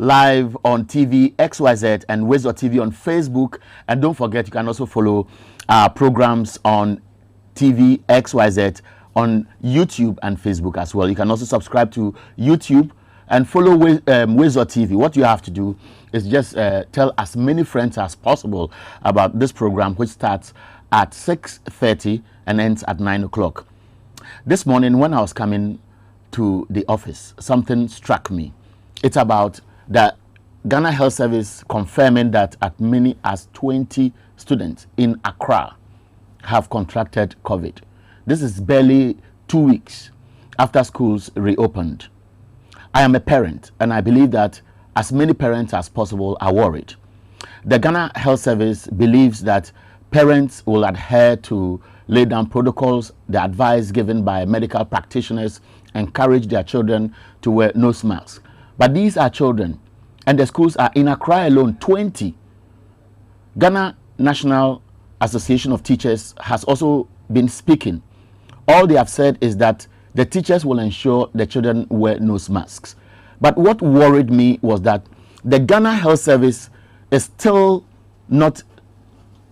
live on TV XYZ and Wezo TV on Facebook. And don't forget, you can also follow our programs on TV XYZ on YouTube and Facebook as well. You can also subscribe to YouTube and follow Wezo TV. What you have to do is just tell as many friends as possible about this program, which starts at 6:30 and ends at 9 o'clock. This morning, when I was coming to the office, something struck me. It's about the Ghana Health Service confirming that as many as 20 students in Accra have contracted COVID. This is barely 2 weeks after schools reopened. I am a parent, and I believe that as many parents as possible are worried. The Ghana Health Service believes that parents will adhere to lay down protocols, the advice given by medical practitioners, encourage their children to wear nose masks. But these are children, and the schools are in Accra alone, 20. Ghana National Association of Teachers has also been speaking. All they have said is that the teachers will ensure the children wear nose masks. But what worried me was that the Ghana Health Service is still not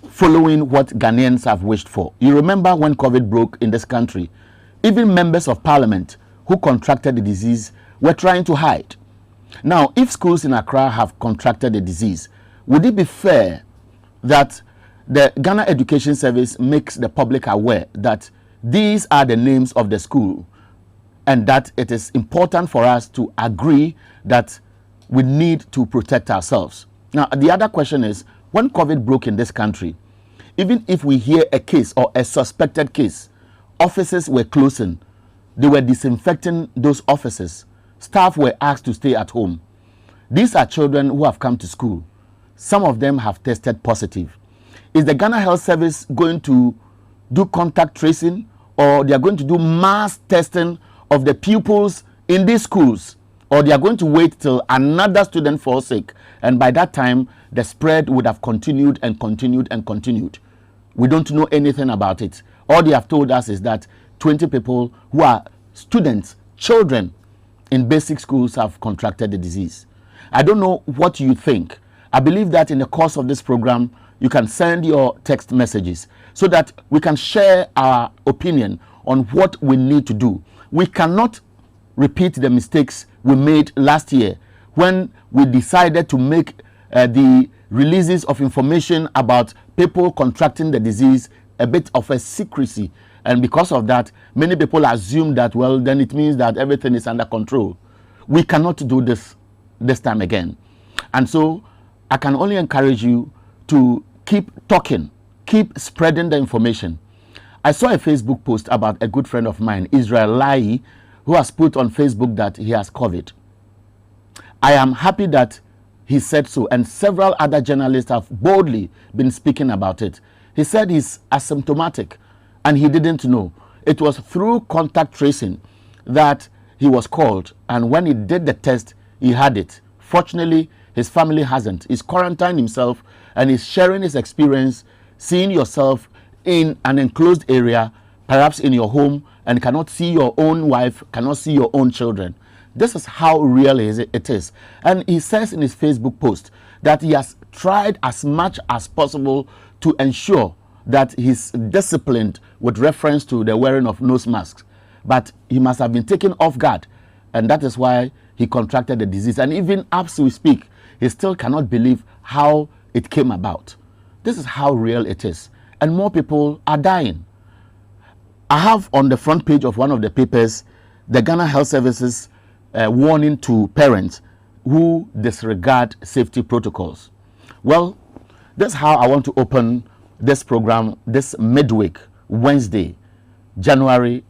following what Ghanaians have wished for. You remember when COVID broke in this country, even members of parliament who contracted the disease were trying to hide. Now, if schools in Accra have contracted the disease, would it be fair that the Ghana Education Service makes the public aware that these are the names of the school and that it is important for us to agree that we need to protect ourselves? Now, the other question is, when COVID broke in this country, even if we hear a case or a suspected case, offices were closing. They were disinfecting those offices. Staff were asked to stay at home. These are children who have come to school. Some of them have tested positive. Is the Ghana Health Service going to do contact tracing, or they are going to do mass testing of the pupils in these schools, or they are going to wait till another student falls sick, and by that time the spread would have continued and continued and continued? We don't know anything about it. All they have told us is that 20 people who are students, children in basic schools have contracted the disease. I don't know what you think. I believe that in the course of this program, you can send your text messages so that we can share our opinion on what we need to do. We cannot repeat the mistakes we made last year when we decided to make the releases of information about people contracting the disease a bit of a secrecy. And because of that, many people assume that, well, then it means that everything is under control. We cannot do this time again. And so I can only encourage you to keep talking, keep spreading the information. I saw a Facebook post about a good friend of mine, Israel Lai, who has put on Facebook that he has COVID. I am happy that he said so, and several other journalists have boldly been speaking about it. He said he's asymptomatic and he didn't know. It was through contact tracing that he was called, and when he did the test, he had it. Fortunately, his family hasn't. He's quarantined himself and he's sharing his experience, seeing yourself in an enclosed area, perhaps in your home, and cannot see your own wife, cannot see your own children. This is how real it is. And he says in his Facebook post that he has tried as much as possible to ensure that he's disciplined with reference to the wearing of nose masks. But he must have been taken off guard, and that is why he contracted the disease. And even as we speak, he still cannot believe how it came about. This is how real it is. And more people are dying. I have on the front page of one of the papers the Ghana Health Services warning to parents who disregard safety protocols. Well, that's how I want to open this program this midweek, Wednesday, January,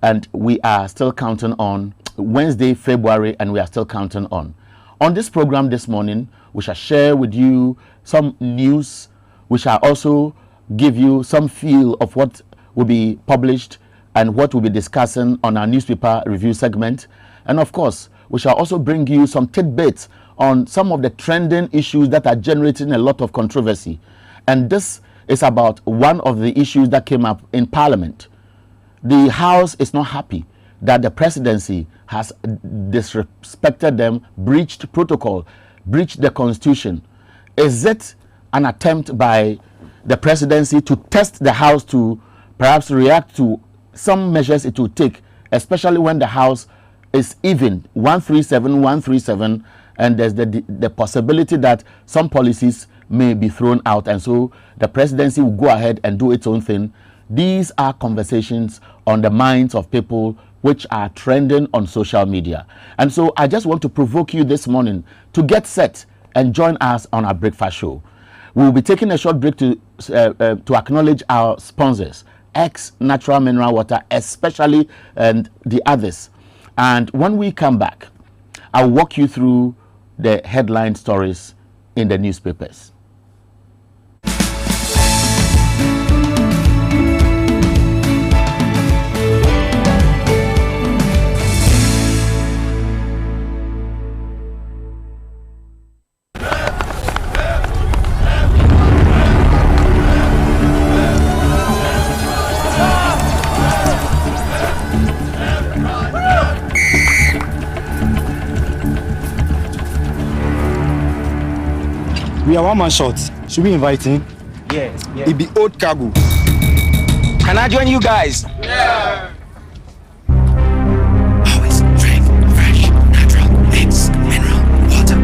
and we are still counting on Wednesday, February, and we are still counting on. On this program this morning, we shall share with you some news. We shall also give you some feel of what will be published and what we'll be discussing on our newspaper review segment. And of course, we shall also bring you some tidbits on some of the trending issues that are generating a lot of controversy. And this is about one of the issues that came up in Parliament. The House is not happy that the presidency has disrespected them, breached protocol, breached the constitution? Is it an attempt by the presidency to test the House to perhaps react to some measures it will take, especially when the House is even 137, and there's the possibility that some policies may be thrown out, and so the presidency will go ahead and do its own thing? These are conversations on the minds of people which are trending on social media. And so I just want to provoke you this morning to get set and join us on our breakfast show. We'll be taking a short break to acknowledge our sponsors, X Natural Mineral Water especially, and the others. And when we come back, I'll walk you through the headline stories in the newspapers. We are one man short. Should we invite him? Yes. It be old cargo. Can I join you guys? Yeah. Always drink fresh, natural, mixed, mineral, water.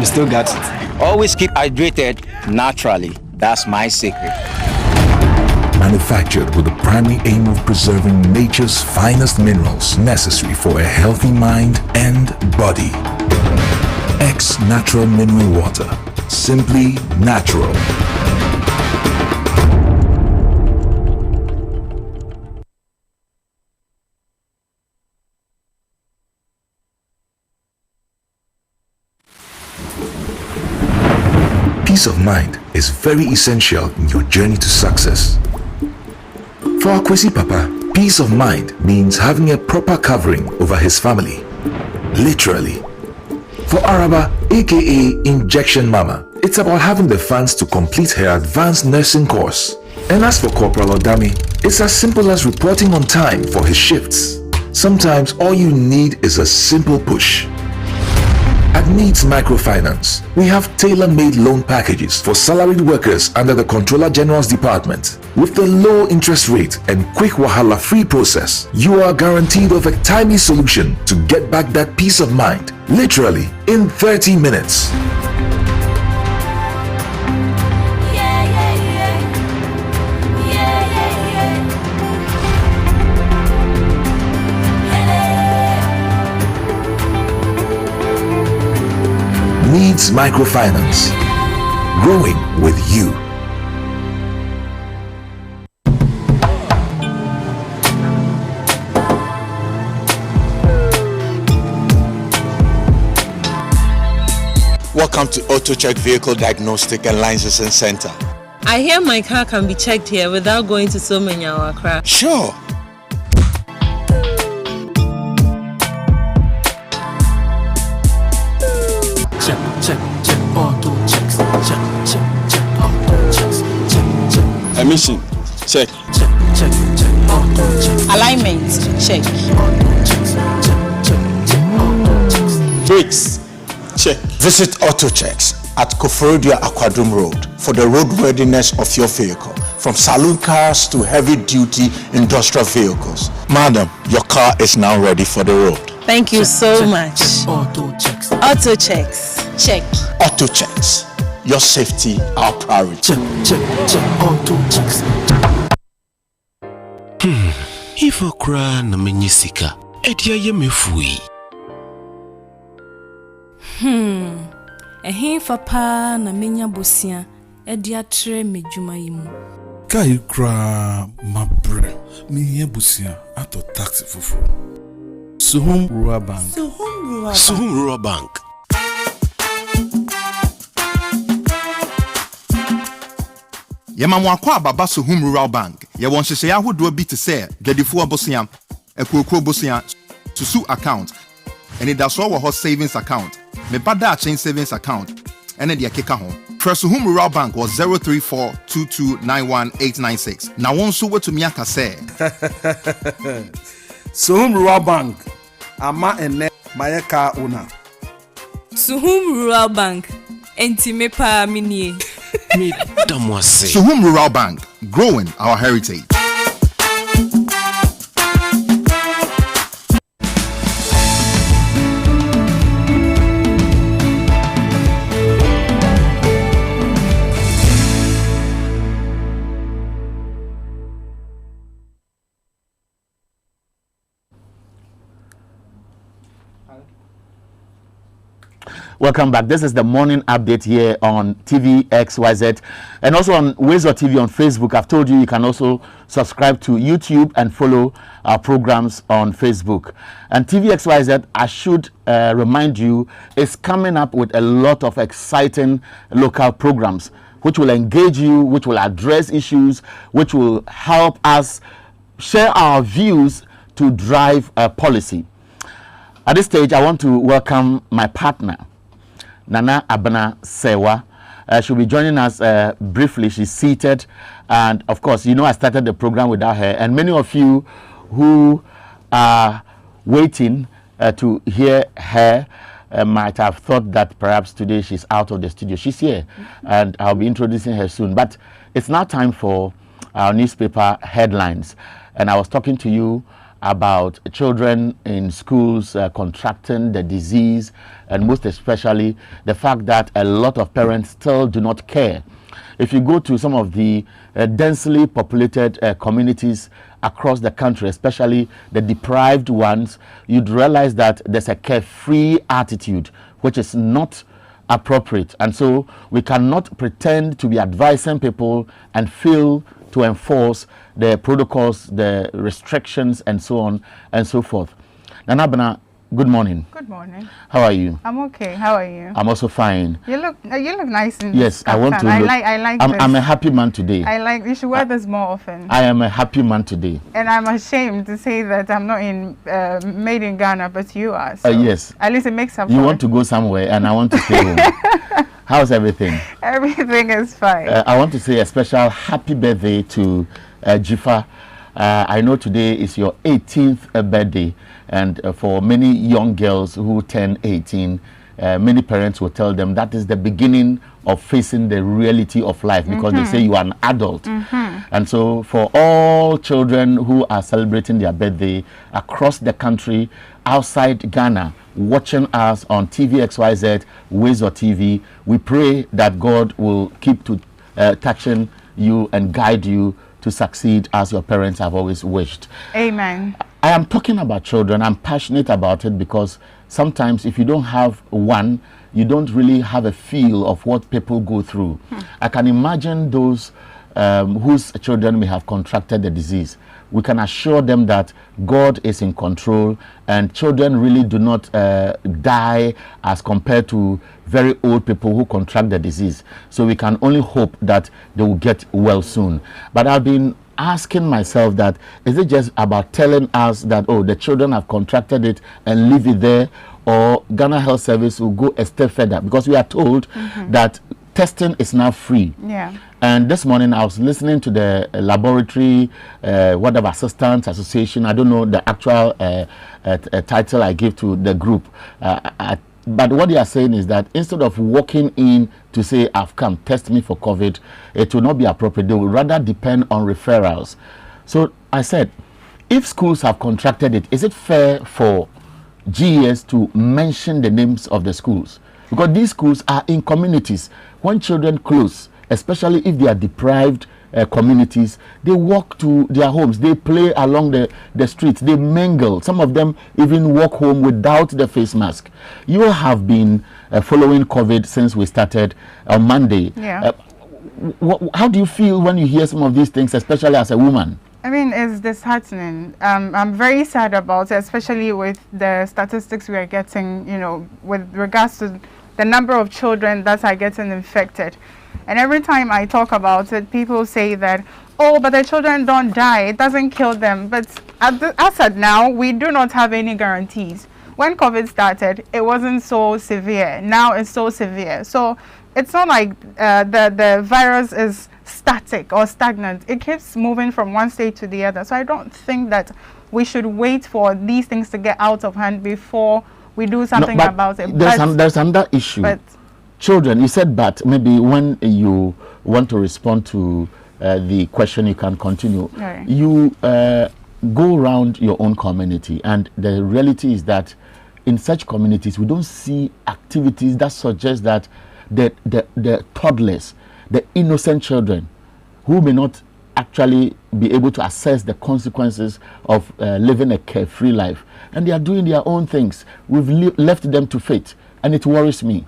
Still got it. Always keep hydrated naturally. That's my secret. Manufactured with the primary aim of preserving nature's finest minerals necessary for a healthy mind and body. X Natural Mineral Water. Simply natural. Peace of mind is very essential in your journey to success. For Akwesi Papa, peace of mind means having a proper covering over his family. Literally. For Araba, aka Injection Mama, it's about having the funds to complete her advanced nursing course. And as for Corporal Odami, it's as simple as reporting on time for his shifts. Sometimes all you need is a simple push. At Needs Microfinance, we have tailor-made loan packages for salaried workers under the Controller General's Department. With the low interest rate and quick wahala-free process, you are guaranteed of a timely solution to get back that peace of mind, literally in 30 minutes. Needs Microfinance. Growing with you. Welcome to AutoCheck Vehicle Diagnostic and Licensing Center. I hear my car can be checked here without going to so many hour crash. Sure. Check, auto checks. Check, auto checks. Check. Emission, check. Check, auto checks. Alignment, check. Auto checks. Check, auto checks. Brakes, check. Visit AutoChecks at Koforidua Aquadrum Road for the roadworthiness of your vehicle, from saloon cars to heavy-duty industrial vehicles. Madam, your car is now ready for the road. Thank you so much. Auto checks. Auto checks, check. AutoChecks, your safety, our priority. Check, auto checks. If I cry na menyisika, edia ye mefui. Ehin fa pa na menya bosia Edia tre me dwuma yi mu. Kai kra mabre. Me ye busia ato taxi fufu. Suhum Rural Bank. Suhum Rural Bank. Yemamwa akwa baba Suhum Rural Bank. Ye won hyehyɛ ahodo bi te sɛ gadifo abosia, ekokro bosia, susu account, and it does all savings account. Me bada chain savings account, and then the keka ho. Suhum Rural Bank was 034229186. Now one so to me aka say. Suhum Rural Bank. Ama ene mayeka una. Suhum Rural Bank. Enti me pa minie. Suhum Rural Bank, growing our heritage. Welcome back. This is the morning update here on TV XYZ and also on Wazor TV on Facebook. I've told you you can also subscribe to YouTube and follow our programs on Facebook. And TV XYZ, I should remind you, is coming up with a lot of exciting local programs which will engage you, which will address issues, which will help us share our views to drive policy. At this stage, I want to welcome my partner, Nana Abena Sewa. She'll be joining us briefly. She's seated, and of course, you know I started the program without her, and many of you who are waiting to hear her might have thought that perhaps today she's out of the studio. She's here, and I'll be introducing her soon. But it's now time for our newspaper headlines, and I was talking to you about children in schools contracting the disease, and most especially the fact that a lot of parents still do not care. If you go to some of the densely populated communities across the country, especially the deprived ones, you'd realize that there's a carefree attitude which is not appropriate. And so we cannot pretend to be advising people and fail to enforce the protocols, the restrictions, and so on and so forth. Nana Abena, good morning. Good morning. How are you? I'm okay. How are you? I'm also fine. You look nice in yes, this. I want to. I look, like I'm a happy man today. You should wear this more often. I am a happy man today. And I'm ashamed to say that I'm not made in Ghana, but you are. So yes. At least it makes up. You want to go somewhere, and I want to stay home. How's everything? Everything is fine. I want to say a special happy birthday to Jifa. I know today is your 18th birthday, and for many young girls who turn 18, many parents will tell them that is the beginning of facing the reality of life, because they say you are an adult. And so for all children who are celebrating their birthday across the country, outside Ghana, watching us on TV XYZ, Wazor TV, we pray that God will keep to touching you and guide you to succeed as your parents have always wished. Amen. I am talking about children. I'm passionate about it because sometimes if you don't have one, you don't really have a feel of what people go through. I can imagine those whose children may have contracted the disease. We can assure them that God is in control, and children really do not die as compared to very old people who contract the disease. So we can only hope that they will get well soon. But I've been asking myself that, is it just about telling us that, oh, the children have contracted it and leave it there, or Ghana Health Service will go a step further? Because we are told that testing is now free. Yeah. And this morning I was listening to the laboratory, whatever, assistants association. I don't know the actual title I give to the group. But what they are saying is that instead of walking in to say, I've come, test me for COVID, it will not be appropriate. They will rather depend on referrals. So I said, if schools have contracted it, is it fair for GES to mention the names of the schools? Because these schools are in communities. When children close, especially if they are deprived communities, they walk to their homes, they play along the streets, they mingle. Some of them even walk home without the face mask. You have been following COVID since we started on Monday. Yeah. how do you feel when you hear some of these things, especially as a woman? I mean, it's disheartening. I'm very sad about it, especially with the statistics we are getting, you know, with regards to the number of children that are getting infected. And every time I talk about it, people say that, oh, but the children don't die, it doesn't kill them. But as at now, we do not have any guarantees. When COVID started, it wasn't so severe. Now it's so severe. So it's not like the virus is static or stagnant. It keeps moving from one state to the other. So I don't think that we should wait for these things to get out of hand before we do something about it. There's another issue. But children, you said, but maybe when you want to respond to the question, you can continue. Right. You go around your own community, and the reality is that in such communities, we don't see activities that suggest that the toddlers, the innocent children who may not actually be able to assess the consequences of living a carefree life, and they are doing their own things. We've left them to fate, and it worries me.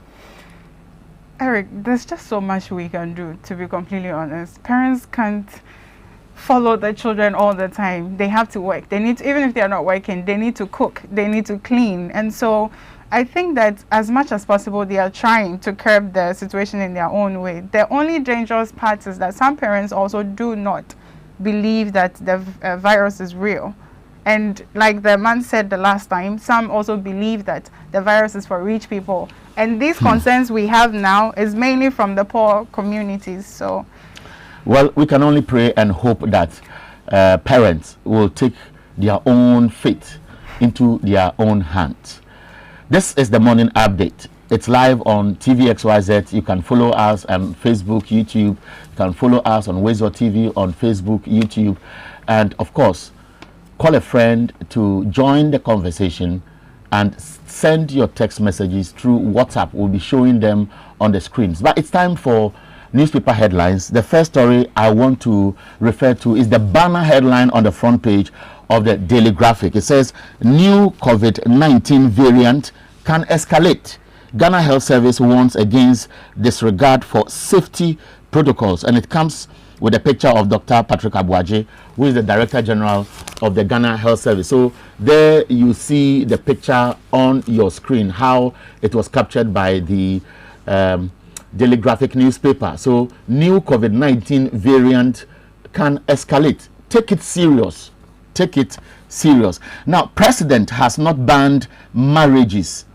Eric, there's just so much we can do, to be completely honest. Parents can't follow the children all the time. They have to work. They need to, even if they are not working, they need to cook, they need to clean. And so I think that as much as possible, they are trying to curb the situation in their own way. The only dangerous part is that some parents also do not believe that the virus is real. And like the man said the last time, some also believe that the virus is for rich people. And these concerns we have now is mainly from the poor communities. So, well, we can only pray and hope that parents will take their own fate into their own hands. This is the morning update. It's live on TVXYZ. You can follow us on Facebook, YouTube. You can follow us on Wezo TV on Facebook, YouTube. And of course, call a friend to join the conversation and send your text messages through WhatsApp. We'll be showing them on the screens. But it's time for newspaper headlines. The first story I want to refer to is the banner headline on the front page of the Daily Graphic. It says, new COVID-19 variant can escalate. Ghana Health Service warns against disregard for safety protocols. And it comes with a picture of Dr. Patrick Abuaje, who is the Director General of the Ghana Health Service. So there you see the picture on your screen, how it was captured by the Daily Graphic newspaper. So new COVID-19 variant can escalate. Take it serious. Take it serious. Now, President has not banned marriages.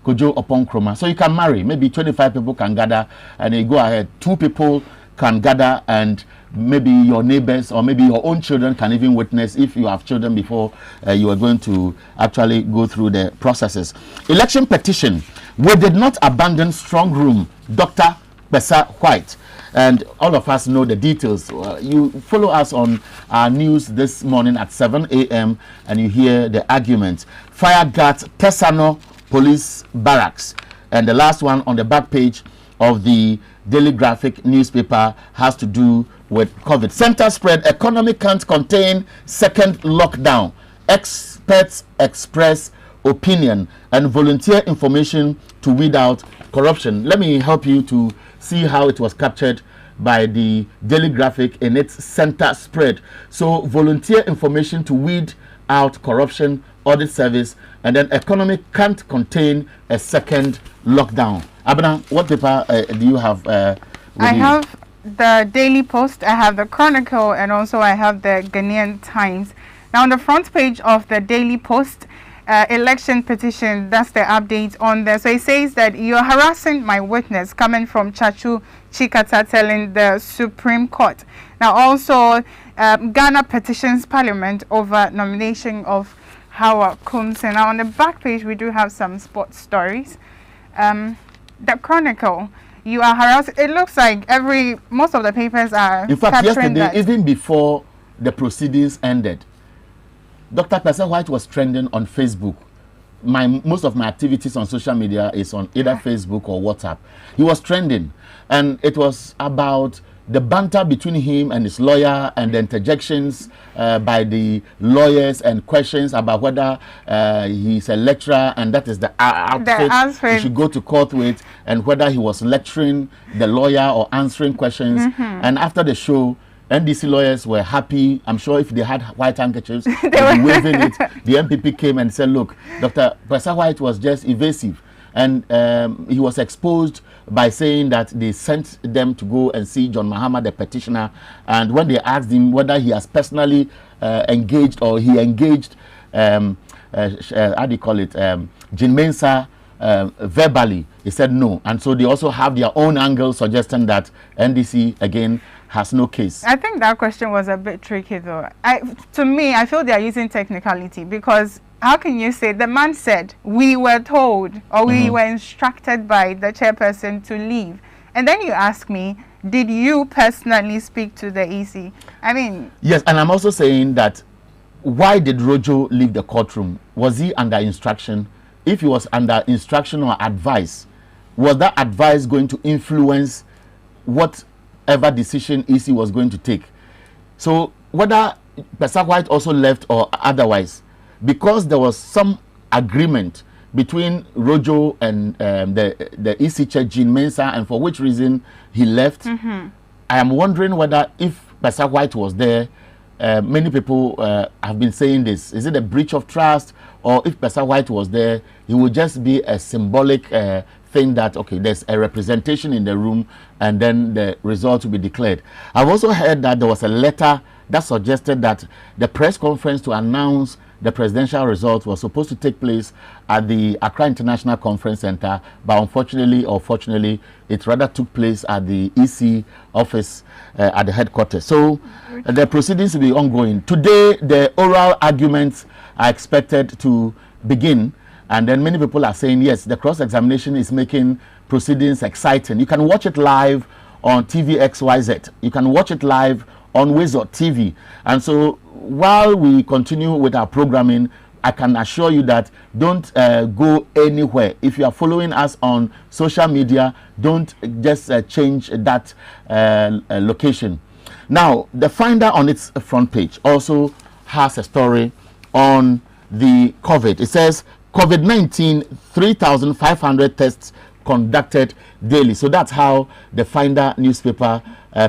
Kojo Opon-Kroma. So you can marry. Maybe 25 people can gather and you go ahead. 2 people can gather, and maybe your neighbors or maybe your own children can even witness if you have children before you are going to actually go through the processes. Election petition. We did not abandon strong room. Dr. Bessa White. And all of us know the details. You follow us on our news this morning at 7 a.m. and you hear the arguments. Fire guards Tesano Police Barracks. And the last one on the back page of the Daily Graphic newspaper has to do with COVID. Center spread, economy can't contain second lockdown. Experts express opinion and volunteer information to weed out corruption. Let me help you to see how it was captured by the Daily Graphic in its center spread. So volunteer information to weed out corruption, audit service, and then economy can't contain a second lockdown. Abena, what paper do you have? I have the Daily Post, I have the Chronicle, and also I have the Ghanaian Times. Now on the front page of the Daily Post, election petition, that's the update on there. So it says that you're harassing my witness, coming from Chachu Chikata, telling the Supreme Court. Now also Ghana petitions Parliament over nomination of Howard Kumse. Now on the back page we do have some sports stories. The Chronicle, you are harassed. It looks like most of the papers are. In fact, yesterday, even before the proceedings ended, Dr. Bessa White was trending on Facebook. Most of my activities on social media is on either Facebook or WhatsApp. He was trending, and it was about the banter between him and his lawyer and the interjections by the lawyers and questions about whether he's a lecturer and that is the outfit he should go to court with, and whether he was lecturing the lawyer or answering questions. And after the show, NDC lawyers were happy. I'm sure if they had white handkerchiefs, they were waving it. The MPP came and said, look, Dr. Kwesa White was just evasive. And he was exposed by saying that they sent them to go and see John Mahama, the petitioner. And when they asked him whether he has personally engaged or he engaged, how do you call it, Jean Mensah verbally, he said no. And so they also have their own angle suggesting that NDC, again, has no case. I think that question was a bit tricky though. To me, I feel they are using technicality, because how can you say, the man said, we were told or we were instructed by the chairperson to leave. And then you ask me, did you personally speak to the EC? I mean... Yes, and I'm also saying that, why did Rojo leave the courtroom? Was he under instruction? If he was under instruction or advice, was that advice going to influence whatever decision EC was going to take? So whether Kwesa White also left or otherwise, because there was some agreement between Rojo and the EC chair, Jean Mensah, and for which reason he left, I am wondering whether if Kwesa White was there, many people have been saying this, is it a breach of trust? Or if Kwesa White was there, he would just be a symbolic thing that, okay, there's a representation in the room and then the result will be declared. I've also heard that there was a letter that suggested that the press conference to announce the presidential results was supposed to take place at the Accra International Conference Center, but unfortunately or fortunately, it rather took place at the EC office at the headquarters. So the proceedings will be ongoing. Today, the oral arguments are expected to begin, and then many people are saying, yes, the cross-examination is making proceedings exciting. You can watch it live on TVXYZ. You can watch it live on Wizard TV. And so while we continue with our programming, I can assure you that don't go anywhere. If you are following us on social media, don't just change that location. Now, the Finder on its front page also has a story on the COVID. It says COVID-19, 3,500 tests conducted daily. So that's how the Finder newspaper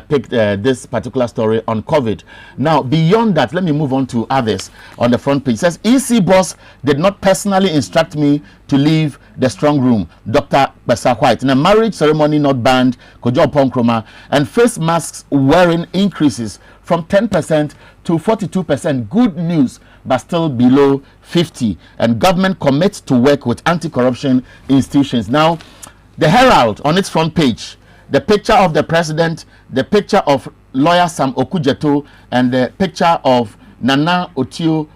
picked this particular story on COVID. Now, beyond that, let me move on to others on the front page. It says, EC boss did not personally instruct me to leave the strong room. Dr. Kwesa White. In a marriage ceremony not banned, Kojo Ponkroma, and face masks wearing increases from 10% to 42%. Good news, but still below 50. And government commits to work with anti-corruption institutions. Now, the Herald on its front page, the picture of the president, the picture of lawyer Sam Okujeto, and the picture of Nana Otio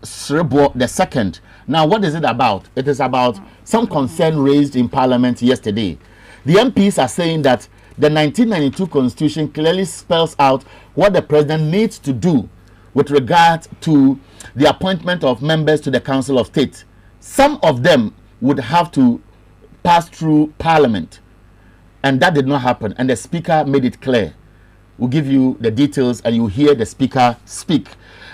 Srebo II. Now, what is it about? It is about some concern raised in Parliament yesterday. The MPs are saying that the 1992 Constitution clearly spells out what the president needs to do with regard to the appointment of members to the Council of State. Some of them would have to pass through Parliament, and that did not happen, and the Speaker made it clear. We'll give you the details and you hear the Speaker speak.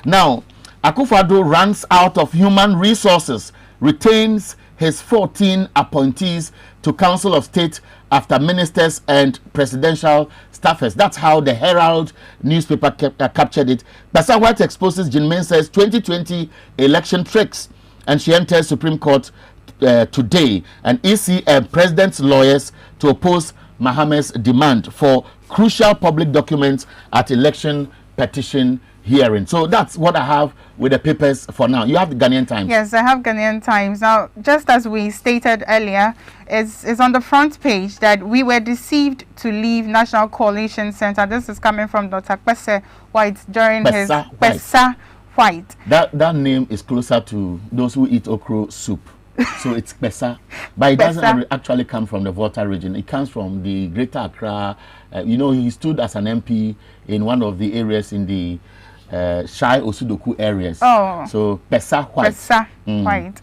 Now, Akufo-Addo runs out of human resources, retains his 14 appointees to Council of State after ministers and presidential staffers. That's how the Herald newspaper captured it. Kwesa White exposes Jean Mensah's 2020 election tricks, and she enters Supreme Court today. And EC president's lawyers to oppose Mahama's demand for crucial public documents at election petition hearing. So that's what I have with the papers for now. You have the Ghanaian Times. Yes, I have Ghanaian Times. Now, just as we stated earlier, it's on the front page that we were deceived to leave National Coalition Center. This is coming from Dr. Kwesa White during Kwesa White. That name is closer to those who eat okra soup. So it's Kwesa, but it doesn't actually come from the Volta region. It comes from the Greater Accra. You know, he stood as an MP in one of the areas in the Shai Osudoku areas. Oh. So Pesa White. Pesa White.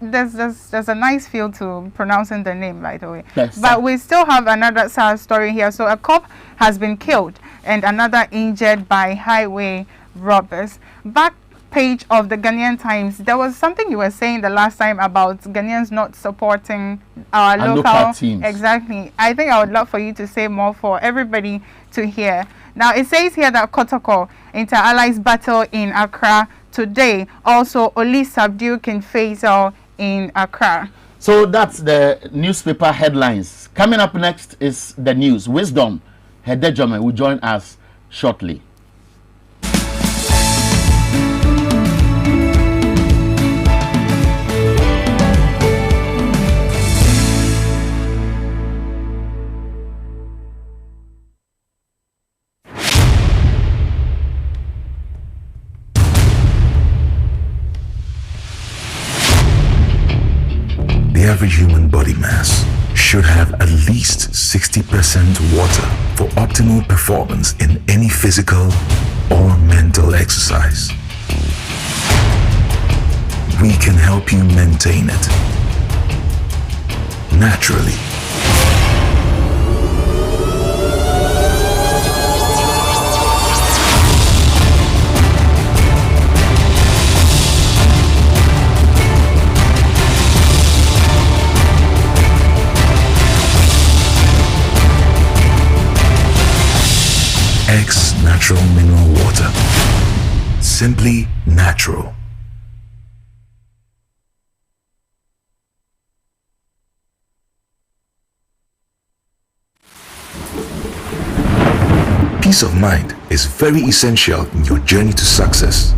There's a nice feel to pronouncing the name, by the way. Pesa. But we still have another sad story here. So a cop has been killed and another injured by highway robbers. Back page of the Ghanaian Times, there was something you were saying the last time about Ghanaians not supporting our local teams. Exactly. I think I would love for you to say more for everybody to hear. Now it says here that Kotoko Inter-Allies battle in Accra today. Also, Oli subdue King Faisal in Accra. So that's the newspaper headlines. Coming up next is the news. Wisdom Hedejome will join us shortly. The average human body mass should have at least 60% water for optimal performance in any physical or mental exercise. We can help you maintain it naturally. X Natural Mineral Water. Simply natural. Peace of mind is very essential in your journey to success.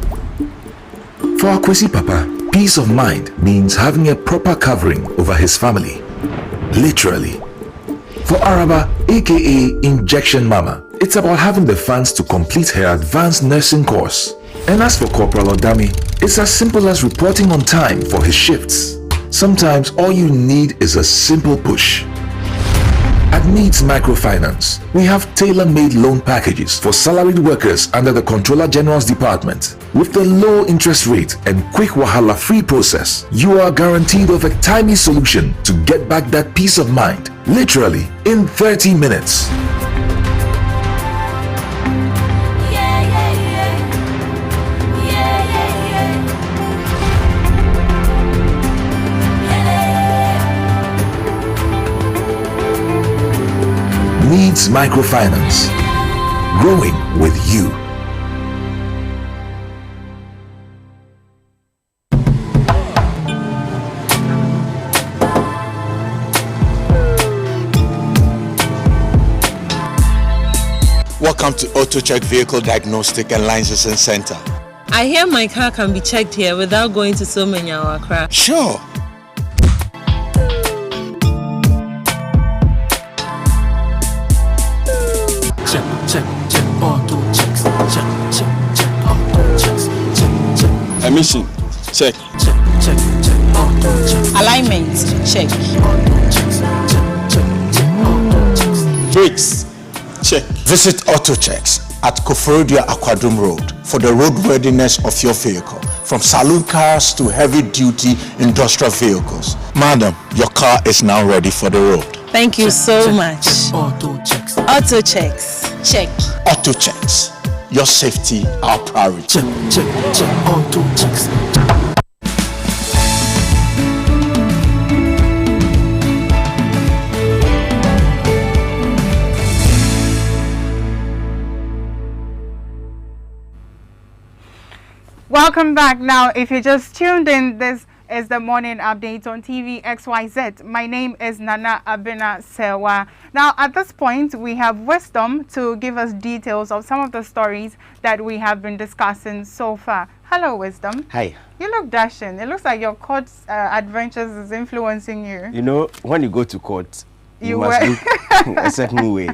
For Akwesi Papa, peace of mind means having a proper covering over his family. Literally. For Araba, aka Injection Mama, it's about having the funds to complete her advanced nursing course. And as for Corporal Odami, it's as simple as reporting on time for his shifts. Sometimes all you need is a simple push. At Needs Microfinance, we have tailor-made loan packages for salaried workers under the Controller General's Department. With the low interest rate and quick wahala-free process, you are guaranteed of a timely solution to get back that peace of mind, literally in 30 minutes. Needs Microfinance. Growing with you. Welcome to AutoCheck Vehicle Diagnostic and Licensing Center. I hear my car can be checked here without going to so many Accra. Sure. Check, auto checks. Check, auto checks. Check. Emission, check. Check, auto checks. Alignment, check. Auto checks. Check, auto checks. Brakes, check. Visit AutoChecks at Koforodia Aquadrum Road for the roadworthiness of your vehicle, from saloon cars to heavy-duty industrial vehicles. Madam, your car is now ready for the road. Thank you so much. Auto checks. Auto checks. Check. AutoChecks, your safety, our priority. Check, auto checks. Welcome back. Now, if you just tuned in, this is the morning update on TV XYZ. My name is Nana Abena Sewa. Now, at this point, we have Wisdom to give us details of some of the stories that we have been discussing so far. Hello, Wisdom. Hi. You look dashing. It looks like your court adventures is influencing you. You know, when you go to court, you must look a certain way.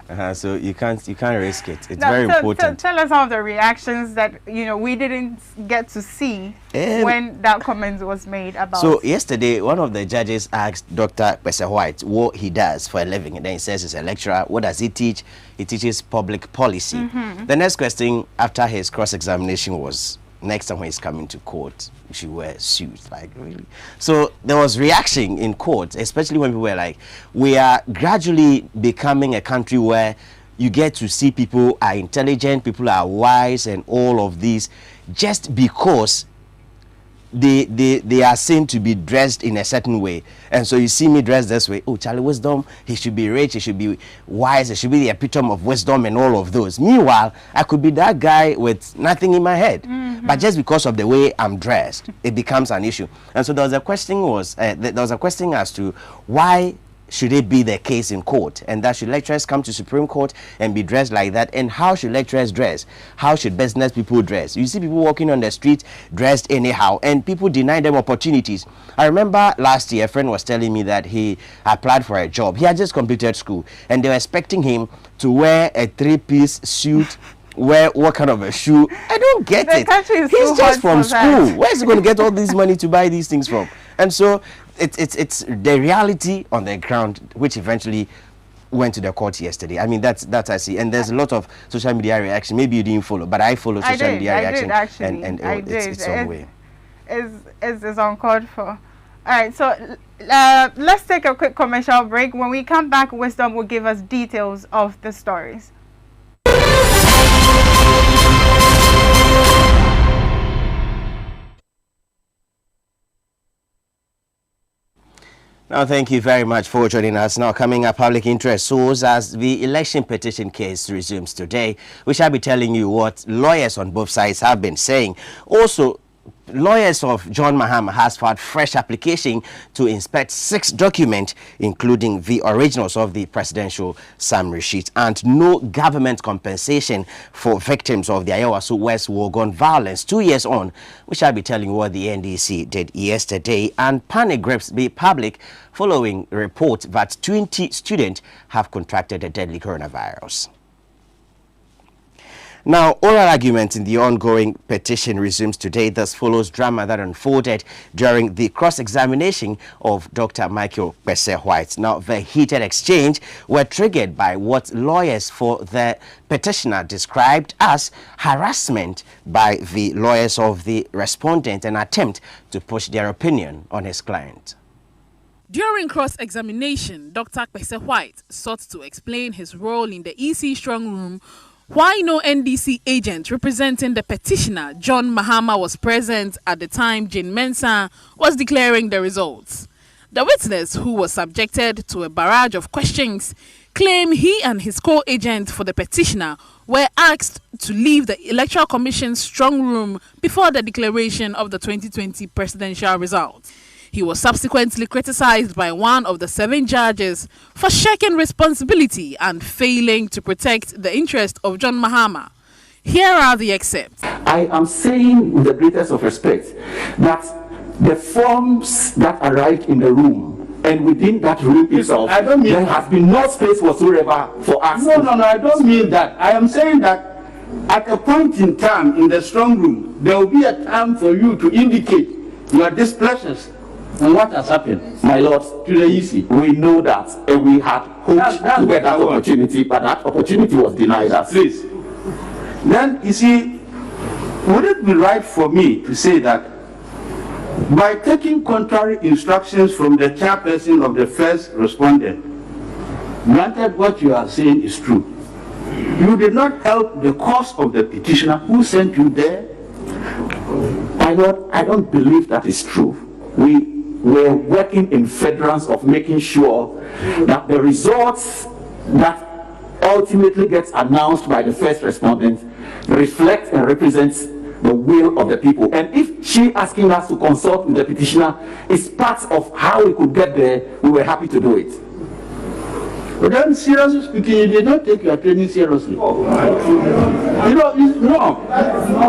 So you can't risk it. It's very important. Tell us some of the reactions that we didn't get to see when that comment was made about. So yesterday, one of the judges asked Dr. Kwesi White what he does for a living, and then he says he's a lecturer. What does he teach? He teaches public policy. The next question after his cross-examination was, next time when he's coming to court, you should wear suits. Like, really? So there was reaction in court, especially when people were like, we are gradually becoming a country where you get to see people are intelligent, people are wise, and all of these, just because they are seen to be dressed in a certain way. And so you see me dressed this way, oh, Charlie Wisdom, he should be rich, he should be wise, he should be the epitome of wisdom and all of those. Meanwhile, I could be that guy with nothing in my head. But just because of the way I'm dressed, it becomes an issue. And so there was a question as to why should it be the case in court, and that should lecturers come to Supreme Court and be dressed like that, and how should lecturers dress? How should business people dress? You see people walking on the street dressed anyhow, and people deny them opportunities. I remember last year a friend was telling me that he applied for a job. He had just completed school, and they were expecting him to wear a 3-piece suit. What kind of a shoe? I don't get it. He's just from school. Where is he going to get all this money to buy these things from? And so it's the reality on the ground, which eventually went to the court yesterday. I mean, that's I see. And there's a lot of social media reaction. Maybe you didn't follow, but I follow social media reaction. And it's on way. It's uncalled for. All right, so let's take a quick commercial break. When we come back, Wisdom will give us details of the stories. Now, thank you very much for joining us. Now, coming up, public interest soars as the election petition case resumes today. We shall be telling you what lawyers on both sides have been saying. Also, lawyers of John Mahama has filed fresh application to inspect 6 documents, including the originals of the presidential summary sheet, and no government compensation for victims of the Ayawaso West Wogon violence 2 years on. We shall be telling you what the NDC did yesterday, and panic grips the public following a report that 20 students have contracted the deadly coronavirus. Now, oral argument in the ongoing petition resumes today. This follows drama that unfolded during the cross-examination of Dr. Michael Kwesi White. Now, the heated exchange were triggered by what lawyers for the petitioner described as harassment by the lawyers of the respondent, an attempt to push their opinion on his client. During cross-examination, Dr. Kwesi White sought to explain his role in the EC strong room, why no NDC agent representing the petitioner, John Mahama, was present at the time Jane Mensah was declaring the results. The witness, who was subjected to a barrage of questions, claimed he and his co-agent for the petitioner were asked to leave the Electoral Commission's strong room before the declaration of the 2020 presidential results. He was subsequently criticized by one of the 7 judges for shirking responsibility and failing to protect the interest of John Mahama. Here are the excerpts. I am saying with the greatest of respect that the forms that arrived in the room and within that room itself, there has been no space whatsoever for us. No, I don't mean that. I am saying that at a point in time in the strong room, there will be a time for you to indicate your displeasures. And what has happened, my lord, to the EC? We know that, and we had hoped to get that opportunity, but that opportunity was denied us. Please. Then, you see, would it be right for me to say that by taking contrary instructions from the chairperson of the first respondent, granted what you are saying is true, you did not help the cause of the petitioner who sent you there? My lord, I don't believe that is true. We're working in furtherance of making sure that the results that ultimately gets announced by the first respondent reflect and represents the will of the people. And if she asking us to consult with the petitioner is part of how we could get there, we were happy to do it. But then, seriously speaking, you did not take your training seriously. No,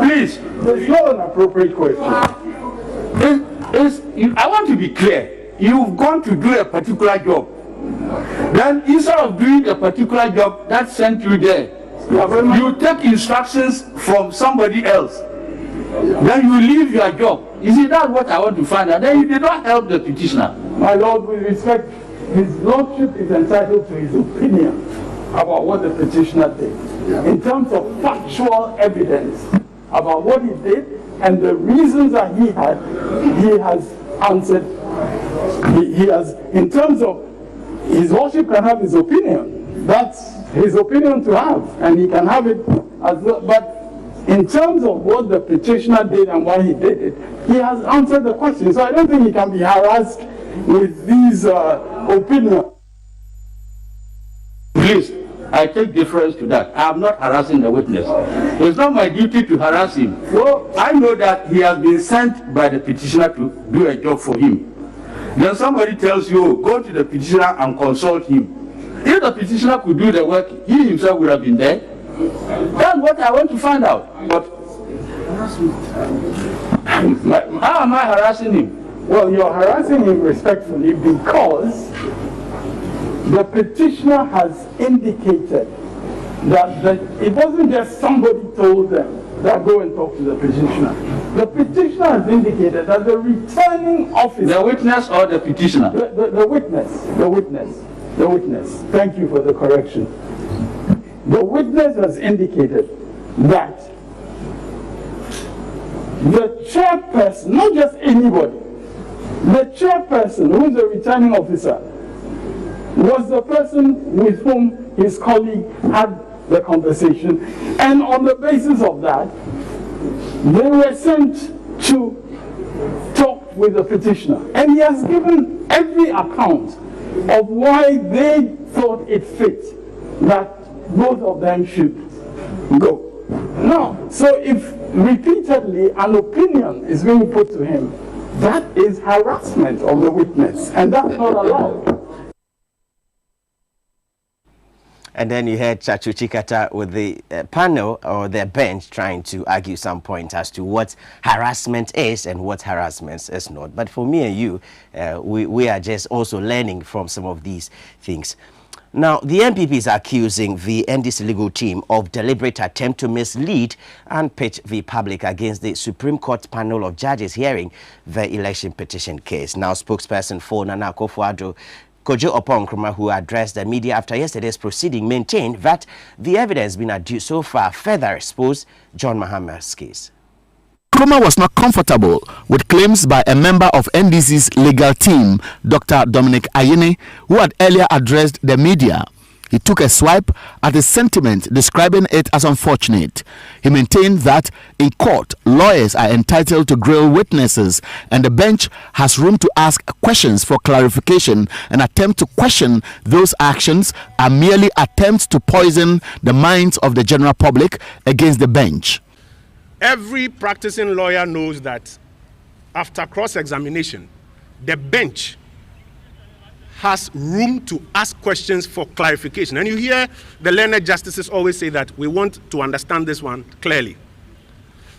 please. It's not an appropriate question. I want to be clear. You've gone to do a particular job. Then instead of doing a particular job that sent you there, you take instructions from somebody else. Then you leave your job. You see, that's what I want to find out. Then you did not help the petitioner. My Lord, with respect, his lordship is entitled to his opinion about what the petitioner did. In terms of factual evidence about what he did and the reasons that he has answered. He has, in terms of, his lordship can have his opinion. That's his opinion to have, and he can have it as well. But in terms of what the petitioner did and why he did it, he has answered the question. So I don't think he can be harassed with these opinions. Please, I take deference to that. I am not harassing the witness. It's not my duty to harass him. Well, I know that he has been sent by the petitioner to do a job for him. Then somebody tells you, go to the petitioner and consult him. If the petitioner could do the work, he himself would have been there. That's what I want to find out. But how am I harassing him? Well, you're harassing him respectfully because the petitioner has indicated that it wasn't just somebody told them that go and talk to the petitioner. The petitioner has indicated that the returning officer... The witness or the petitioner? The witness. Thank you for the correction. The witness has indicated that the chairperson, not just anybody, the chairperson, who is a returning officer, was the person with whom his colleague had the conversation, and on the basis of that, they were sent to talk with the petitioner. And he has given every account of why they thought it fit that both of them should go. Now, so if repeatedly an opinion is being put to him, that is harassment of the witness, and that's not allowed. And then you heard Chachu Chikata with the panel or their bench trying to argue some point as to what harassment is and what harassment is not. But for me and you, we are just also learning from some of these things. Now, the MPP is accusing the NDC legal team of deliberate attempt to mislead and pitch the public against the Supreme Court panel of judges hearing the election petition case. Now, spokesperson for Nana Akufo-Addo, Kojo Oppong-Nkrumah, who addressed the media after yesterday's proceeding, maintained that the evidence being adduced so far further exposed John Mahama's case. Nkrumah was not comfortable with claims by a member of NDC's legal team, Dr. Dominic Ayine, who had earlier addressed the media. He took a swipe at his sentiment, describing it as unfortunate. He maintained that in court, lawyers are entitled to grill witnesses, and the bench has room to ask questions for clarification. An attempt to question those actions are merely attempts to poison the minds of the general public against the bench. Every practicing lawyer knows that after cross-examination, the bench has room to ask questions for clarification. And you hear the learned justices always say that we want to understand this one clearly.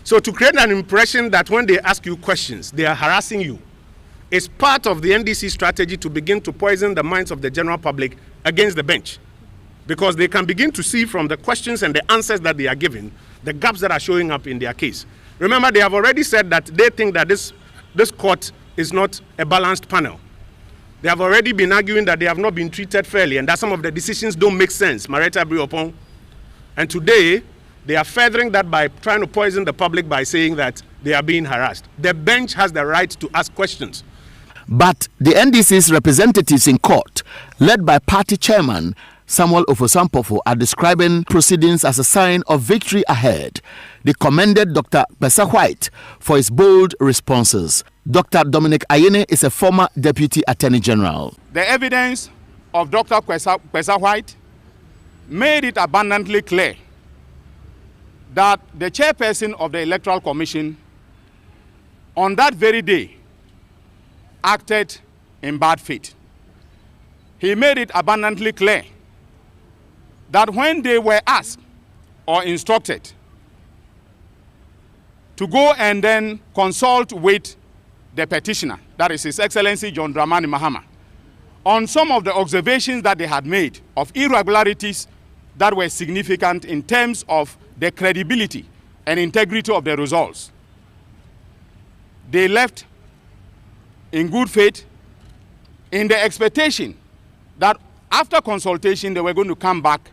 So to create an impression that when they ask you questions, they are harassing you, is part of the NDC strategy to begin to poison the minds of the general public against the bench. Because they can begin to see from the questions and the answers that they are giving, the gaps that are showing up in their case. Remember, they have already said that they think that this court is not a balanced panel. They have already been arguing that they have not been treated fairly and that some of the decisions don't make sense. Mareta Briopong. And today, they are furthering that by trying to poison the public by saying that they are being harassed. The bench has the right to ask questions. But the NDC's representatives in court, led by party chairman Samuel Ofosu-Ampofo, are describing proceedings as a sign of victory ahead. They commended Dr. Kwesi White for his bold responses. Dr. Dominic Ayine is a former Deputy Attorney General. The evidence of Dr. Kwesi White made it abundantly clear that the chairperson of the Electoral Commission on that very day acted in bad faith. He made it abundantly clear that when they were asked or instructed to go and then consult with the petitioner, that is His Excellency John Dramani Mahama, on some of the observations that they had made of irregularities that were significant in terms of the credibility and integrity of the results. They left in good faith in the expectation that after consultation they were going to come back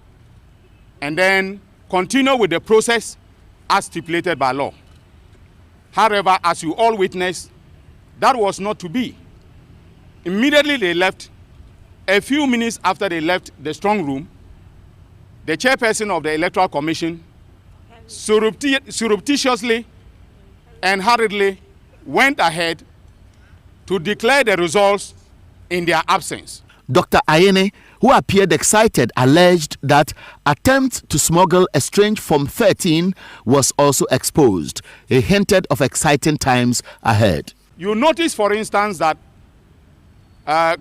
and then continue with the process as stipulated by law. However, as you all witnessed, that was not to be. Immediately they left. A few minutes after they left the strong room, the chairperson of the Electoral Commission surreptitiously and hurriedly went ahead to declare the results in their absence. Dr. Ayene, who appeared excited, alleged that attempt to smuggle a strange Form 13 was also exposed. He hinted of exciting times ahead. You notice, for instance, that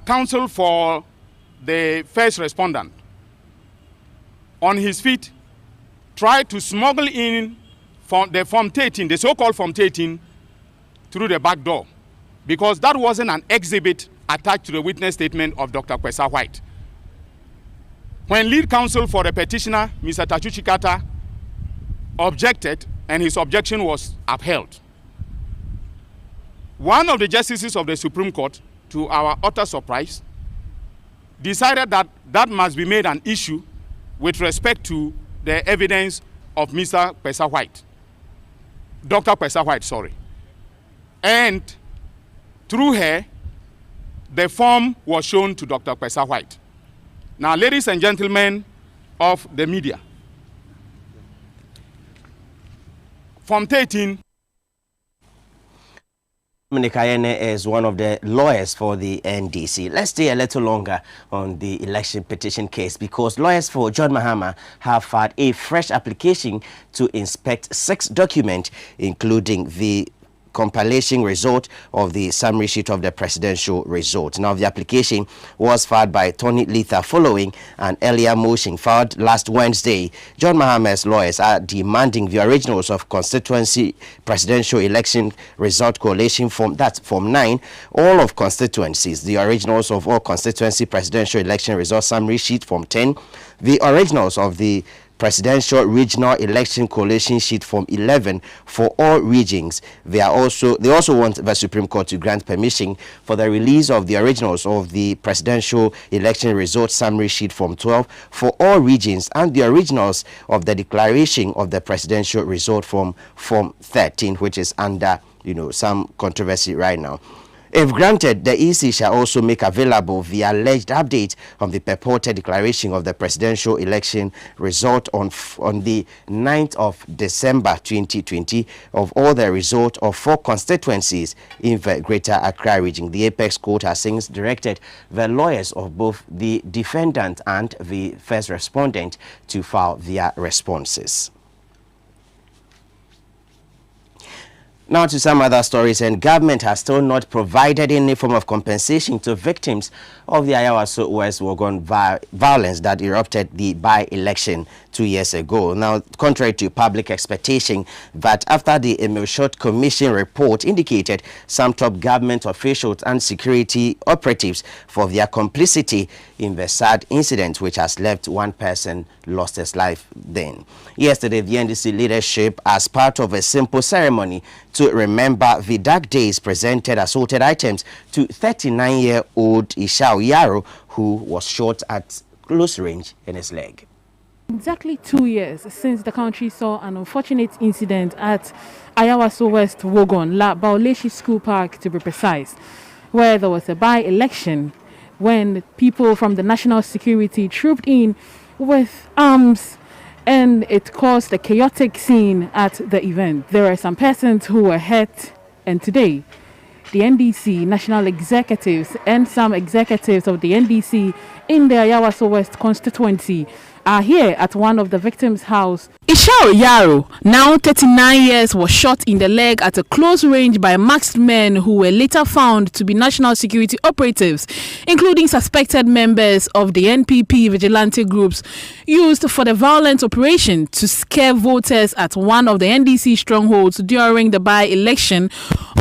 counsel for the first respondent on his feet tried to smuggle in the Form 13, the so-called Form 13, through the back door, because that wasn't an exhibit attached to the witness statement of Dr. Kwesa White. When lead counsel for the petitioner, Mr. Tachu Chikata, objected and his objection was upheld, one of the justices of the Supreme Court, to our utter surprise, decided that that must be made an issue with respect to the evidence of Mr. Kwesa White, Dr. Kwesa White, sorry. And through her, the form was shown to Dr. Kwesa White. Now, ladies and gentlemen of the media, Form 13. Dominic Ayene is one of the lawyers for the NDC. Let's stay a little longer on the election petition case because lawyers for John Mahama have filed a fresh application to inspect 6 documents, including the compilation result of the summary sheet of the presidential result. Now, the application was filed by Tony Letha following an earlier motion filed last Wednesday. John Mahama's lawyers are demanding the originals of constituency presidential election result collation form, that's Form 9, all of constituencies, the originals of all constituency presidential election result summary sheet Form 10, the originals of the presidential regional election collation sheet Form 11 for all regions. They also want the Supreme Court to grant permission for the release of the originals of the presidential election result summary sheet Form 12 for all regions and the originals of the declaration of the presidential result Form 13, which is under some controversy right now. If granted, the EC shall also make available the alleged update of the purported declaration of the presidential election result on the 9th of December 2020 of all the result of 4 constituencies in the Greater Accra region. The Apex Court has since directed the lawyers of both the defendant and the first respondent to file their responses. Now to some other stories, and government has still not provided any form of compensation to victims of the Ayawaso West Wuogon violence that erupted the by-election 2 years ago. Now, contrary to public expectation, that after the Emil Short Commission report indicated some top government officials and security operatives for their complicity in the sad incident, which has left one person lost his life then. Yesterday, the NDC leadership, as part of a simple ceremony to remember the dark days, presented assorted items to 39-year-old Ishao Yaro, who was shot at close range in his leg. Exactly 2 years since the country saw an unfortunate incident at Ayawaso West Wuogon, La Baoleshi School Park to be precise, where there was a by-election when people from the national security trooped in with arms, and it caused a chaotic scene at the event. There are some persons who were hurt, and today the NDC national executives and some executives of the NDC in the Ayawaso West constituency are here at one of the victims' house. Ishao Yaro, now 39 years, was shot in the leg at a close range by masked men who were later found to be national security operatives, including suspected members of the NPP vigilante groups used for the violent operation to scare voters at one of the NDC strongholds during the by-election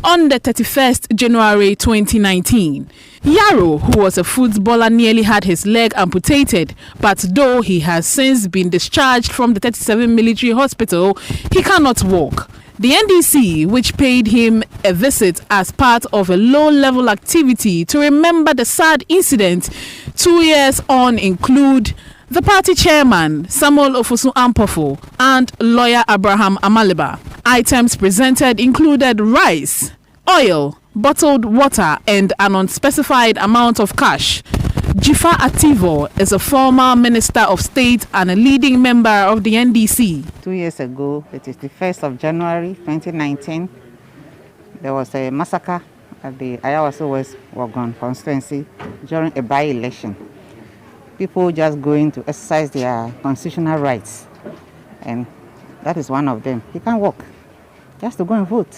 on the 31st January 2019. Yaro, who was a footballer, nearly had his leg amputated, but though he has since been discharged from the 37 military hospital, he cannot walk. The NDC, which paid him a visit as part of a low-level activity to remember the sad incident 2 years on, include the party chairman, Samuel Ofosu Ampofo, and lawyer Abraham Amaliba. Items presented included rice, oil, bottled water, and an unspecified amount of cash. Jifa Ativo is a former Minister of State and a leading member of the NDC. 2 years ago, it is the 1st of January 2019, there was a massacre at the Ayawaso West Wagon constituency during a by-election. People just going to exercise their constitutional rights, and that is one of them. He can't walk, just to go and vote.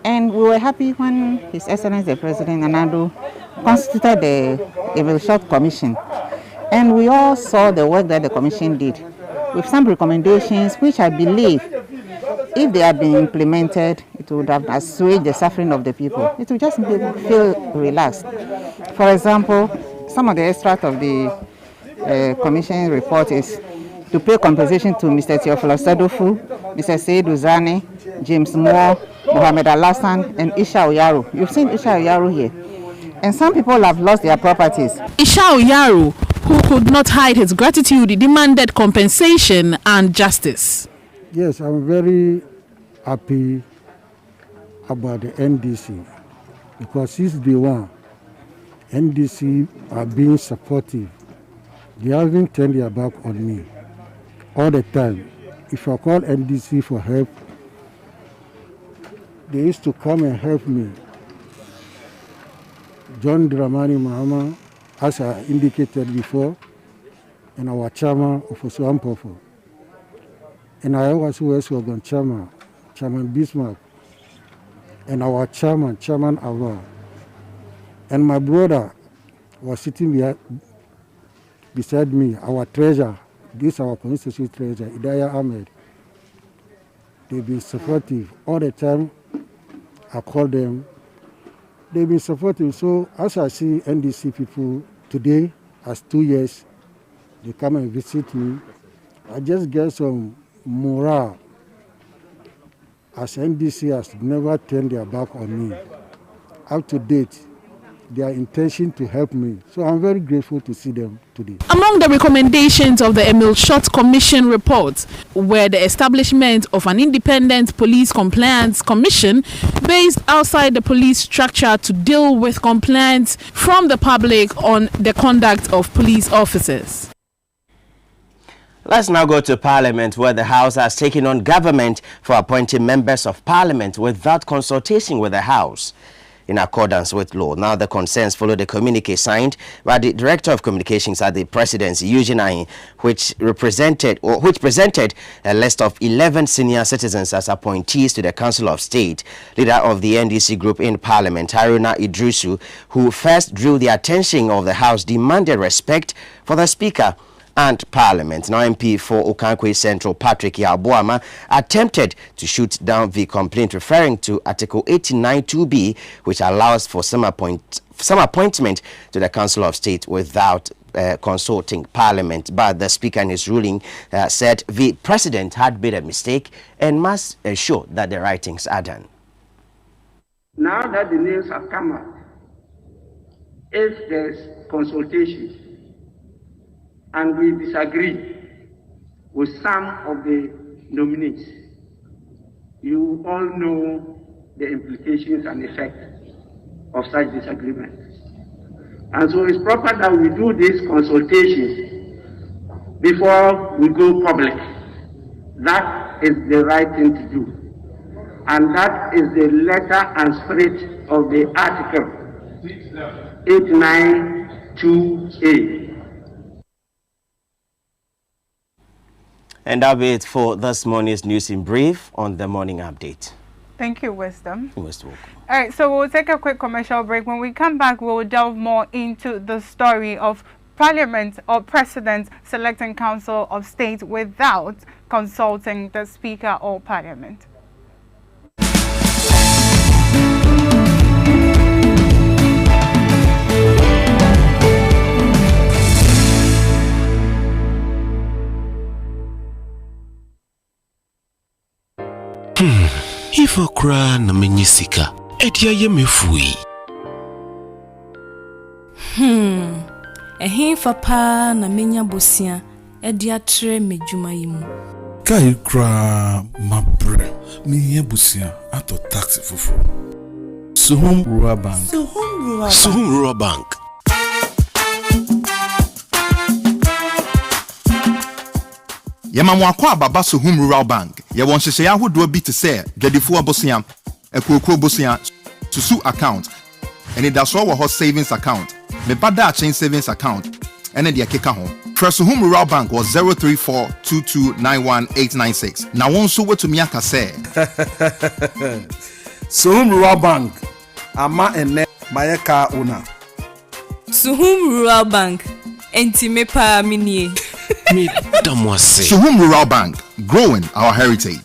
And we were happy when His Excellency the President Anando constituted the Emil Short Commission. And we all saw the work that the commission did with some recommendations which I believe, if they had been implemented, it would have assuaged the suffering of the people. It would just make them feel relaxed. For example, some of the extract of the commission report is to pay compensation to Mr. Theophilus Sadofu, Mr. Said Uzane, James Moore, Mohamed Alassan, and Isha Oyaru. You've seen Isha Oyaru here. And some people have lost their properties. Isha Oyaru, who could not hide his gratitude, demanded compensation and justice. Yes, I'm very happy about the NDC because since day one, NDC are being supportive. They haven't turned their back on me all the time. If I call NDC for help, they used to come and help me. John Dramani Mahama, as I indicated before, and our chairman of Osuampofo. And I also was Wagon chairman, Chairman Bismarck, and our chairman, Chairman Avar. And my brother was sitting beside me, our treasurer, this our constituency treasurer, Idaya Ahmed. They've been supportive all the time. I call them. They've been supportive. So as I see NDC people today, as 2 years, they come and visit me. I just get some morale. As NDC has never turned their back on me. Up to date, their intention to help me. So I'm very grateful to see them today. Among the recommendations of the Emil Short Commission report were the establishment of an independent police compliance commission based outside the police structure to deal with complaints from the public on the conduct of police officers. Let's now go to Parliament, where the House has taken on government for appointing members of Parliament without consultation with the House, in accordance with law. Now the concerns follow the communique signed by the Director of Communications at the Presidency, Eugene Ayin, which presented a list of 11 senior citizens as appointees to the Council of State. Leader of the NDC group in Parliament, Haruna Idrisu, who first drew the attention of the House, demanded respect for the Speaker and Parliament. Now MP for Okankwe Central, Patrick Yabuama, attempted to shoot down the complaint referring to Article 89(2)B, which allows for some appointment to the Council of State without consulting Parliament. But the Speaker in his ruling said the President had made a mistake and must ensure that the right things are done. Now that the names have come out, if there's consultation, and we disagree with some of the nominees, you all know the implications and effects of such disagreement. And so it's proper that we do this consultation before we go public. That is the right thing to do. And that is the letter and spirit of the article 892A. And that'll be it for this morning's news in brief on the morning update. Thank you, Wisdom. You're most welcome. All right, so we'll take a quick commercial break. When we come back, we'll delve more into the story of Parliament or President selecting Council of State without consulting the Speaker or Parliament. If okra na menyisika. Edia ye mefui. Ehin fapa na menya bosia. Edia tre medjuma yimu. Kai kra mabre. Mi busia ato taxi fufu. Suhum Rural Bank. Suhum Rural Bank. Yema mwakwa baba Suhum Rural Bank. Ye won hyehyɛ ahodo bi te sɛ gadifo abosia, ekokro bosia, susu account. And it does all savings account. Me bada chain savings account. And then the keka home. Suhum Rural Bank was 034229186. Now one so what to me aka say. Suhum Rural Bank. Ama ene mayeka una. Suhum Rural Bank. Enti me pa minie. Me damwase. Suhum Rural Bank, growing our heritage.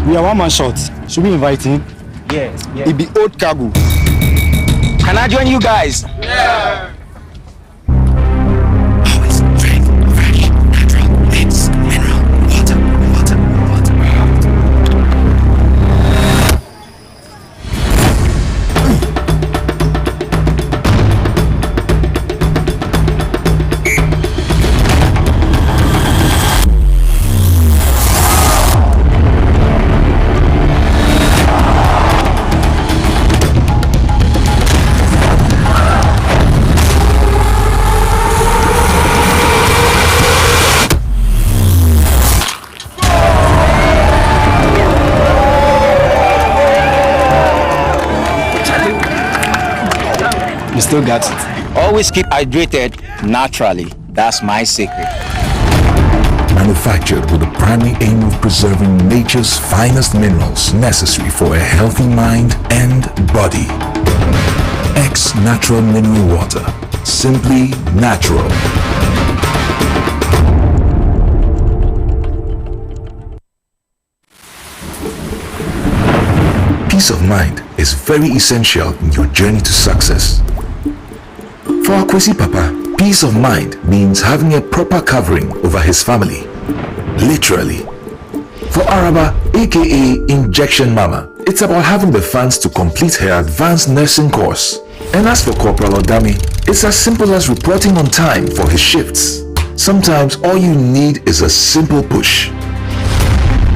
We are one man short. Should we invite him? Yes. It be old cargo. Can I join you guys? Yeah. Always drink fresh, natural mix, mineral water. You still got it. Always keep hydrated naturally. That's my secret. Manufactured with the primary aim of preserving nature's finest minerals necessary for a healthy mind and body. X Natural Mineral Water. Simply natural. Peace of mind is very essential in your journey to success. For Akwesi Papa, peace of mind means having a proper covering over his family. Literally. For Araba, aka Injection Mama, it's about having the funds to complete her advanced nursing course. And as for Corporal Odami, it's as simple as reporting on time for his shifts. Sometimes all you need is a simple push.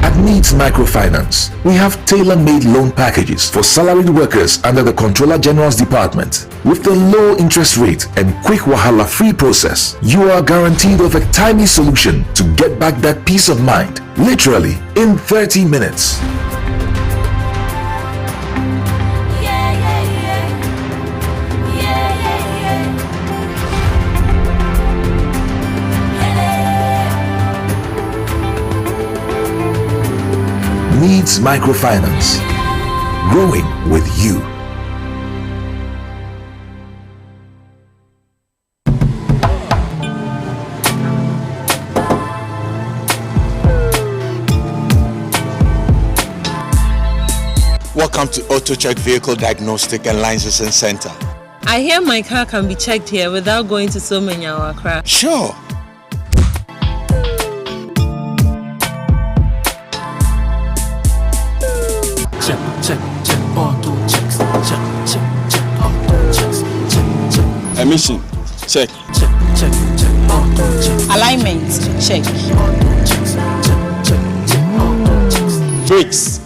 At Needs Microfinance, we have tailor-made loan packages for salaried workers under the Controller General's Department. With the low interest rate and quick wahala-free process, you are guaranteed of a timely solution to get back that peace of mind, literally in 30 minutes. Needs Microfinance. Growing with you. Welcome to AutoCheck Vehicle Diagnostic and Licensing Center. I hear my car can be checked here without going to so many Accra. Sure. Check, auto checks, check, auto checks, check. Emission, check. Auto checks. Alignment, check. Brakes,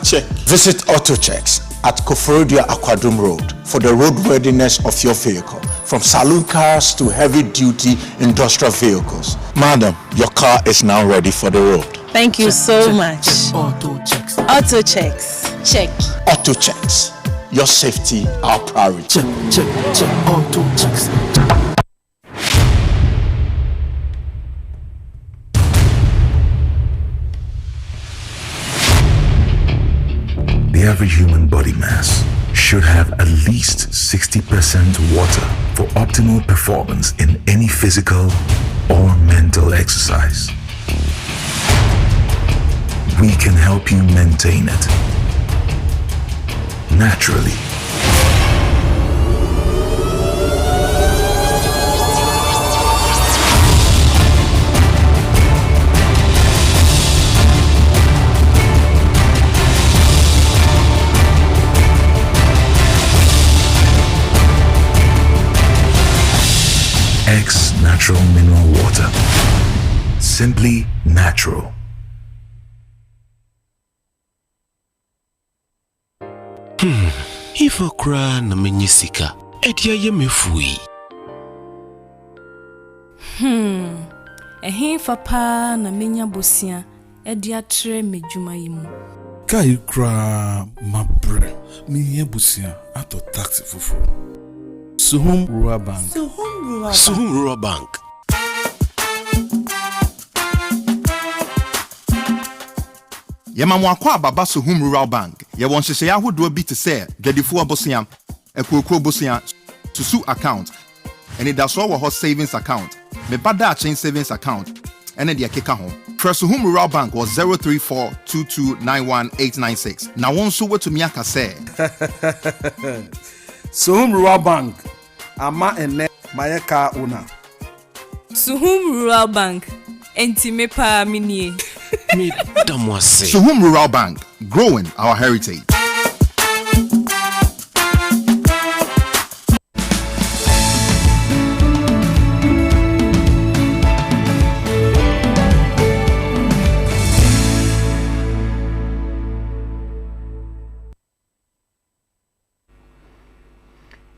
check. Visit AutoChecks at Koforodia Aquadum Road for the roadworthiness of your vehicle, from saloon cars to heavy-duty industrial vehicles. Madam, your car is now ready for the road. Thank you so much. Auto checks. Auto checks. Check. AutoChecks, your safety, our priority. Check, auto checks. The average human body mass should have at least 60% water for optimal performance in any physical or mental exercise. we can help you maintain it naturally. X Natural Mineral Water. Simply natural. If okra na menyisika, edia ye mefui. Ehin fapa na menya bosia, edia tre medjuma yimu. Kai kra mabre, miye busia ato taxi fufu. Suhum Rural Bank. Suhum Rural Bank. Yema kwa baba Suhum Rural Bank. Ye won hyehyɛ ahodo bi te sɛ gadifo abosia, ekokro abosia, susu account. Ene da so wɔ hɔ savings account. Me bada chain savings account. Ene de akeka ho. Press Suhum Rural Bank was 034229186. Na won so wetumi aka sɛ Suhum Rural Bank. Ama ene mayeka una. Suhum Rural Bank. Entime pa minie. Suhum Rural Bank, growing our heritage.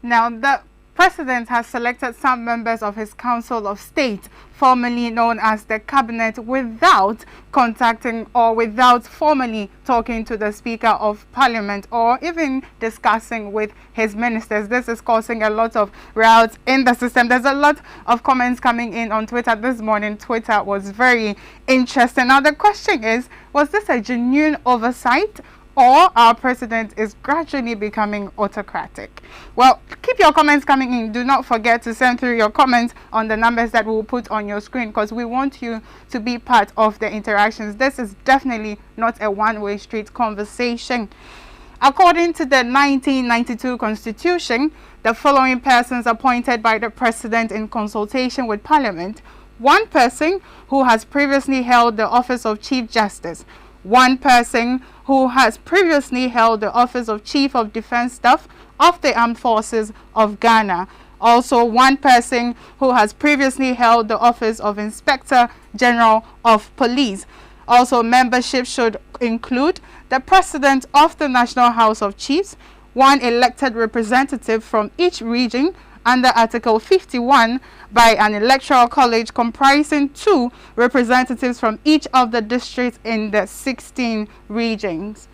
Now, the President has selected some members of his Council of State, formerly known as the Cabinet, without contacting or without formally talking to the Speaker of Parliament or even discussing with his ministers. This is causing a lot of riots in the system. There's a lot of comments coming in on Twitter this morning. Twitter was very interesting. Now, the question is, was this a genuine oversight, or our president is gradually becoming autocratic? Well, keep your comments coming in. Do not forget to send through your comments on the numbers that we'll put on your screen, because we want you to be part of the interactions. This is definitely not a one-way street conversation. According to the 1992 Constitution, the following persons appointed by the president in consultation with Parliament: one person who has previously held the office of Chief Justice, one person who has previously held the office of Chief of Defense Staff of the Armed Forces of Ghana, also one person who has previously held the office of Inspector General of Police. Also, membership should include the President of the National House of Chiefs, one elected representative from each region under Article 51 by an electoral college comprising 2 representatives from each of the districts in the 16 regions.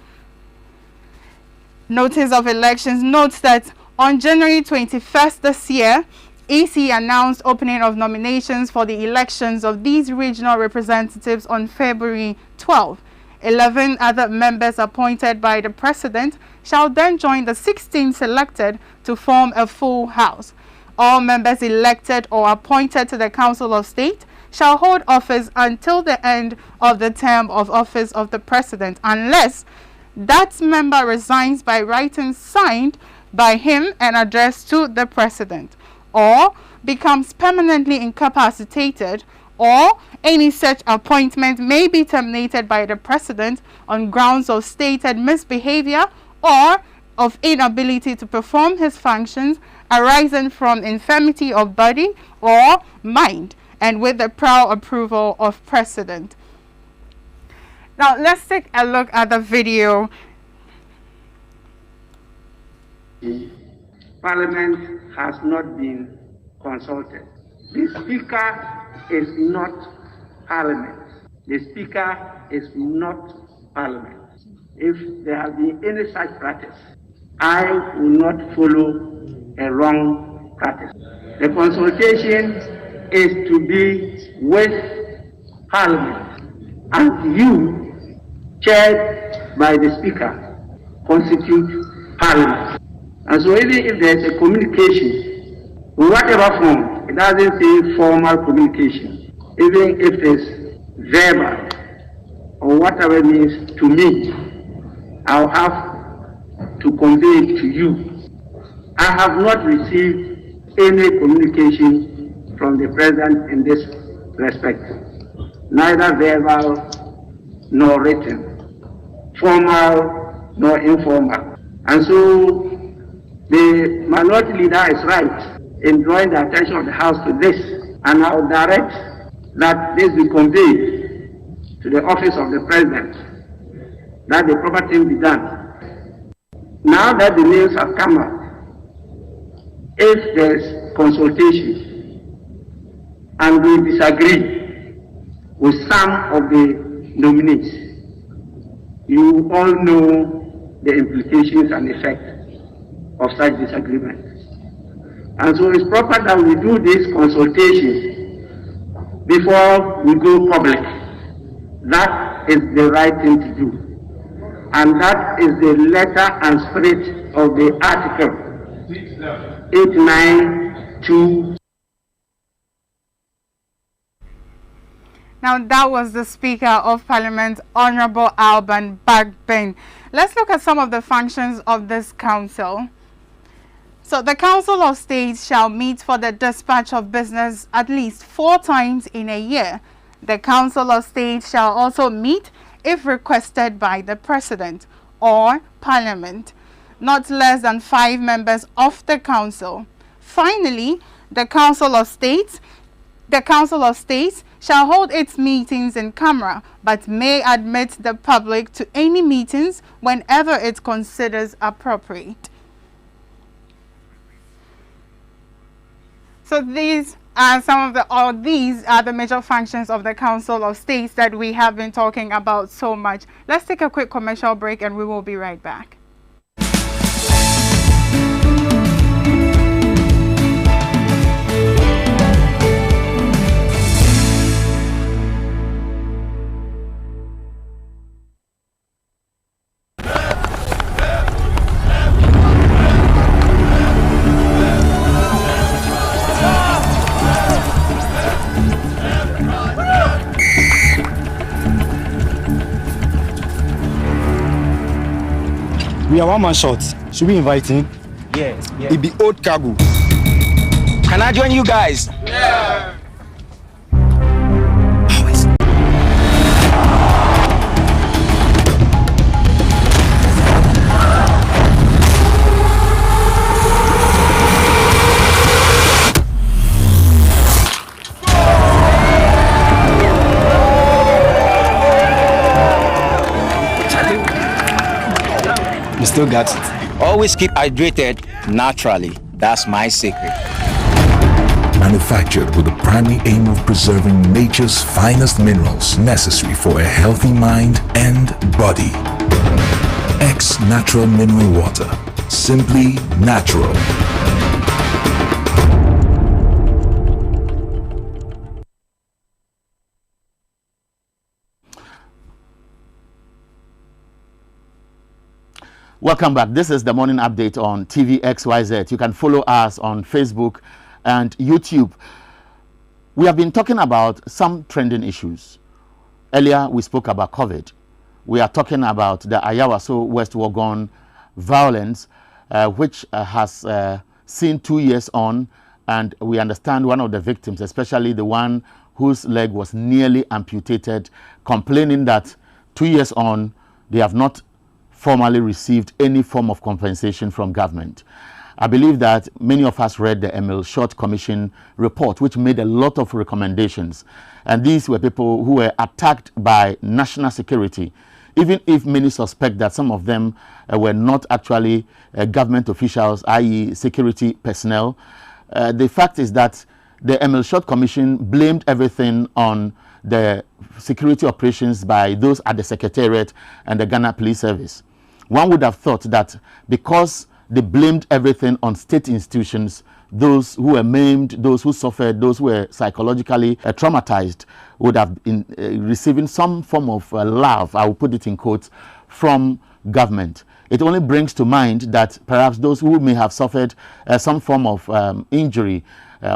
Notice of elections notes that on January 21st this year, EC announced opening of nominations for the elections of these regional representatives on February 12. 11 other members appointed by the president shall then join the 16 selected to form a full house. All members elected or appointed to the Council of State shall hold office until the end of the term of office of the president, unless that member resigns by writing signed by him and addressed to the president, or becomes permanently incapacitated, or any such appointment may be terminated by the president on grounds of stated misbehavior or of inability to perform his functions arising from infirmity of body or mind, and with the prior approval of president. Now let's take a look at the video. Parliament has not been consulted. The Speaker is not Parliament. The Speaker is not Parliament. If there has been any such practice, I will not follow a wrong practice. The consultation is to be with Parliament, and you, chaired by the Speaker, constitute Parliament. And so even if there is a communication, in whatever form, it doesn't say formal communication, even if it is verbal, or whatever it means to me, I'll have to convey it to you. I have not received any communication from the President in this respect, neither verbal nor written, formal nor informal. And so the minority leader is right in drawing the attention of the House to this, and I will direct that this be conveyed to the office of the President, that the proper thing be done. Now that the names have come up, if there's consultation and we disagree with some of the nominees, you all know the implications and effects of such disagreement. And so it's proper that we do this consultation before we go public. That is the right thing to do. And that is the letter and spirit of the article 892. Now that was the Speaker of Parliament, Honorable Alban Bagbin. Let's look at some of the functions of this council. So the Council of State shall meet for the dispatch of business at least 4 times in a year. The Council of State shall also meet if requested by the President or Parliament, not less than 5 members of the Council. Finally, the Council of States shall hold its meetings in camera, but may admit the public to any meetings whenever it considers appropriate. So these are these are the major functions of the Council of States that we have been talking about so much. Let's take a quick commercial break and we will be right back. We are one-man short. Should we invite him? Yeah. It be old cargo. Can I join you guys? Yeah. You still got it. Always keep hydrated naturally. That's my secret. Manufactured with the primary aim of preserving nature's finest minerals necessary for a healthy mind and body. X Natural Mineral Water. Simply natural. Welcome back. This is the morning update on TV XYZ. You can follow us on Facebook and YouTube. We have been talking about some trending issues. Earlier, we spoke about COVID. We are talking about the Ayawaso West Wuogon violence, which has seen 2 years on, and we understand one of the victims, especially the one whose leg was nearly amputated, complaining that 2 years on, they have not formally received any form of compensation from government. I believe that many of us read the Emil Short Commission report, which made a lot of recommendations. And these were people who were attacked by national security, even if many suspect that some of them were not actually government officials, i.e. security personnel. The fact is that the Emil Short Commission blamed everything on the security operations by those at the Secretariat and the Ghana Police Service. One would have thought that because they blamed everything on state institutions, those who were maimed, those who suffered, those who were psychologically traumatized would have been receiving some form of love, I will put it in quotes, from government. It only brings to mind that perhaps those who may have suffered some form of injury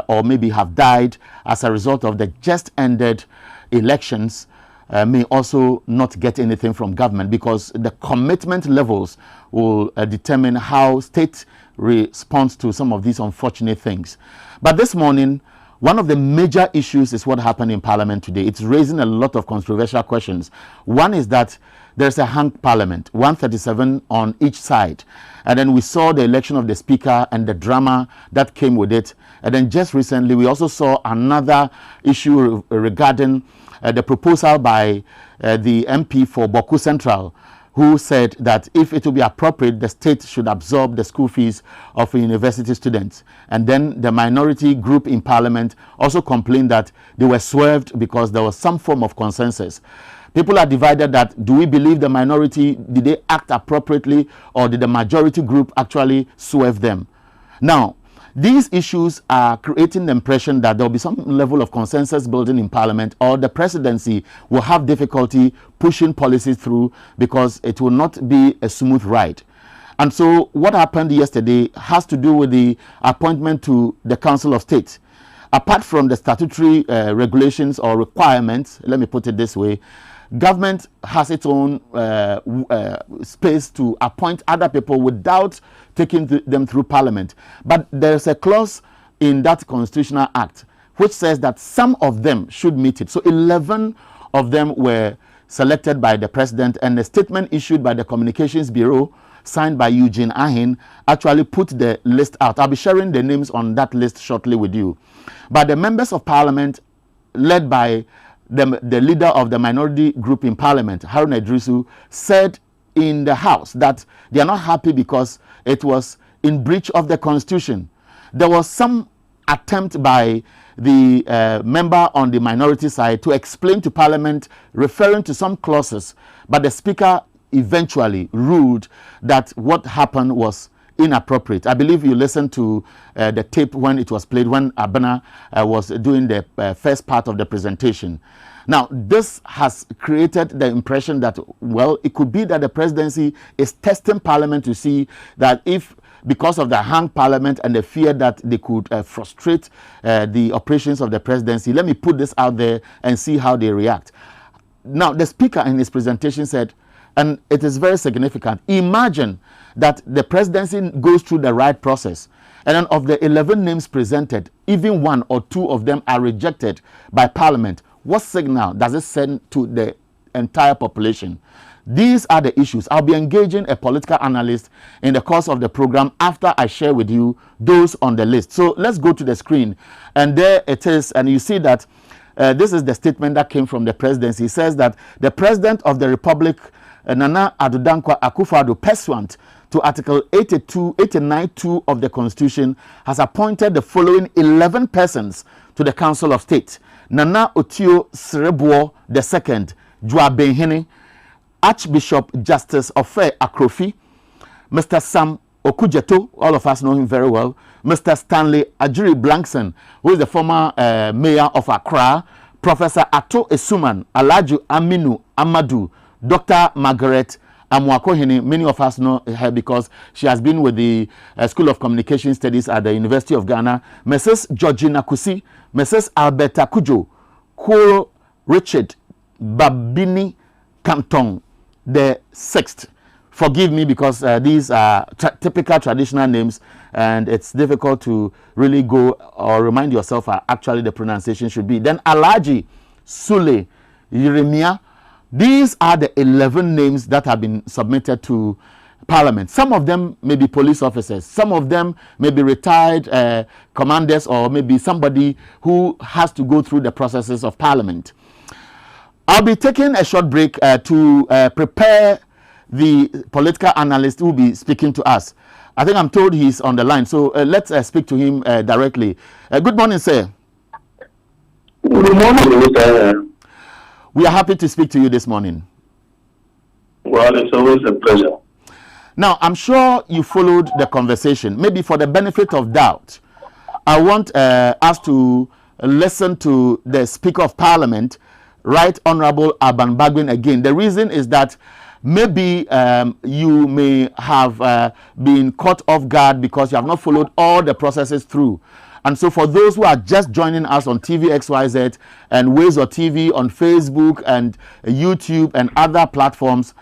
or maybe have died as a result of the just ended elections may also not get anything from government, because the commitment levels will determine how state responds to some of these unfortunate things. But this morning, one of the major issues is what happened in Parliament today. It's raising a lot of controversial questions. One is that there's a hung Parliament, 137 on each side. And then we saw the election of the Speaker and the drama that came with it. And then just recently, we also saw another issue regarding the proposal by the MP for Boku Central, who said that if it will be appropriate, the state should absorb the school fees of university students. And then the minority group in Parliament also complained that they were swerved because there was some form of consensus. People are divided that, do we believe the minority, did they act appropriately, or did the majority group actually swerve them? Now, these issues are creating the impression that there will be some level of consensus building in Parliament, or the presidency will have difficulty pushing policies through because it will not be a smooth ride. And so what happened yesterday has to do with the appointment to the Council of State. Apart from the statutory regulations or requirements, let me put it this way, government has its own space to appoint other people without taking them through Parliament. But there's a clause in that Constitutional Act which says that some of them should meet it. So 11 of them were selected by the President, and a statement issued by the Communications Bureau signed by Eugene Ahin actually put the list out. I'll be sharing the names on that list shortly with you. But the members of Parliament, led by the leader of the minority group in Parliament, Haruna Idrisu, said in the House that they are not happy because it was in breach of the Constitution. There was some attempt by the member on the minority side to explain to Parliament, referring to some clauses, but the Speaker eventually ruled that what happened was inappropriate. I believe you listened to the tape when it was played, when Abena was doing the first part of the presentation. Now, this has created the impression that, well, it could be that the presidency is testing Parliament to see that if, because of the hung Parliament and the fear that they could frustrate the operations of the presidency, let me put this out there and see how they react. Now, the Speaker in his presentation said, and it is very significant, imagine that the presidency goes through the right process, and then of the 11 names presented, even one or two of them are rejected by Parliament. What signal does it send to the entire population? These are the issues. I'll be engaging a political analyst in the course of the program after I share with you those on the list. So let's go to the screen, and there it is, and you see that this is the statement that came from the presidency. It says that the President of the Republic, Nana Addo Dankwa Akufo-Addo, pursuant to Article 89(2) of the Constitution, has appointed the following 11 persons to the Council of State: Nana Otio Serebuo II, Jua Benhene, Archbishop Justice Ofe Akrofi, Mr. Sam Okujeto, all of us know him very well, Mr. Stanley Ajuri Blankson, who is the former mayor of Accra, Professor Ato Esuman, Alaju Aminu Amadu, Dr. Margaret Amuakohene. Many of us know her because she has been with the School of Communication Studies at the University of Ghana, Mrs. Georgina Kusi, Mrs. Alberta Kujo, Kuro Richard Babini Kantong the Sixth. Forgive me because these are typical traditional names, and it's difficult to really go or remind yourself actually the pronunciation should be. Then Alhaji Sule Yeremia. These are the 11 names that have been submitted to Parliament. Some of them may be police officers. Some of them may be retired commanders, or maybe somebody who has to go through the processes of Parliament. I'll be taking a short break to prepare the political analyst who will be speaking to us. I think I'm told he's on the line, so let's speak to him directly. Good morning, sir. Good morning, Mr. We are happy to speak to you this morning. Well, it's always a pleasure. Now, I'm sure you followed the conversation. Maybe for the benefit of doubt, I want us to listen to the Speaker of Parliament, Right Honorable Alban Bagbin, again. The reason is that maybe you may have been caught off guard because you have not followed all the processes through. And so for those who are just joining us on TV XYZ and Wezo TV on Facebook and YouTube and other platforms,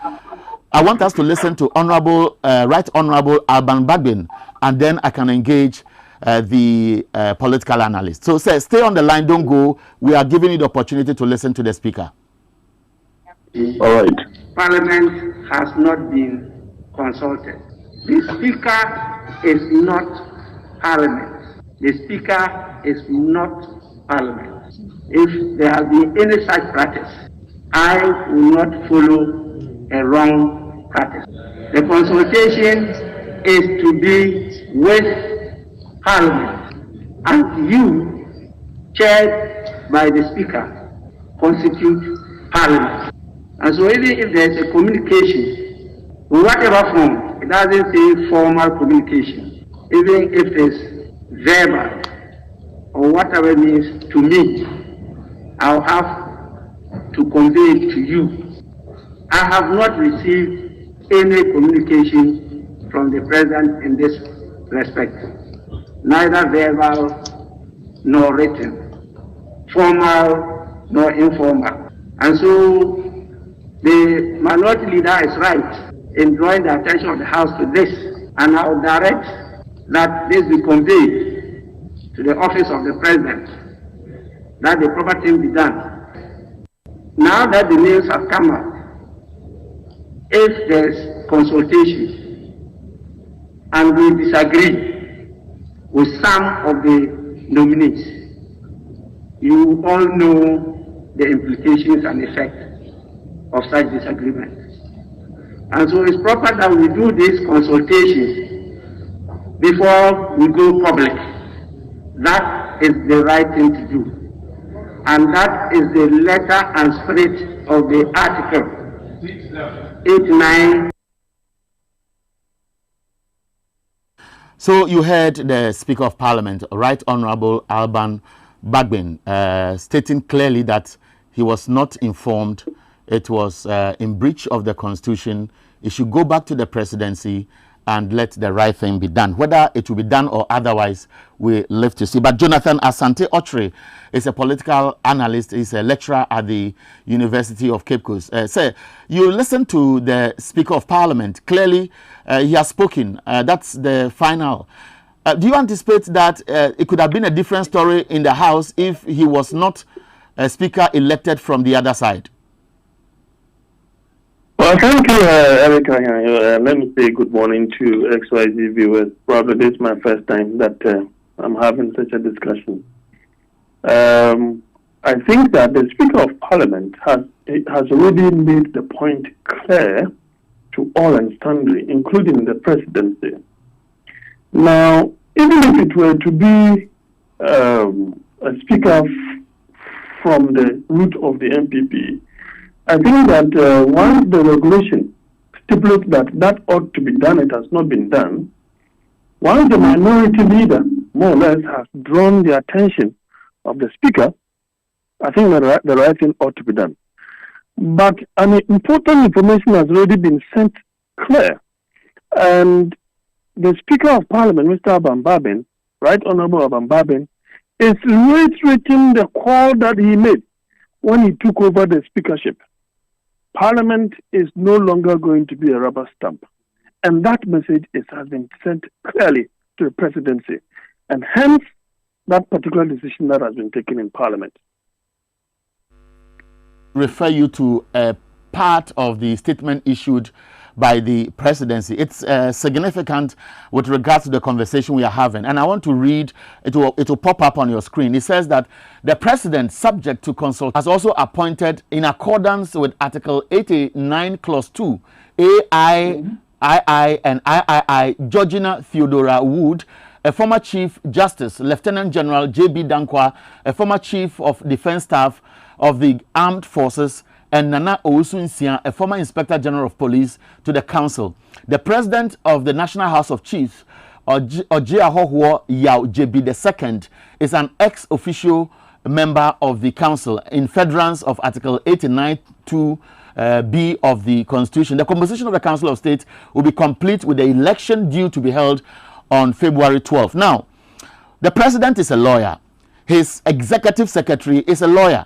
I want us to listen to Right Honorable Alban Bagbin, and then I can engage the political analyst. So stay on the line, don't go. We are giving you the opportunity to listen to the speaker. All right. Parliament has not been consulted. The Speaker is not Parliament. The Speaker is not Parliament. If there has been any such practice, I will not follow a wrong practice. The consultation is to be with Parliament, and you, chaired by the Speaker, constitute Parliament. And so even if there is a communication, in whatever form, it doesn't say formal communication, even if it's verbal or whatever it means to me, I'll have to convey it to you. I have not received any communication from the President in this respect, neither verbal nor written, formal nor informal. And so the minority leader is right in drawing the attention of the House to this, and I will direct that this be conveyed to the office of the President, that the proper thing be done. Now that the names have come out, if there's consultation and we disagree with some of the nominees, you all know the implications and effects of such disagreement. And so it's proper that we do this consultation before we go public. That is the right thing to do. And that is the letter and spirit of the article 89. So you heard the Speaker of Parliament, Right Honorable Alban Bagbin, stating clearly that he was not informed. It was in breach of the Constitution. It should go back to the presidency and let the right thing be done. Whether it will be done or otherwise, we live to see. But Jonathan Asante Ochre is a political analyst. He's a lecturer at the University of Cape Coast. Sir, you listen to the Speaker of Parliament. Clearly, he has spoken. That's the final. Do you anticipate that it could have been a different story in the House if he was not a Speaker elected from the other side? Well, thank you, Erica. Let me say good morning to XYZ viewers. Probably this is my first time that I'm having such a discussion. I think that the Speaker of Parliament has already made the point clear to all and sundry, including the presidency. Now, even if it were to be a Speaker from the root of the MPP, I think that once the regulation stipulates that ought to be done, it has not been done. Once the minority leader, more or less, has drawn the attention of the Speaker, I think the right thing ought to be done. But an important information has already been sent clear. And the Speaker of Parliament, Mr. Alban Bagbin, Right Honorable Alban Bagbin, is reiterating the call that he made when he took over the speakership. Parliament is no longer going to be a rubber stamp. And that message has been sent clearly to the presidency. And hence, that particular decision that has been taken in Parliament. Refer you to a part of the statement issued by the presidency. It's significant with regards to the conversation we are having. And I want to read, it will pop up on your screen. It says that the president, subject to consult, has also appointed, in accordance with Article 89, Clause 2, AI, and III, Georgina Theodora Wood, a former Chief Justice, Lieutenant General J.B. Dankwa, a former Chief of Defense Staff of the Armed Forces, and Nana Owusu-Nsia, a former Inspector General of Police, to the Council. The President of the National House of Chiefs, Ojiahohuo Yao JB II, is an ex-officio member of the Council in furtherance of Article 89(2)(b) of the Constitution. The composition of the Council of State will be complete with the election due to be held on February 12th. Now, The president is a lawyer. His executive secretary is a lawyer.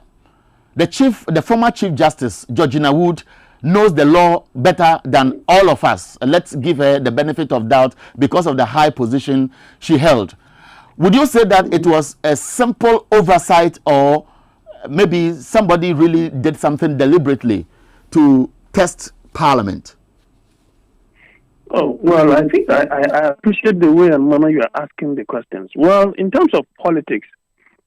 The former Chief Justice, Georgina Wood, knows the law better than all of us. Let's give her the benefit of doubt because of the high position she held. Would you say that it was a simple oversight, or maybe somebody really did something deliberately to test Parliament? Oh, well, I think I appreciate the way and manner you are asking the questions. Well, in terms of politics,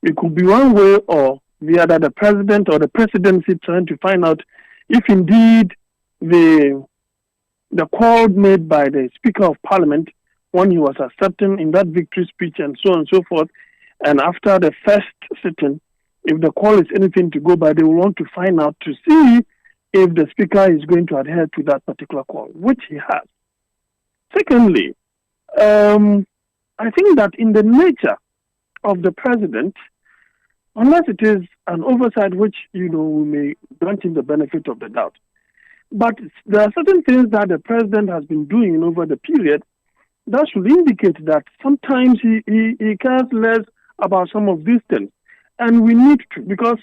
it could be one way or the other, the president or the presidency trying to find out if indeed the call made by the Speaker of Parliament when he was accepting in that victory speech and so on and so forth, and after the first sitting, if the call is anything to go by, they will want to find out to see if the Speaker is going to adhere to that particular call, which he has. Secondly, I think that in the nature of the president, unless it is an oversight which, we may grant him the benefit of the doubt. But there are certain things that the president has been doing over the period that should indicate that sometimes he cares less about some of these things. And we need to, because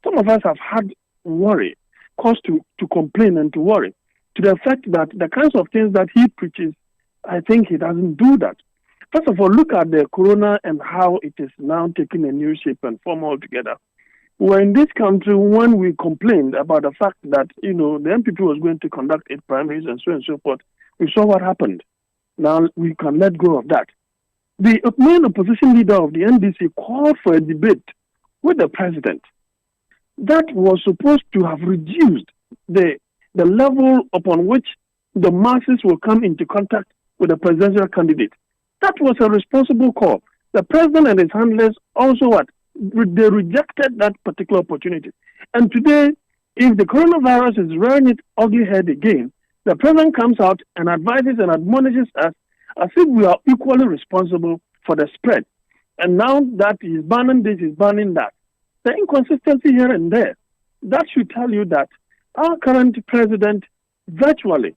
some of us have had worry, cause to complain and to worry, to the effect that the kinds of things that he preaches, I think he doesn't do that. First of all, look at the corona and how it is now taking a new shape and form altogether. We're in this country when we complained about the fact that, the MPP was going to conduct its primaries and so on and so forth. We saw what happened. Now we can let go of that. The main opposition leader of the NDC called for a debate with the president that was supposed to have reduced the level upon which the masses will come into contact with the presidential candidate. That was a responsible call. The president and his handlers also they rejected that particular opportunity. And today, if the coronavirus is rearing its ugly head again, the president comes out and advises and admonishes us as if we are equally responsible for the spread. And now that he's banning this, he's banning that. The inconsistency here and there, that should tell you that our current president virtually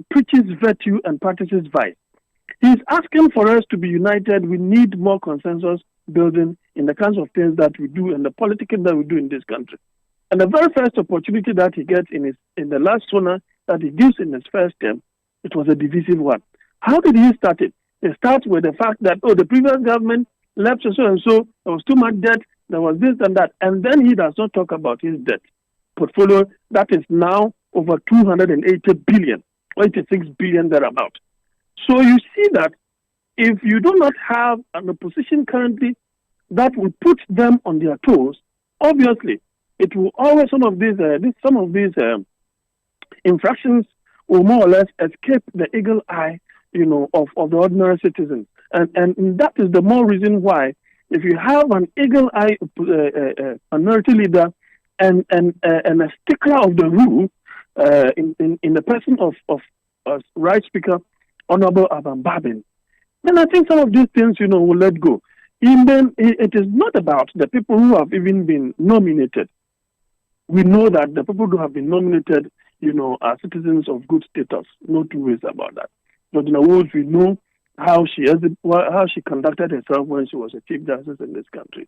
preaches virtue and practices vice. He's asking for us to be united. We need more consensus building in the kinds of things that we do and the politicking that we do in this country. And the very first opportunity that he gets in the last sooner that he gives in his first term, it was a divisive one. How did he start it? It starts with the fact that, the previous government left so and so, there was too much debt, there was this and that, and then he does not talk about his debt portfolio that is now over 280 billion, 86 billion thereabout. So you see that if you do not have an opposition currently that will put them on their toes, obviously it will always some of these infractions will more or less escape the eagle eye, of the ordinary citizen. And that is the more reason why, if you have an eagle eye minority leader and a stickler of the rule in the person of Right Speaker Honorable Aban Babin, then I think some of these things, will let go. Even it is not about the people who have even been nominated. We know that the people who have been nominated, are citizens of good status. No two ways about that. But in other words, we know how she conducted herself when she was a Chief Justice in this country,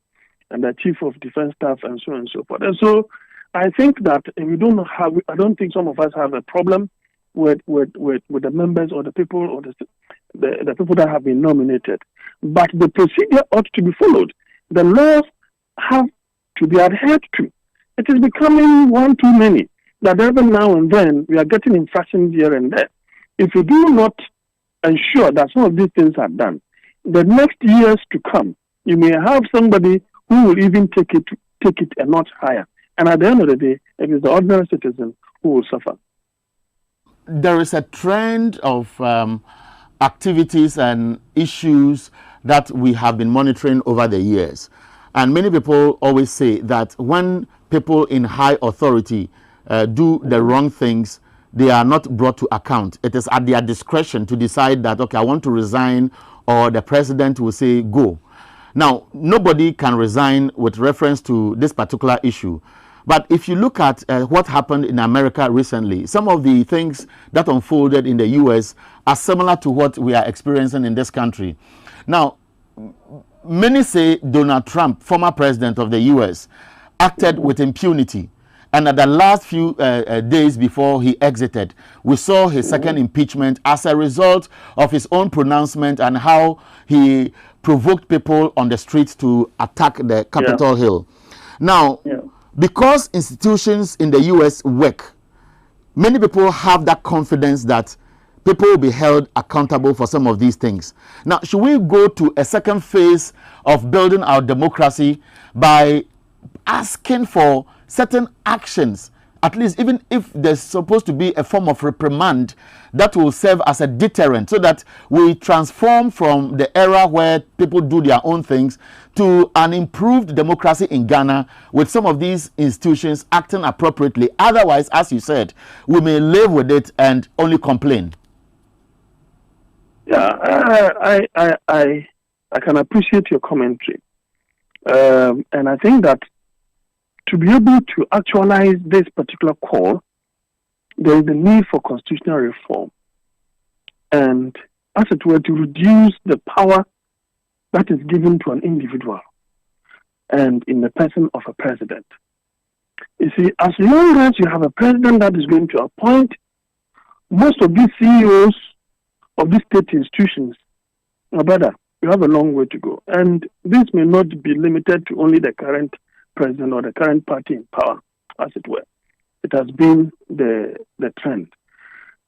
and the Chief of Defense Staff, and so on and so forth. And so, I think that I don't think some of us have a problem with the members or the people or the people that have been nominated. But the procedure ought to be followed. The laws have to be adhered to. It is becoming one too many that every now and then we are getting infractions here and there. If you do not ensure that some of these things are done, the next years to come, you may have somebody who will even take it a notch higher. And at the end of the day, it is the ordinary citizen who will suffer. There is a trend of activities and issues that we have been monitoring over the years. And many people always say that when people in high authority do the wrong things, they are not brought to account. It is at their discretion to decide that, okay, I want to resign, or the president will say, go. Now, nobody can resign with reference to this particular issue. But if you look at what happened in America recently, some of the things that unfolded in the US are similar to what we are experiencing in this country. Now, many say Donald Trump, former president of the U.S., acted with impunity. And at the last few days before he exited, we saw his second impeachment as a result of his own pronouncement and how he provoked people on the streets to attack the Capitol Hill. Now, because institutions in the U.S. work, many people have that confidence that people will be held accountable for some of these things. Now, should we go to a second phase of building our democracy by asking for certain actions, at least even if there's supposed to be a form of reprimand that will serve as a deterrent, so that we transform from the era where people do their own things to an improved democracy in Ghana with some of these institutions acting appropriately? Otherwise, as you said, we may live with it and only complain. Yeah, I can appreciate your commentary. And I think that to be able to actualize this particular call, there is a need for constitutional reform. And as it were, to reduce the power that is given to an individual and in the person of a president. You see, as long as you have a president that is going to appoint most of these CEOs of these state institutions, brother, you have a long way to go. And this may not be limited to only the current president or the current party in power, as it were. It has been the trend.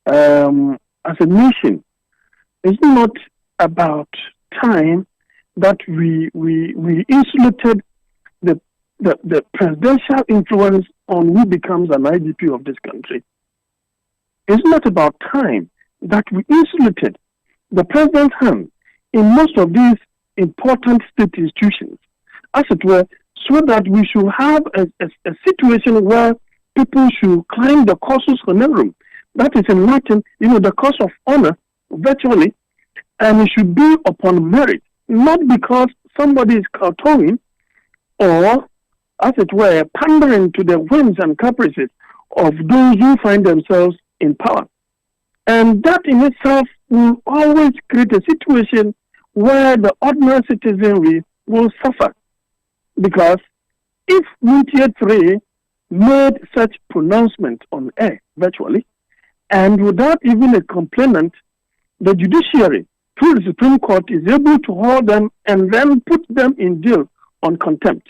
As a nation, it's not about time that we insulated the presidential influence on who becomes an IGP of this country. It's not about time that we insulated the president's hand in most of these important state institutions, as it were, so that we should have a situation where people should climb the cursus honorum. That is in Latin, the course of honor, virtually, and it should be upon merit, not because somebody is kowtowing or, as it were, pandering to the whims and caprices of those who find themselves in power. And that in itself will always create a situation where the ordinary citizenry will suffer. Because if Wintier 3 made such pronouncement on air, virtually, and without even a complainant, the judiciary, through the Supreme Court, is able to hold them and then put them in jail on contempt.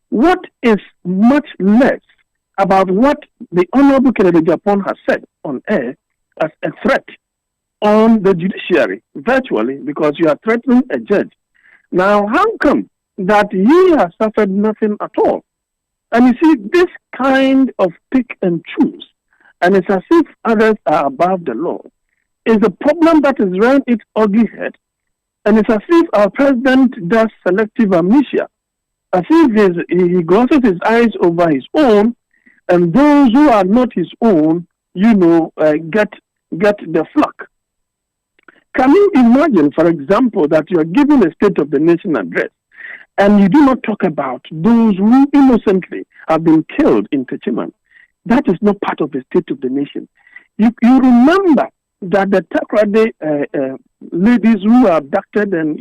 What is much less about what the Honorable Kennedy Japan has said on air as a threat on the judiciary, virtually, because you are threatening a judge. Now, how come that he has suffered nothing at all? And you see, this kind of pick and choose, and it's as if others are above the law, is a problem that is round its ugly head. And it's as if our president does selective amnesia, as if he glosses his eyes over his own, and those who are not his own, get the flock. Can you imagine, for example, that you are giving a State of the Nation address and you do not talk about those who innocently have been killed in Techiman? That is not part of the State of the Nation. You remember that the Takrade ladies who were abducted and,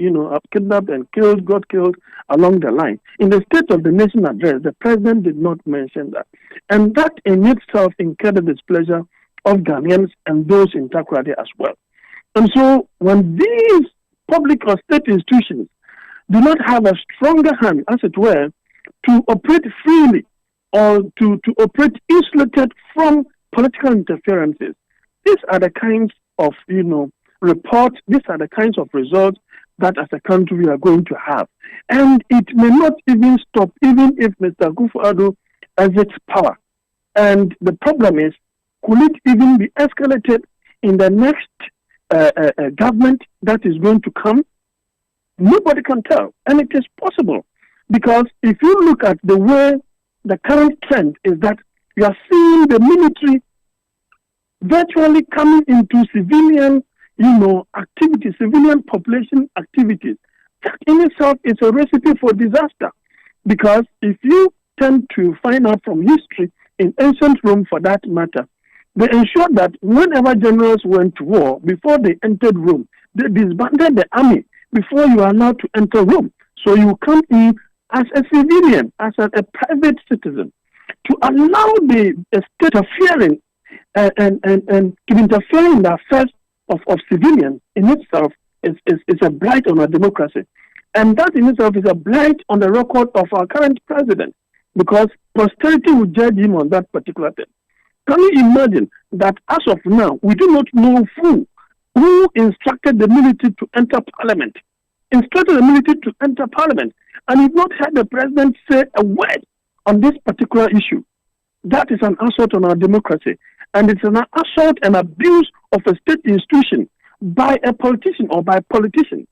kidnapped and got killed along the line. In the State of the Nation address, the president did not mention that. And that in itself incurred the displeasure of Ghanaians and those in Takrade as well. And so when these public or state institutions do not have a stronger hand, as it were, to operate freely or to operate insulated from political interferences, these are the kinds of, reports, these are the kinds of results that as a country we are going to have. And it may not even stop, even if Mr. Akufo-Addo exits power. And the problem is, could it even be escalated in the next government that is going to come? Nobody can tell. And it is possible. Because if you look at the way the current trend is that you are seeing the military virtually coming into civilian, activities, civilian population activities. That in itself is a recipe for disaster. Because if you tend to find out from history, in ancient Rome for that matter, they ensured that whenever generals went to war, before they entered Rome, they disbanded the army before you are allowed to enter Rome, So you come in as a civilian, as a private citizen, to allow the state interfering and to interfere in the affairs of civilians in itself is a blight on our democracy. And that in itself is a blight on the record of our current president, because posterity will judge him on that particular thing. Can you imagine that as of now, we do not know who instructed the military to enter parliament, and you've not heard the president say a word on this particular issue? That is an assault on our democracy, and it's an assault and abuse of a state institution by a politician or by politicians.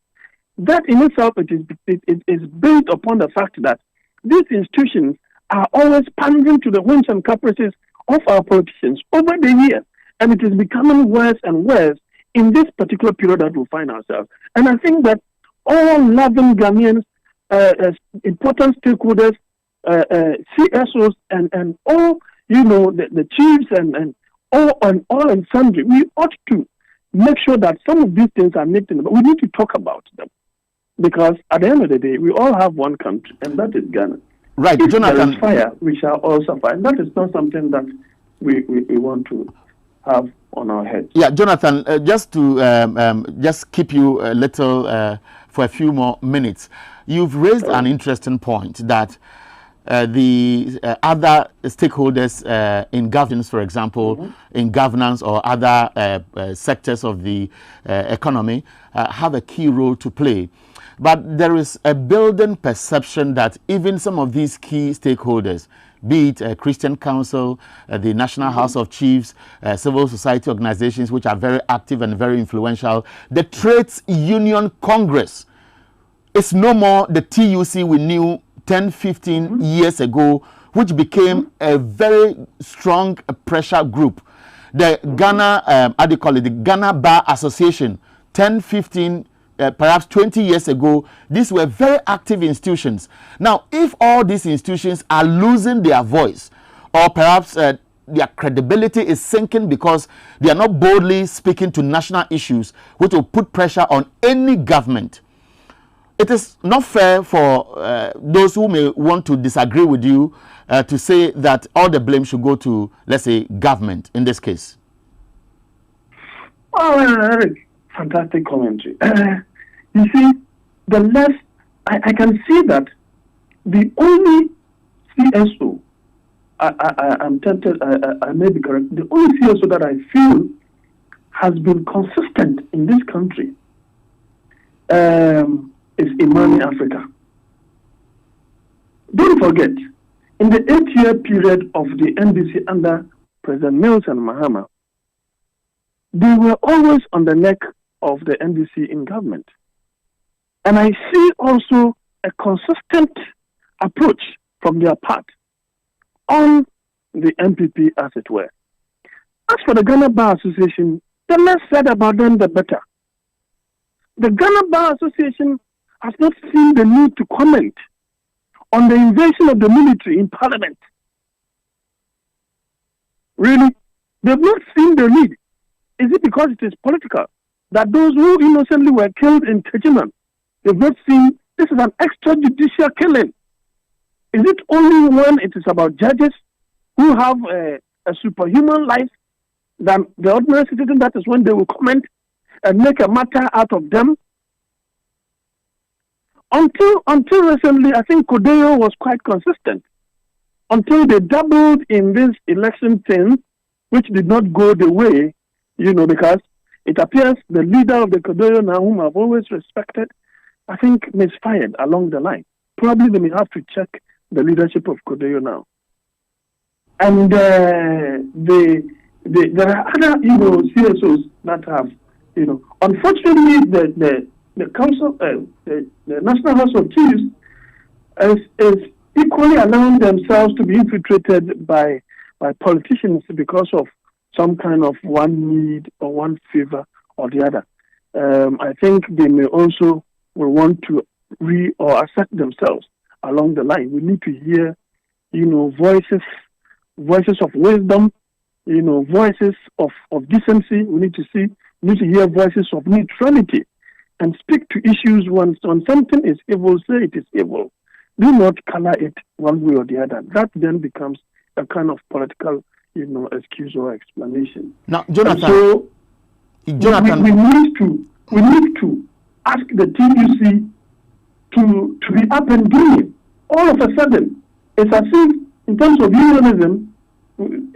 That in itself it is based upon the fact that these institutions are always pandering to the whims and caprices of our politicians over the years, and it is becoming worse and worse in this particular period that we find ourselves. And I think that all loving Ghanaians, important stakeholders, CSOs, and all, the chiefs and all and sundry, we ought to make sure that some of these things are made, but we need to talk about them. Because at the end of the day, we all have one country, and that is Ghana. Right, if Jonathan. there is fire, we shall all suffer. And that is not something that we want to have on our heads. Yeah, Jonathan, just to just keep you a little for a few more minutes, you've raised an interesting point that the other stakeholders in governance, for example, in governance or other sectors of the economy, have a key role to play. But there is a building perception that even some of these key stakeholders, be it Christian Council, the National House of Chiefs, civil society organizations which are very active and very influential, the Trades Union Congress is no more the TUC we knew 10, 15 years ago, which became a very strong pressure group. The Ghana, the Ghana Bar Association, 10, 15 perhaps 20 years ago, these were very active institutions. Now, if all these institutions are losing their voice, or perhaps their credibility is sinking because they are not boldly speaking to national issues, which will put pressure on any government, it is not fair for those who may want to disagree with you to say that all the blame should go to, let's say, government in this case. Oh, Eric, fantastic commentary. You see, the less I can see that the only CSO, I'm tempted, I may be correct, the only CSO that I feel has been consistent in this country is Imani Africa. Don't forget, in the 8-year period of the NDC under President Nelson Mahama, they were always on the neck of the NDC in government. And I see also a consistent approach from their part on the MPP, as it were. As for the Ghana Bar Association, the less said about them, the better. The Ghana Bar Association has not seen the need to comment on the invasion of the military in Parliament. Really? They've not seen the need. Is it because it is political that those who innocently were killed in Tejiman, they've not seen this is an extrajudicial killing? Is it only when it is about judges who have a superhuman life than the ordinary citizen, that is when they will comment and make a matter out of them? Until recently, I think Kodeo was quite consistent. Until they dabbled in this election thing, which did not go the way, because it appears the leader of the Kodeo now, whom I've always respected, I think misfired along the line. Probably they may have to check the leadership of Kodeo now. And there are other, CSOs that have, unfortunately, the council, the National House of Chiefs, is equally allowing themselves to be infiltrated by politicians because of some kind of one need or one favor or the other. I think they may also will want to or assert themselves along the line. We need to hear, voices of wisdom, voices of decency. We need to hear voices of neutrality and speak to issues when something is evil, say it is evil. Do not color it one way or the other. That then becomes a kind of political, excuse or explanation. Now, Jonathan, so we need to ask the TUC to be up and doing. All of a sudden, it's as if, in terms of unionism,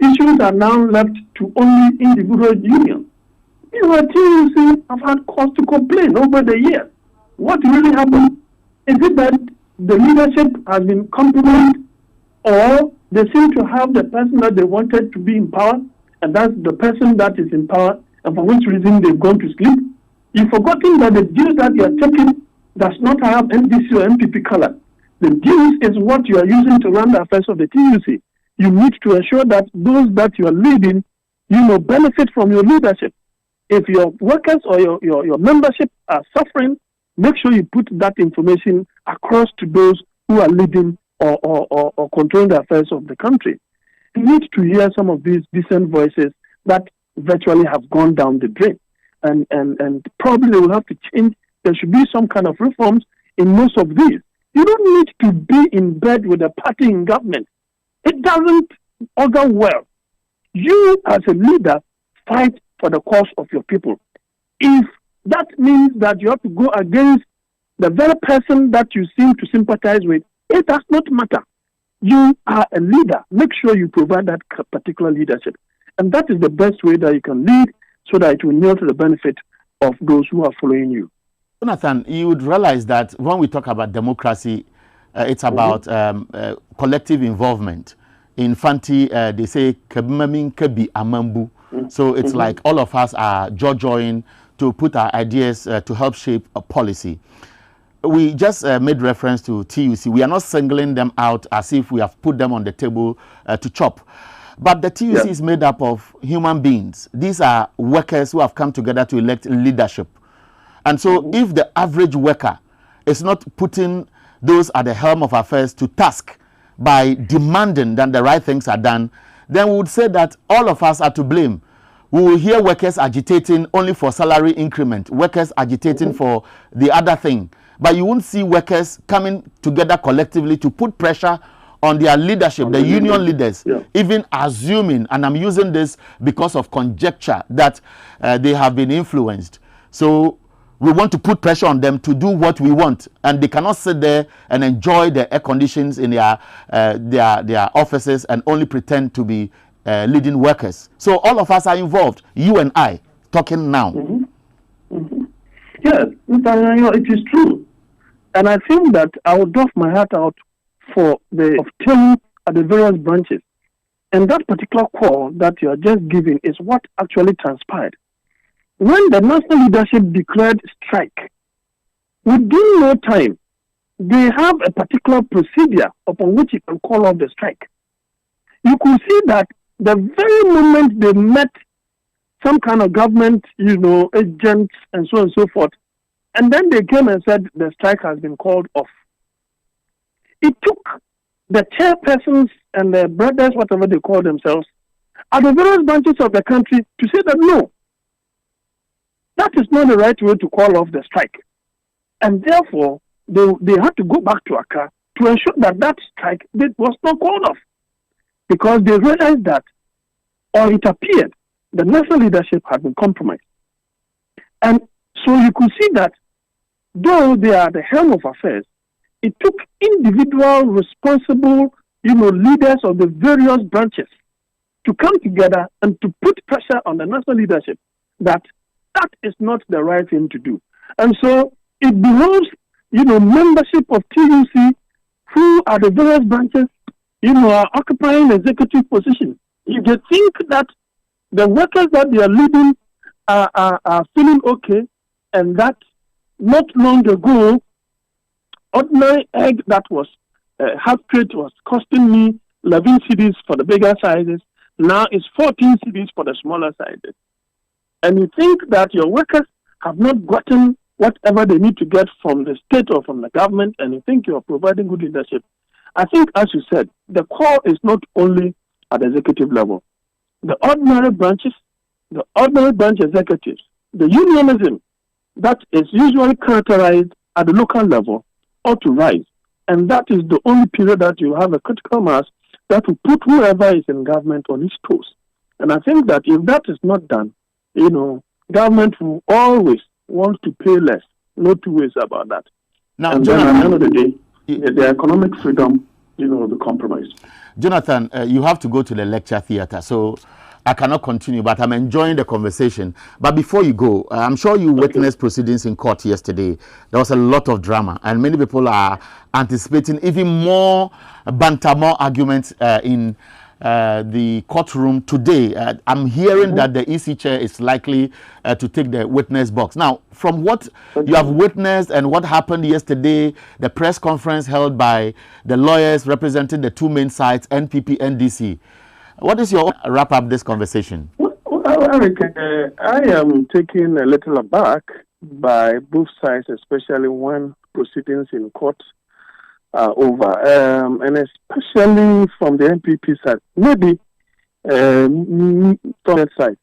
issues are now left to only individual unions. TUC have had cause to complain over the years. What really happened? Is it that the leadership has been compromised, or they seem to have the person that they wanted to be in power, and that's the person that is in power, and for which reason they've gone to sleep? You've forgotten that the dues that you are taking does not have NDC or MPP color. The dues is what you are using to run the affairs of the TUC. You need to ensure that those that you are leading, benefit from your leadership. If your workers or your membership are suffering, make sure you put that information across to those who are leading or controlling the affairs of the country. You need to hear some of these decent voices that virtually have gone down the drain. And probably they will have to change. There should be some kind of reforms in most of these. You don't need to be in bed with a party in government. It doesn't augur well. You, as a leader, fight for the cause of your people. If that means that you have to go against the very person that you seem to sympathize with, it does not matter. You are a leader. Make sure you provide that particular leadership. And that is the best way that you can lead, so that it will kneel to the benefit of those who are following you. Jonathan, you would realize that when we talk about democracy, it's about collective involvement. In Fanti, they say, "Kebimamin kebi amambu." So it's like all of us are join to put our ideas to help shape a policy. We just made reference to TUC. We are not singling them out as if we have put them on the table to chop. But the TUC is made up of human beings. These are workers who have come together to elect leadership. And so if the average worker is not putting those at the helm of affairs to task by demanding that the right things are done, then we would say that all of us are to blame. We will hear workers agitating only for salary increment, workers agitating for the other thing. But you won't see workers coming together collectively to put pressure on their leadership, the union leaders, even assuming, and I'm using this because of conjecture, that they have been influenced. So we want to put pressure on them to do what we want, and they cannot sit there and enjoy the air conditions in their offices and only pretend to be leading workers. So all of us are involved, you and I, talking now. Yes, it is true. And I think that I would doff my heart out for the telling at the various branches. And that particular call that you are just giving is what actually transpired. When the national leadership declared strike, within no time, they have a particular procedure upon which you can call off the strike. You could see that the very moment they met some kind of government, agents and so on and so forth, and then they came and said the strike has been called off. It took the chairpersons and the brothers, whatever they call themselves, at the various branches of the country to say that no, that is not the right way to call off the strike. And therefore, they had to go back to Accra to ensure that that strike was not called off. Because they realized that, or it appeared, the national leadership had been compromised. And so you could see that, though they are the helm of affairs, it took individual responsible, leaders of the various branches to come together and to put pressure on the national leadership that that is not the right thing to do. And so it behoves, membership of TUC who are the various branches, are occupying executive positions. You can think that the workers that they are leading are feeling okay, and that not long ago, ordinary egg that was half crate was costing me 11 cedis for the bigger sizes. Now it's 14 cedis for the smaller sizes. And you think that your workers have not gotten whatever they need to get from the state or from the government, and you think you are providing good leadership. I think, as you said, the call is not only at the executive level. The ordinary branches, the ordinary branch executives, the unionism, that is usually characterized at the local level ought to rise. And that is the only period that you have a critical mass that will put whoever is in government on its toes. And I think that if that is not done, government will always want to pay less. No two ways about that. Now, and then at the end of the day, the economic freedom, will be compromised. Jonathan, you have to go to the lecture theater, so I cannot continue, but I'm enjoying the conversation. But before you go, I'm sure you witnessed proceedings in court yesterday. There was a lot of drama, and many people are anticipating even more banter, more arguments in the courtroom today. I'm hearing that the EC chair is likely to take the witness box. Now, from what you have witnessed and what happened yesterday, the press conference held by the lawyers representing the two main sides, NPP, NDC, what is your wrap up this conversation? Well, Eric, I am taken a little aback by both sides, especially when proceedings in court are over, and especially from the NPP side. Maybe from that side,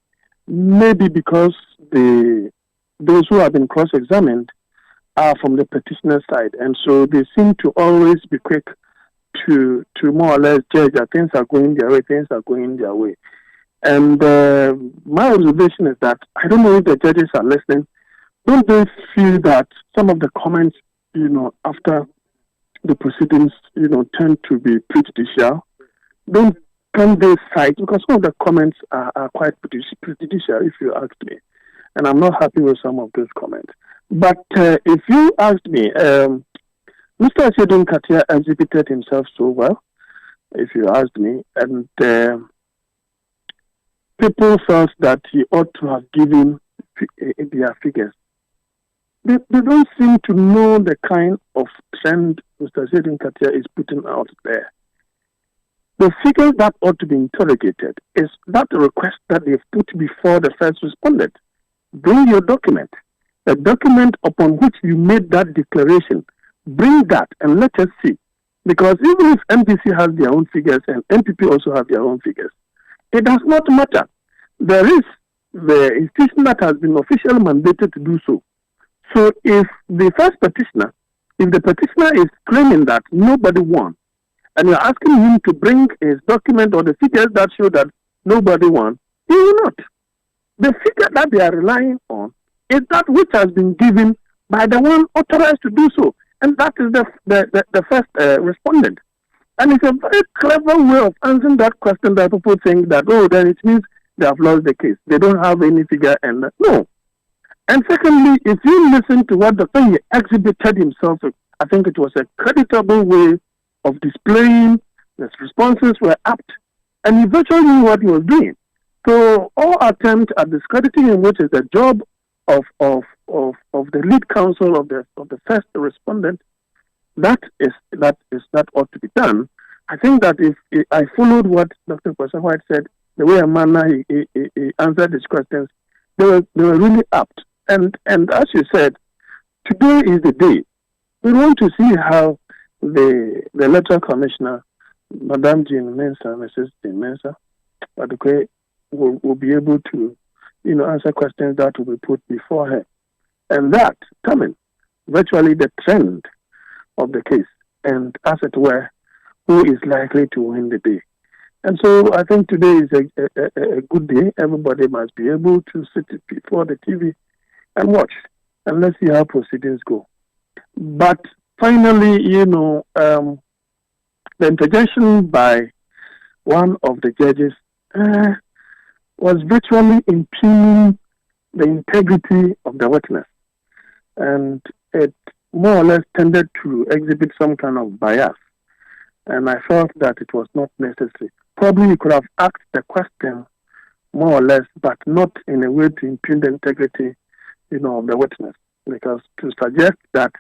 maybe because those who have been cross-examined are from the petitioner side, and so they seem to always be quick to more or less judge that things are going their way, And my observation is that I don't know if the judges are listening. Don't they feel that some of the comments, after the proceedings, tend to be prejudicial? Can they cite, because some of the comments are quite prejudicial, if you ask me. And I'm not happy with some of those comments. But if you ask me, Mr. Asiedun Katia exhibited himself so well, if you asked me, and people felt that he ought to have given their figures. They don't seem to know the kind of trend Mr. Asiedun Katia is putting out there. The figures that ought to be interrogated is that request that they've put before the first respondent. Bring your document, the document upon which you made that declaration. Bring that and let us see. Because even if MDC has their own figures and NPP also have their own figures, it does not matter. There is the institution that has been officially mandated to do so. So if the first petitioner, if the petitioner is claiming that nobody won, and you're asking him to bring his document or the figures that show that nobody won, he will not. The figure that they are relying on is that which has been given by the one authorized to do so. And that is the first respondent. And it's a very clever way of answering that question that people think that, then it means they have lost the case. They don't have any figure. And no. And secondly, if you listen to what the way he exhibited himself, I think it was a creditable way of displaying. His responses were apt. And he virtually knew what he was doing. So all attempt at discrediting him, which is the job of the lead counsel of the first respondent, that ought to be done. I think that if I followed what Dr. Kwesi White said, the way and manner he answered his questions, they were really apt. And as you said, today is the day. We want to see how the electoral commissioner, Madame Jean Mensa, Mrs. Jean Mensa, will be able to answer questions that will be put before her. And that coming virtually the trend of the case, and as it were, who is likely to win the day. And so I think today is a good day. Everybody must be able to sit before the TV and watch, and let's see how proceedings go. But finally, the interjection by one of the judges was virtually impugning the integrity of the witness. And it more or less tended to exhibit some kind of bias. And I felt that it was not necessary. Probably you could have asked the question more or less, but not in a way to impugn the integrity, of the witness. Because to suggest that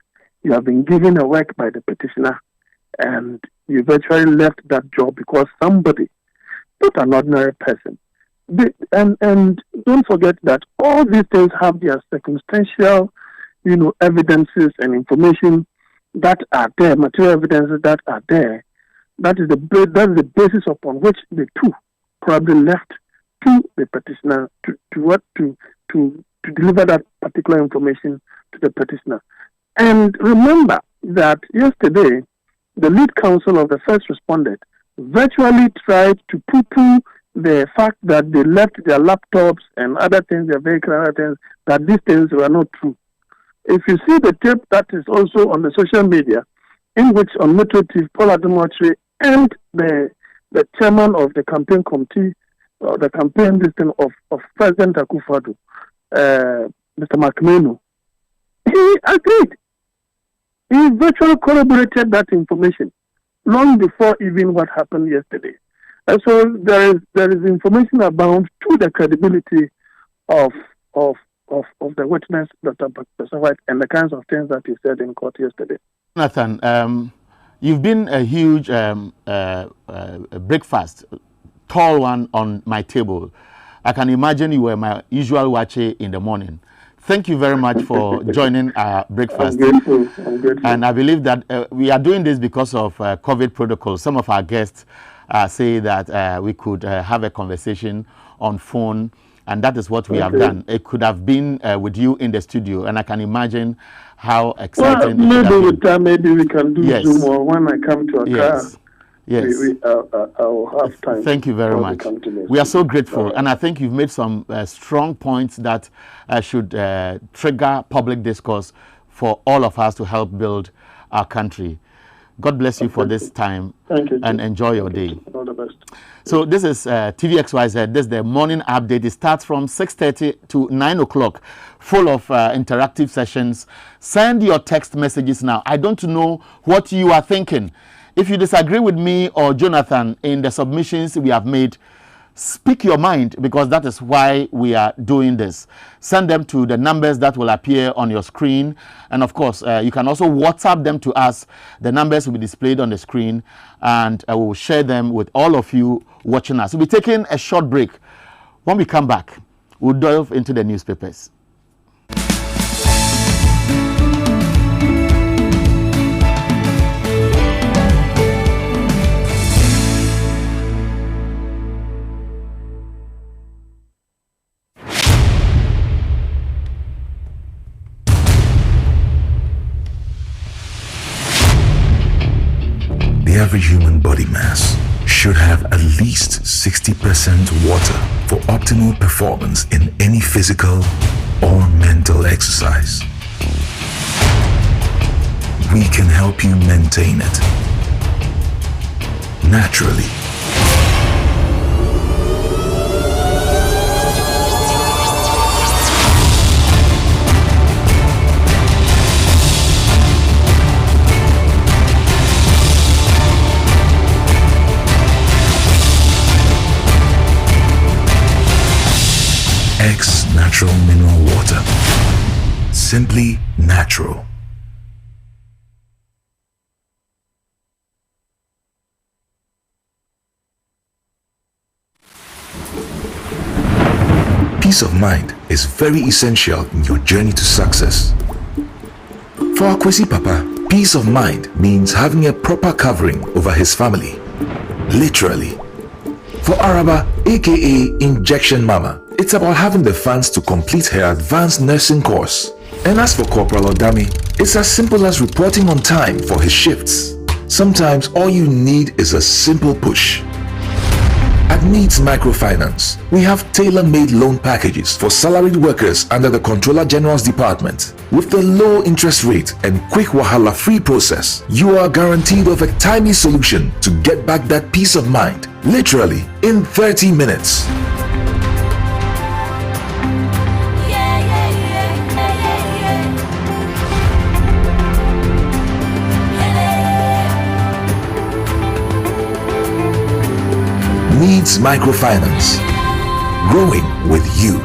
you have been given a work by the petitioner and you virtually left that job because somebody, not an ordinary person, and don't forget that all these things have their circumstantial, evidences and information that are there, material evidences that are there. That is the basis upon which the two probably left to the petitioner to to deliver that particular information to the petitioner. And remember that yesterday, the lead counsel of the first respondent virtually tried to poo-poo the fact that they left their laptops and other things, their vehicle and other things, that these things were not true. If you see the tape that is also on the social media, in which on Metro TV, Paul Ademotre and the chairman of the campaign committee, or the campaign listing of President Akufo-Addo, Mr. McMenu, he agreed. He virtually corroborated that information long before even what happened yesterday. And so there is information abound to the credibility of the witness, Dr. Kpese White, and the kinds of things that he said in court yesterday. Jonathan, you've been a huge breakfast, tall one on my table. I can imagine you were my usual watcher in the morning. Thank you very much for joining our breakfast. I'm grateful. And I believe that we are doing this because of COVID protocols. Some of our guests say that we could have a conversation on phone, and that is what we have done. It could have been with you in the studio, and I can imagine how exciting. Well, maybe we can do Zoom, or when I come to Accra. Yes. I will have time. Thank you very much. We are so grateful, and I think you've made some strong points that should trigger public discourse for all of us to help build our country. God bless you for this time. Thank you. And enjoy your day. All the best. So this is TVXYZ. This is the morning update. It starts from 6:30 to 9 o'clock, full of interactive sessions. Send your text messages now. I don't know what you are thinking. If you disagree with me or Jonathan in the submissions we have made, speak your mind, because that is why we are doing this. Send them to the numbers that will appear on your screen. And of course, you can also WhatsApp them to us. The numbers will be displayed on the screen, and I will share them with all of you watching us. We'll be taking a short break. When we come back, we'll delve into the newspapers. The average human body mass should have at least 60% water for optimal performance in any physical or mental exercise. We can help you maintain it naturally. X Natural Mineral Water. Simply natural. Peace of mind is very essential in your journey to success. For our Kwesi Papa, peace of mind means having a proper covering over his family. Literally. For Araba, aka Injection Mama, it's about having the funds to complete her advanced nursing course. And as for Corporal Odami, it's as simple as reporting on time for his shifts. Sometimes all you need is a simple push. At Needs Microfinance, we have tailor-made loan packages for salaried workers under the Controller General's Department. With the low interest rate and quick wahala-free process, you are guaranteed of a timely solution to get back that peace of mind, literally in 30 minutes. Needs Microfinance. Growing with you.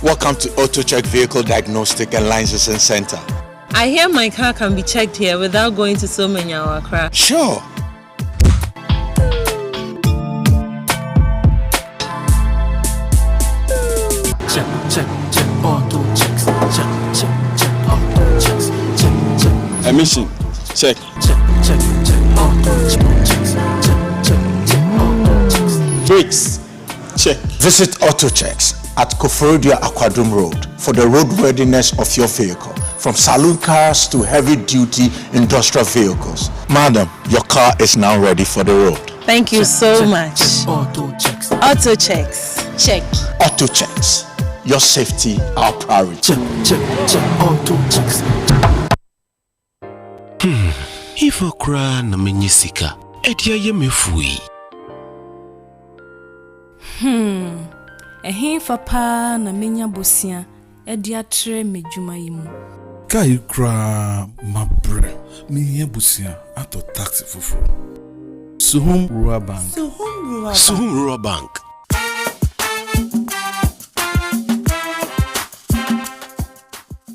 Welcome to AutoCheck Vehicle Diagnostic and Licensing Center. I hear my car can be checked here without going to Somenya or Accra. Sure. Check, auto checks. Check, auto checks. Check. Emission, check. Check, auto checks. Check, auto checks. Brakes, check. Visit AutoChecks at Koforidua Aquadrum Road for the roadworthiness of your vehicle, from saloon cars to heavy-duty industrial vehicles. Madam, your car is now ready for the road. Thank you so much. Auto checks. Auto checks. Check. AutoChecks, your safety, our priority. Check, auto checks. If I cry na menyisika, edia ye mefui. Ehin fa na menya bosia edia tre medwuma yimu. Kai kra mabre me busia ato taxi fufu. Suhum Rural Bank. Suhum Rural Bank.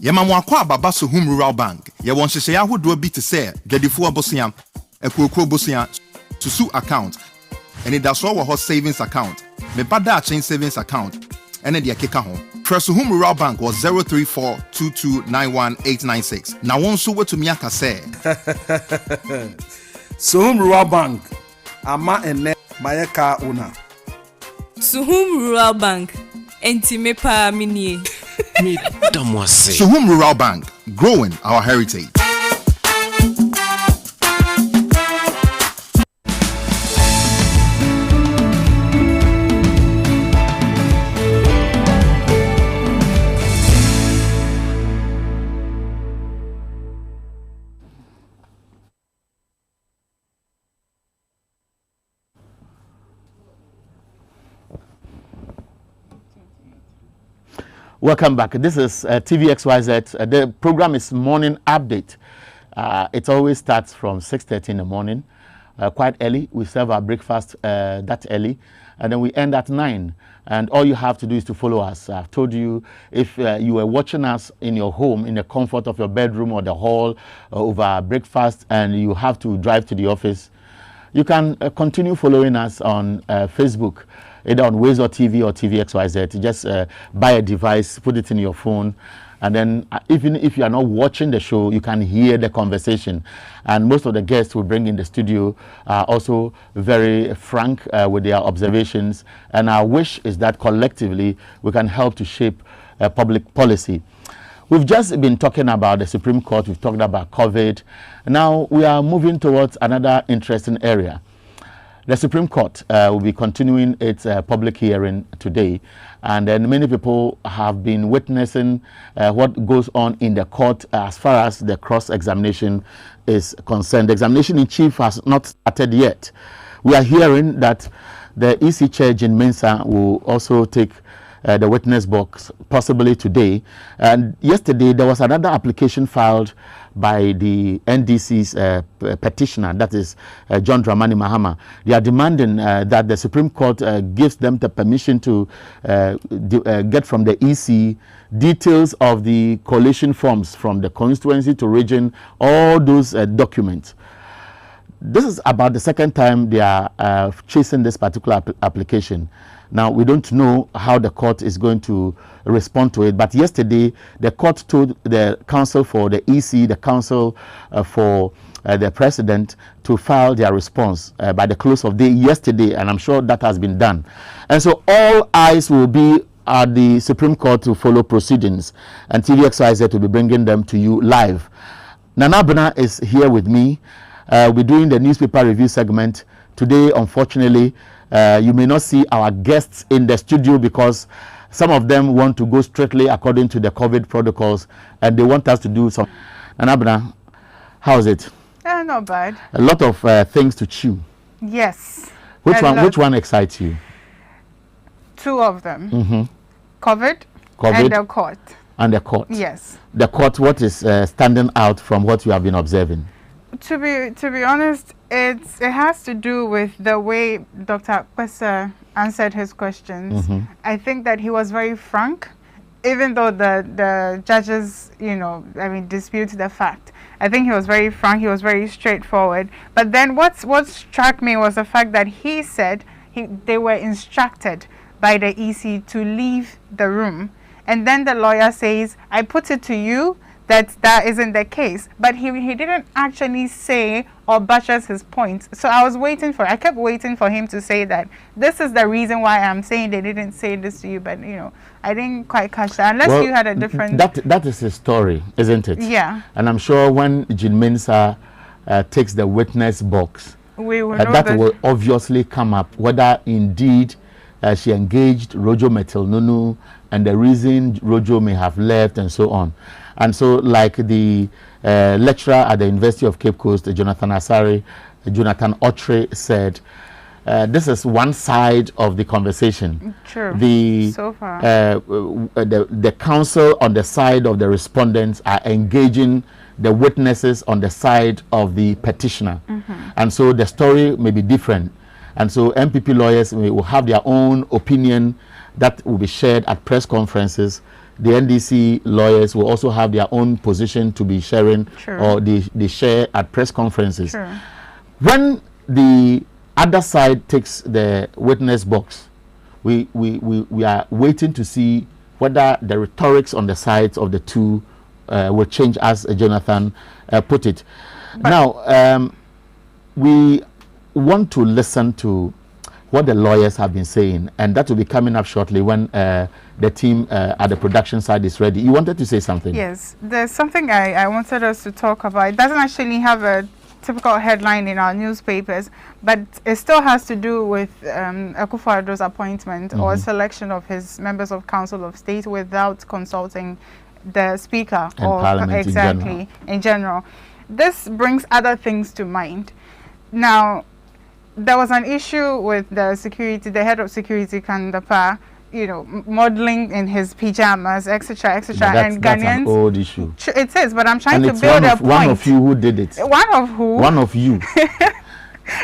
Yemamu akwa baba Suhum Rural Bank. Ye won hyehyɛ ahodo bi te sɛ gadifo abosia, ekokro bosia, susu account, and that's all our savings account. Me bada chain savings account, and then the keka ho. Suhum Rural Bank was 03422919896. Now one so to miaka say. Suhum Rural Bank. Ama ene mayeka una. Suhum Rural Bank. Enti me pa minie. Suhum Rural Bank, growing our heritage. Welcome back. This is TVXYZ. The program is Morning Update. It always starts from 6:30 in the morning, quite early. We serve our breakfast that early, and then we end at 9. And all you have to do is to follow us. I've told you, if you were watching us in your home, in the comfort of your bedroom or the hall over breakfast, and you have to drive to the office, you can continue following us on Facebook, either on Wazor TV or TVXYZ. Just buy a device, put it in your phone, and then even if you are not watching the show, you can hear the conversation. And most of the guests we bring in the studio are also very frank with their observations. And our wish is that collectively we can help to shape public policy. We've just been talking about the Supreme Court. We've talked about COVID. Now we are moving towards another interesting area. The Supreme Court will be continuing its public hearing today, and then many people have been witnessing what goes on in the court as far as the cross-examination is concerned. The examination in chief has not started yet. We are hearing that the EC Chair, Jean Mensa, will also take the witness box possibly today. And yesterday there was another application filed by the NDC's petitioner, that is John Dramani Mahama. They are demanding that the Supreme Court gives them the permission to get from the EC details of the coalition forms from the constituency to region, all those documents. This is about the second time they are chasing this particular application. Now, we don't know how the court is going to respond to it, but yesterday the court told the counsel for the EC, the counsel for the president, to file their response by the close of day yesterday, and I'm sure that has been done. And so all eyes will be at the Supreme Court to follow proceedings, and TVXYZ will be bringing them to you live. Nana Bena is here with me. We're doing the newspaper review segment. Today, unfortunately, you may not see our guests in the studio because some of them want to go strictly according to the COVID protocols, and they want us to do some. Nana Bena, how's it? Not bad. A lot of things to chew. Yes. Which one excites you? Two of them. Mm-hmm. COVID and the court. And the court. Yes. The court, what is standing out from what you have been observing? To be honest, it has to do with the way Dr. Kwesa answered his questions. Mm-hmm. I think that he was very frank, even though the judges, dispute the fact. I think he was very frank. He was very straightforward. But then what struck me was the fact that he said they were instructed by the EC to leave the room, and then the lawyer says, "I put it to you that isn't the case," but he didn't actually say or buttress his point. So I kept waiting for him to say that this is the reason why I'm saying they didn't say this to you, but I didn't quite catch that unless you had a different. That is his story, isn't it? Yeah. And I'm sure when Jean Mensa takes the witness box, we will know that will obviously come up whether indeed she engaged Rojo Metil-Nunu and the reason Rojo may have left and so on. And so, like the lecturer at the University of Cape Coast, Jonathan Otre, said, this is one side of the conversation. True. So far. The counsel on the side of the respondents are engaging the witnesses on the side of the petitioner. Mm-hmm. And so the story may be different. And so MPP lawyers will have their own opinion that will be shared at press conferences. The NDC lawyers will also have their own position to be sharing. True. Or they share at press conferences. True. When the other side takes the witness box, we are waiting to see whether the rhetorics on the sides of the two will change, as Jonathan put it. But now, we want to listen to what the lawyers have been saying, and that will be coming up shortly when the team at the production side is ready. You wanted to say something? Yes, there's something I wanted us to talk about. It doesn't actually have a typical headline in our newspapers, but it still has to do with Akufo-Addo's appointment or selection of his members of Council of State without consulting the Speaker and Parliament in general. This brings other things to mind. Now, there was an issue with the head of security, Kandapa, modeling in his pajamas, etc., etc. And That's Ghanaians. an old issue. It is, but I'm trying And to it's build a point. one of you who did it. One of who? One of you.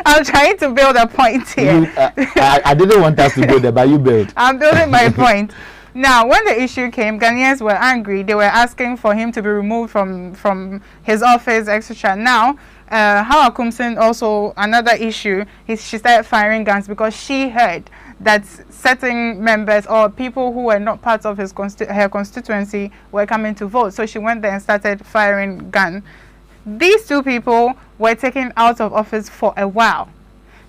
I'm trying to build a point here. I didn't want us to go there, but you build. I'm building my point. Now, when the issue came, Ghanaians were angry. They were asking for him to be removed from his office, etc. Now, Hawa Kumsin also, another issue, she started firing guns because she heard that certain members or people who were not part of her constituency were coming to vote. So she went there and started firing guns. These two people were taken out of office for a while.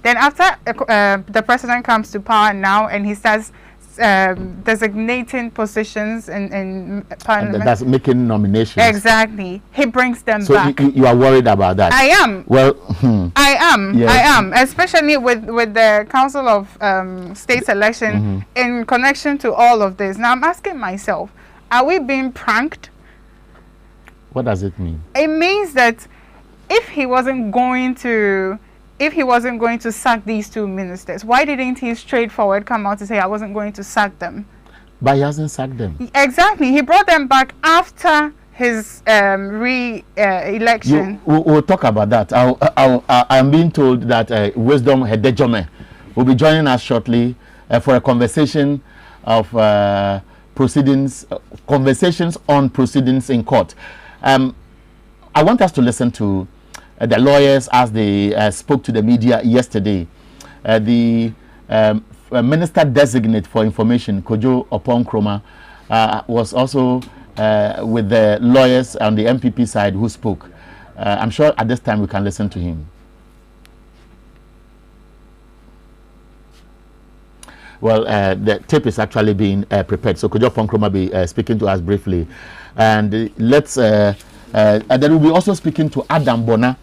Then after the president comes to power now and he starts designating positions in parliament. And that's making nominations. Exactly. He brings them so back. You are worried about that? I am. Well, I am. Yes. I am. Especially with the Council of State election in connection to all of this. Now I'm asking myself, are we being pranked? What does it mean? It means that if he wasn't going to sack these two ministers, why didn't he straightforward come out to say I wasn't going to sack them? But he hasn't sacked them. Exactly. He brought them back after his election. We'll talk about that. I'm being told that Wisdom Hedejome will be joining us shortly for a conversation of conversations on proceedings in court. I want us to listen to the lawyers as they spoke to the media yesterday. The Minister Designate for Information, Kojo Oppong-Nkrumah, was also with the lawyers on the MPP side who spoke. I'm sure at this time we can listen to him. Well, the tape is actually being prepared, so Kojo Oppong-Nkrumah will be speaking to us briefly. And let's, and then we'll be also speaking to Adam Bona.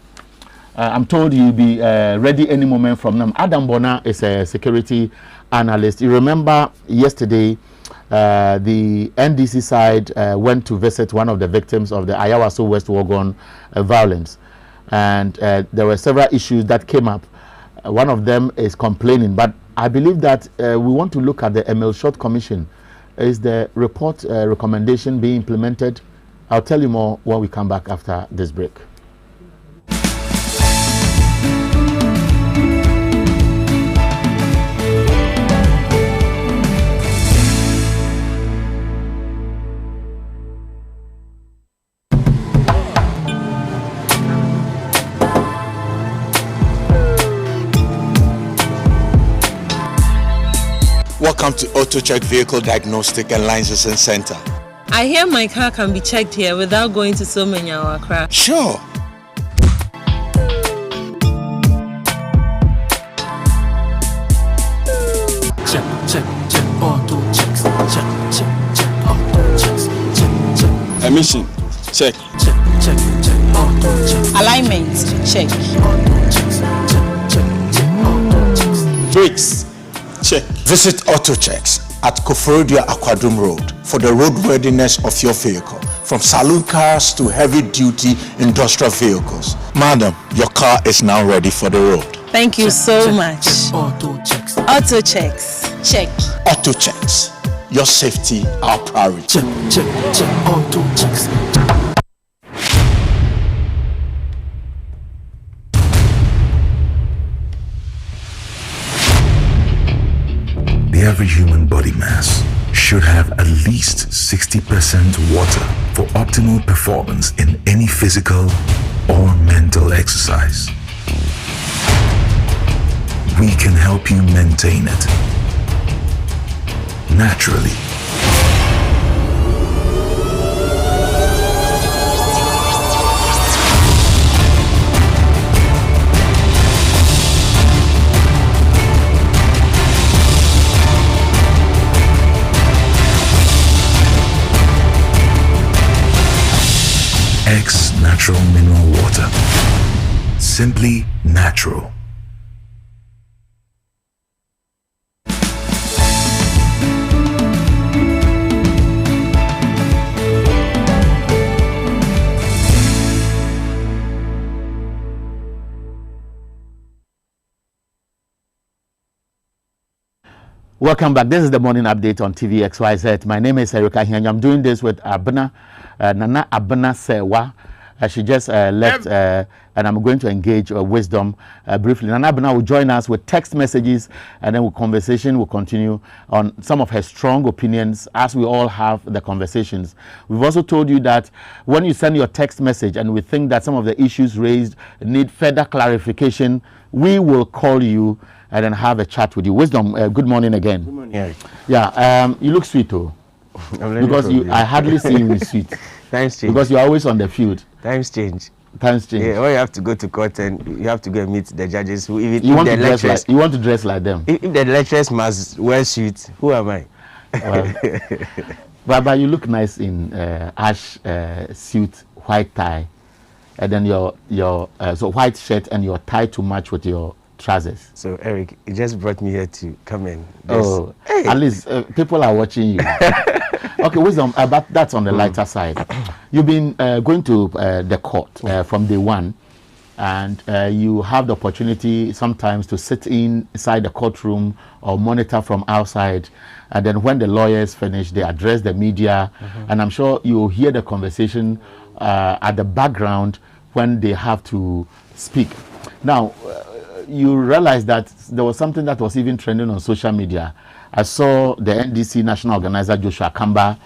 I'm told he'll be ready any moment from now. Adam Bona is a security analyst. You remember yesterday, the NDC side went to visit one of the victims of the Ayawaso West Wuogon violence. And there were several issues that came up. One of them is complaining, but I believe that we want to look at the Emil Short Commission. Is the report recommendation being implemented? I'll tell you more when we come back after this break. Welcome to AutoCheck Vehicle Diagnostic and Licensing Center. I hear my car can be checked here without going to Somenya or Accra. Sure. Check, auto checks, check, auto checks, check. Emission, check. Auto checks. Alignment, check. Brakes, check. Visit AutoChecks at Koforidua Aquadum Road for the roadworthiness of your vehicle, from saloon cars to heavy-duty industrial vehicles. Madam, your car is now ready for the road. Thank you so much. Auto checks. Auto checks. Check. AutoChecks, your safety, our priority. Check, auto checks. The average human body mass should have at least 60% water for optimal performance in any physical or mental exercise. We can help you maintain it naturally. X Natural Mineral Water. Simply natural. Welcome back. This is the morning update on TV XYZ. My name is Erika Hianya. I'm doing this with Nana Abena Sewa. She just left, and I'm going to engage Wisdom briefly. Nana Abena will join us with text messages, and then conversation will continue on some of her strong opinions as we all have the conversations. We've also told you that when you send your text message and we think that some of the issues raised need further clarification, we will call you and then have a chat with you. Wisdom, good morning again. Good morning, Eric. Yeah, you look sweet, though. Because I hardly see you sweet. Times change. Because you're always on the field. Times change. Times change. Yeah, when you have to go to court and you have to go and meet the judges who even you want to dress like them. If the lecturers must wear suits, who am I? Well, but you look nice in ash suit, white tie, and then your so white shirt and your tie to match with your trousers. So Eric, you just brought me here to come in. Oh, hey. At least people are watching you. Okay, Wisdom, but that's on the lighter side. You've been going to the court from day one, and you have the opportunity sometimes to sit inside the courtroom or monitor from outside. And then when the lawyers finish, they address the media. And I'm sure you'll hear the conversation at the background when they have to speak. Now, you realize that there was something that was even trending on social media. I saw the NDC national organizer Joshua Kamba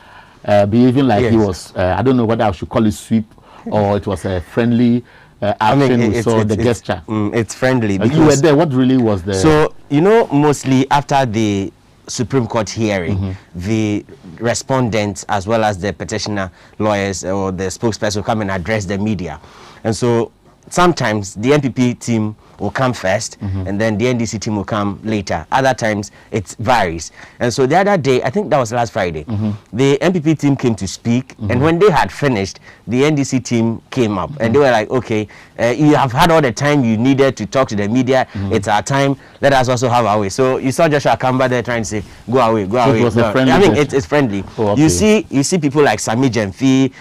behaving like he was, I don't know whether I should call it sweep or it was a friendly action. We saw the gesture. It's friendly. You were there. What really was there? So, you know, mostly after the Supreme Court hearing, the respondents as well as the petitioner lawyers or the spokesperson come and address the media. And so sometimes the NPP team will come first and then the NDC team will come later. Other times it varies. And so the other day, I think that was last Friday, the NPP team came to speak, and when they had finished, the NDC team came up and they were like, okay, you have had all the time you needed to talk to the media. It's our time. Let us also have our way. So you saw Joshua Kamba there trying to say, go away, go away. It was a friendly it's friendly. Oh, okay. You see people like Sami Jemfi,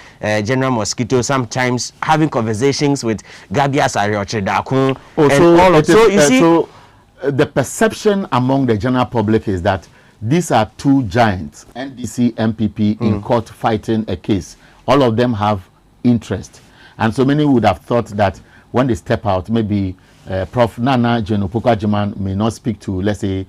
General Mosquito, sometimes having conversations with Gabi Asari Dakun. So the perception among the general public is that these are two giants, NDC, MPP, in court fighting a case. All of them have interest. And so many would have thought that when they step out, maybe Prof. Nana Jenopoko-Agyeman may not speak to, let's say,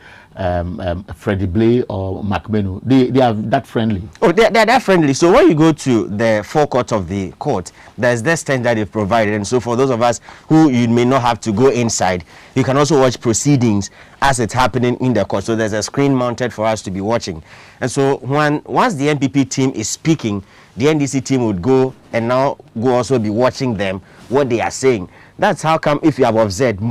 Freddie Blay or McMenu. They are that friendly. Oh, they're that friendly. So when you go to the forecourt of the court, there's this tent that they've provided. And so for those of us who you may not have to go inside, you can also watch proceedings as it's happening in the court. So there's a screen mounted for us to be watching. And so once the NPP team is speaking, the NDC team would go and now go also be watching them, what they are saying. That's how come, if you have observed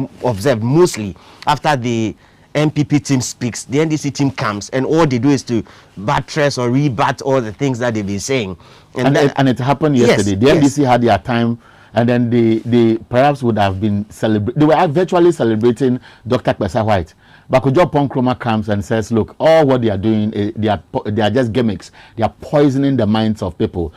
mostly after the MPP team speaks, the NDC team comes and all they do is to buttress or rebut all the things that they've been saying. And it happened yesterday. The NDC had their time, and then they perhaps would have been celebrating. They were virtually celebrating Dr. Kpese White. But Kojo Ponkroma comes and says, look, all what they are doing, they are just gimmicks. They are poisoning the minds of people.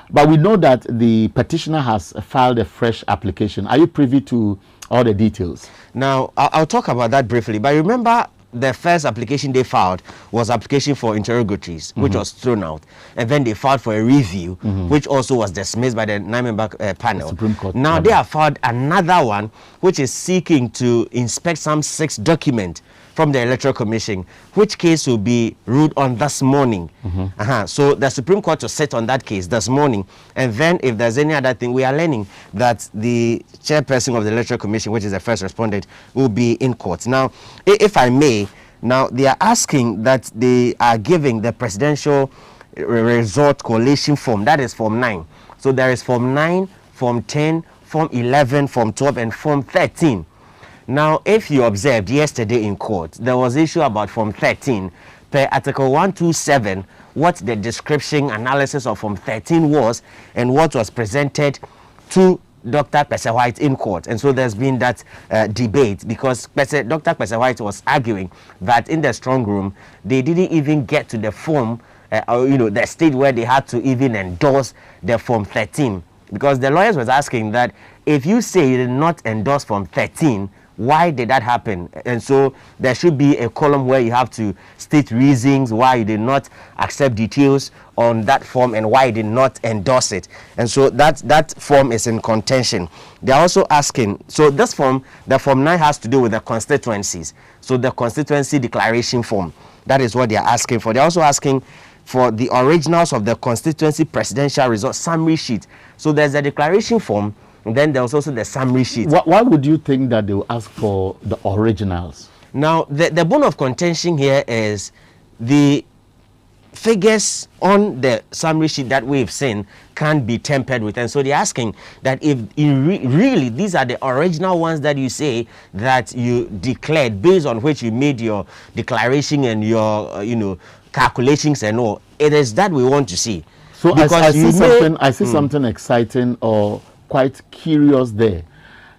But we know that the petitioner has filed a fresh application. Are you privy to all the details? Now, I'll talk about that briefly. But remember, the first application they filed was application for interrogatories, which was thrown out. And then they filed for a review, which also was dismissed by the 9-member panel. Supreme Court. Now, they have filed another one, which is seeking to inspect some 6 documents from the Electoral Commission, which case will be ruled on this morning. So the Supreme Court will sit on that case this morning. And then if there's any other thing, we are learning that the chairperson of the Electoral Commission, which is the first respondent, will be in court. Now, if I may, now they are asking that they are giving the Presidential Resort Coalition form, that is Form 9. So there is Form 9, Form 10, Form 11, Form 12, and Form 13. Now, if you observed yesterday in court, there was issue about Form 13. Per Article 127, what the description analysis of Form 13 was and what was presented to Dr. Kpese White in court. And so there's been that debate because Dr. Kpese White was arguing that in the strong room, they didn't even get to the form, the stage where they had to even endorse the Form 13. Because the lawyers was asking that if you say you did not endorse Form 13, why did that happen? And so there should be a column where you have to state reasons why you did not accept details on that form and why you did not endorse it. And so that form is in contention. They're also asking, so this form, the form 9 has to do with the constituencies. So the constituency declaration form, that is what they're asking for. They're also asking for the originals of the constituency presidential results summary sheet. So there's a declaration form, and then there's also the summary sheet. Why would you think that they will ask for the originals? Now, the bone of contention here is the figures on the summary sheet that we've seen can't be tampered with. And so they're asking that if really these are the original ones that you say that you declared, based on which you made your declaration and your, calculations and all, it is that we want to see. So I see something exciting or quite curious there.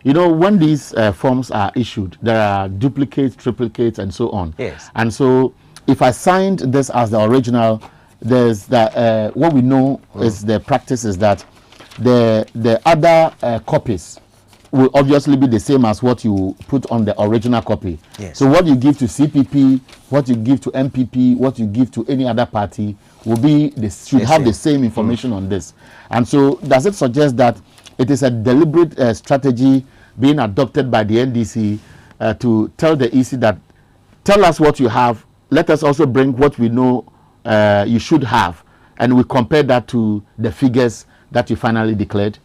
When these forms are issued, there are duplicates, triplicates, and so on. Yes. And so if I signed this as the original, there's that what we know is the practice is that the other copies will obviously be the same as what you put on the original copy. Yes. So what you give to CPP, what you give to MPP, what you give to any other party will be should have the same information on this. And so does it suggest that it is a deliberate strategy being adopted by the NDC to tell the EC that tell us what you have, let us also bring what we know you should have, and we compare that to the figures that you finally declared?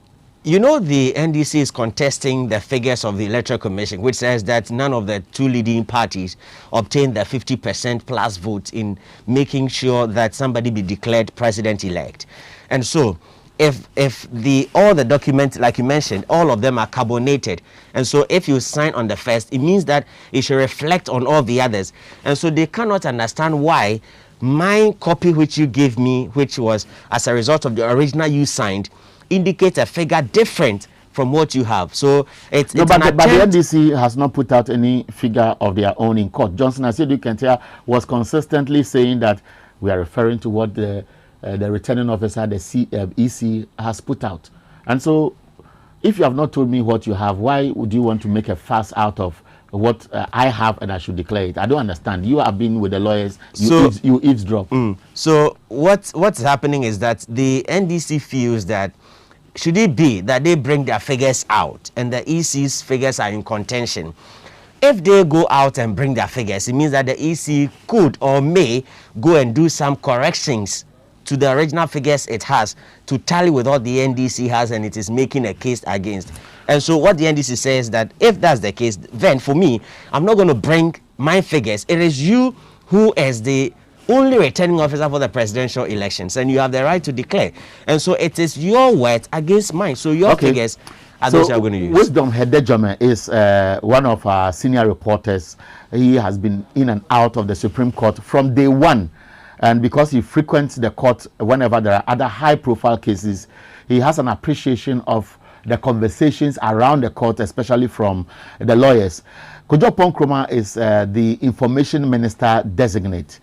The NDC is contesting the figures of the Electoral Commission, which says that none of the two leading parties obtained the 50% plus vote in making sure that somebody be declared president-elect. And so if all the documents, like you mentioned, all of them are carbonated, and so if you sign on the first, it means that it should reflect on all the others. And so they cannot understand why my copy which you gave me, which was as a result of the original you signed, indicates a figure different from what you have. So but the NDC has not put out any figure of their own in court. Johnson Asiedu Kentia was consistently saying that we are referring to what the returning officer, the EC, has put out. And so if you have not told me what you have, why would you want to make a fuss out of what I have and I should declare it? I don't understand. You have been with the lawyers, you eavesdrop. So what's happening is that the NDC feels that should it be that they bring their figures out and the EC's figures are in contention, if they go out and bring their figures, it means that the EC could or may go and do some corrections to the original figures it has to tally with what the NDC has, and it is making a case against. And so what the NDC says that if that's the case, then for me, I'm not going to bring my figures. It is you who is the only returning officer for the presidential elections, and you have the right to declare. And so it is your word against mine. So your figures are those you are going to use. Wisdom Hedejome is one of our senior reporters. He has been in and out of the Supreme Court from day one. And because he frequents the court whenever there are other high-profile cases, he has an appreciation of the conversations around the court, especially from the lawyers. Kojo Nkrumah is the information minister designate.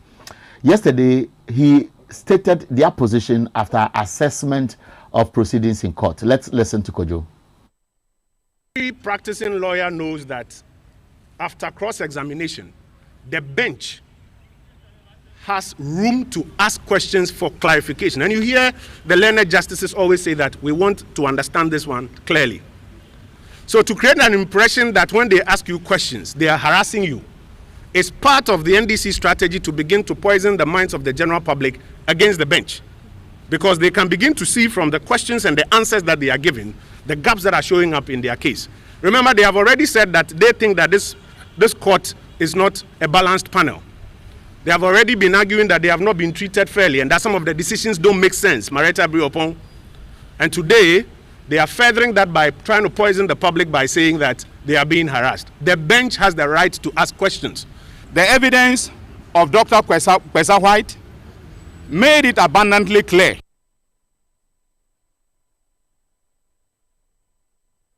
Yesterday, he stated their position after assessment of proceedings in court. Let's listen to Kojo. Every practicing lawyer knows that after cross-examination, the bench has room to ask questions for clarification. And you hear the learned justices always say that we want to understand this one clearly. So to create an impression that when they ask you questions, they are harassing you, is part of the NDC strategy to begin to poison the minds of the general public against the bench. Because they can begin to see from the questions and the answers that they are giving, the gaps that are showing up in their case. Remember, they have already said that they think that this court is not a balanced panel. They have already been arguing that they have not been treated fairly and that some of the decisions don't make sense. Mareta Briopon. And today, they are furthering that by trying to poison the public by saying that they are being harassed. The bench has the right to ask questions. The evidence of Dr. Kwesa White made it abundantly clear.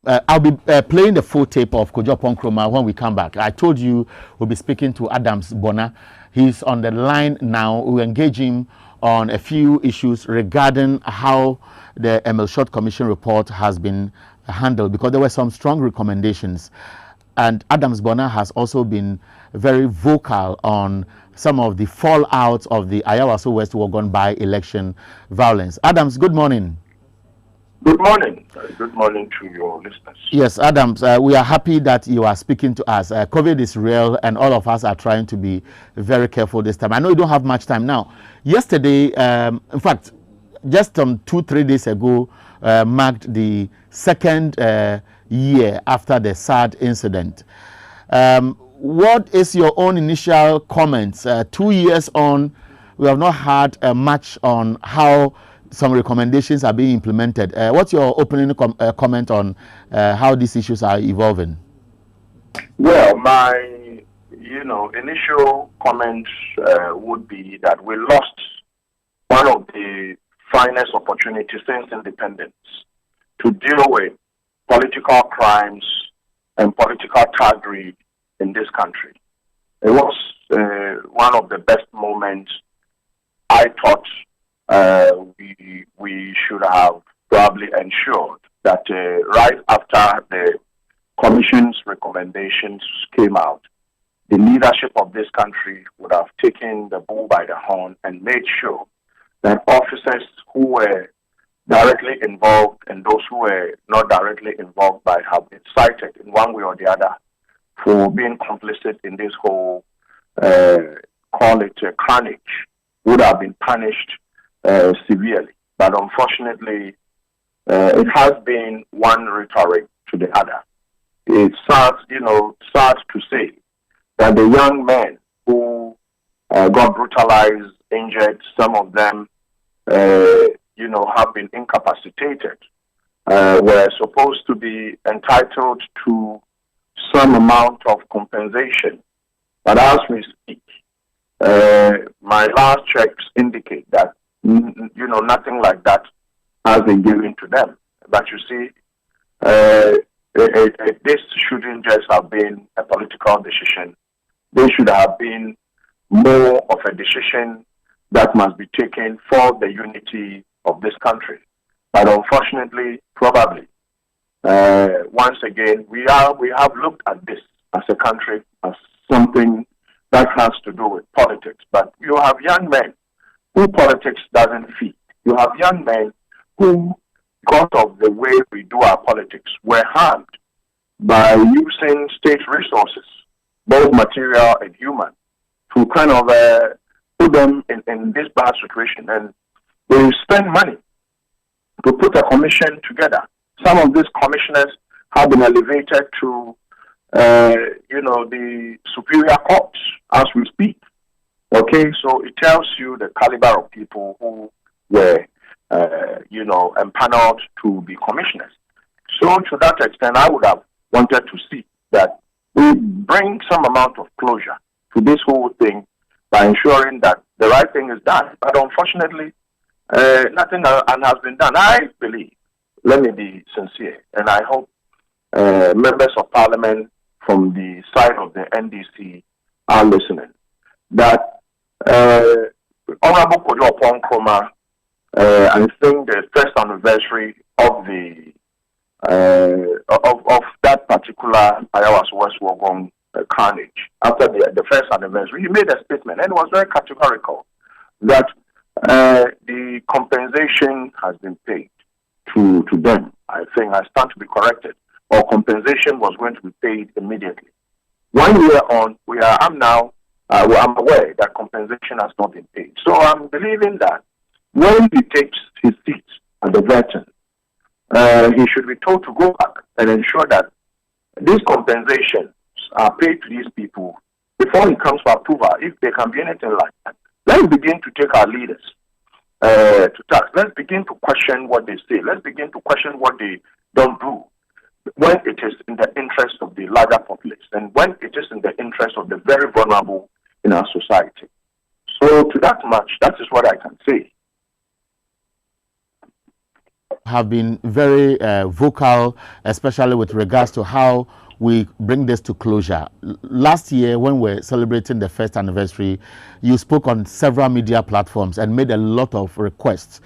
I'll be playing the full tape of Kojo Nkrumah when we come back. I told you we'll be speaking to Adams Bona. He's on the line now. We'll engage him on a few issues regarding how the Emil Short Commission report has been handled, because there were some strong recommendations. and Adams Bona has also been very vocal on some of the fallout of the Ayawaso West Wuogon by-election violence. Adams, good morning. Good morning. Good morning to your listeners. Yes, Adams, we are happy that you are speaking to us. COVID is real, and all of us are trying to be very careful this time. I know you don't have much time now. Yesterday, in fact, just 2-3 days ago, marked the second year after the sad incident. What is your own initial comments? 2 years on, we have not had much on how some recommendations are being implemented. What's your opening comment on how these issues are evolving? Well, my initial comment would be that we lost one of the finest opportunities since independence to deal with political crimes and political thuggery in this country. It was one of the best moments I thought we should have probably ensured that right after the Commission's recommendations came out, the leadership of this country would have taken the bull by the horn and made sure that officers who were directly involved and those who were not directly involved but have been cited in one way or the other for being complicit in this whole, call it carnage, would have been punished severely. But unfortunately, it has been one rhetoric to the other. It's sad, sad to say that the young men who got brutalized, injured, some of them, have been incapacitated, were supposed to be entitled to some amount of compensation. But as we speak, my last checks indicate that nothing like that has been given to them. But you see, this shouldn't just have been a political decision. This should have been more of a decision that must be taken for the unity of this country. But unfortunately, probably, once again, we have looked at this as a country as something that has to do with politics. But you have young men who politics doesn't fit. You have young men who, because of the way we do our politics, were harmed by using state resources, both material and human, to kind of put them in this bad situation. And they spend money to put a commission together. Some of these commissioners have been elevated to, the superior courts as we speak. Okay, so it tells you the caliber of people who were, empaneled to be commissioners. So to that extent, I would have wanted to see that we bring some amount of closure to this whole thing by ensuring that the right thing is done. But unfortunately, nothing has been done. I believe, let me be sincere, and I hope members of parliament from the side of the NDC are listening, that Honorable Kojo Oppong-Nkrumah, I think the first anniversary of the of that particular Ayawaso West Wuogon carnage, after the first anniversary, he made a statement and it was very categorical that the compensation has been paid to them. I think I stand to be corrected, or compensation was going to be paid immediately. 1 year on, I'm aware that compensation has not been paid. So I'm believing that when he takes his seat at the Verton, he should be told to go back and ensure that these compensations are paid to these people before he comes for approval, if there can be anything like that. Let's begin to take our leaders to task. Let's begin to question what they say. Let's begin to question what they don't do when it is in the interest of the larger populace and when it is in the interest of the very vulnerable in our society. So to that much, that is what I can say. Have been very vocal, especially with regards to how we bring this to closure. Last year, when we're celebrating the first anniversary, you spoke on several media platforms and made a lot of requests.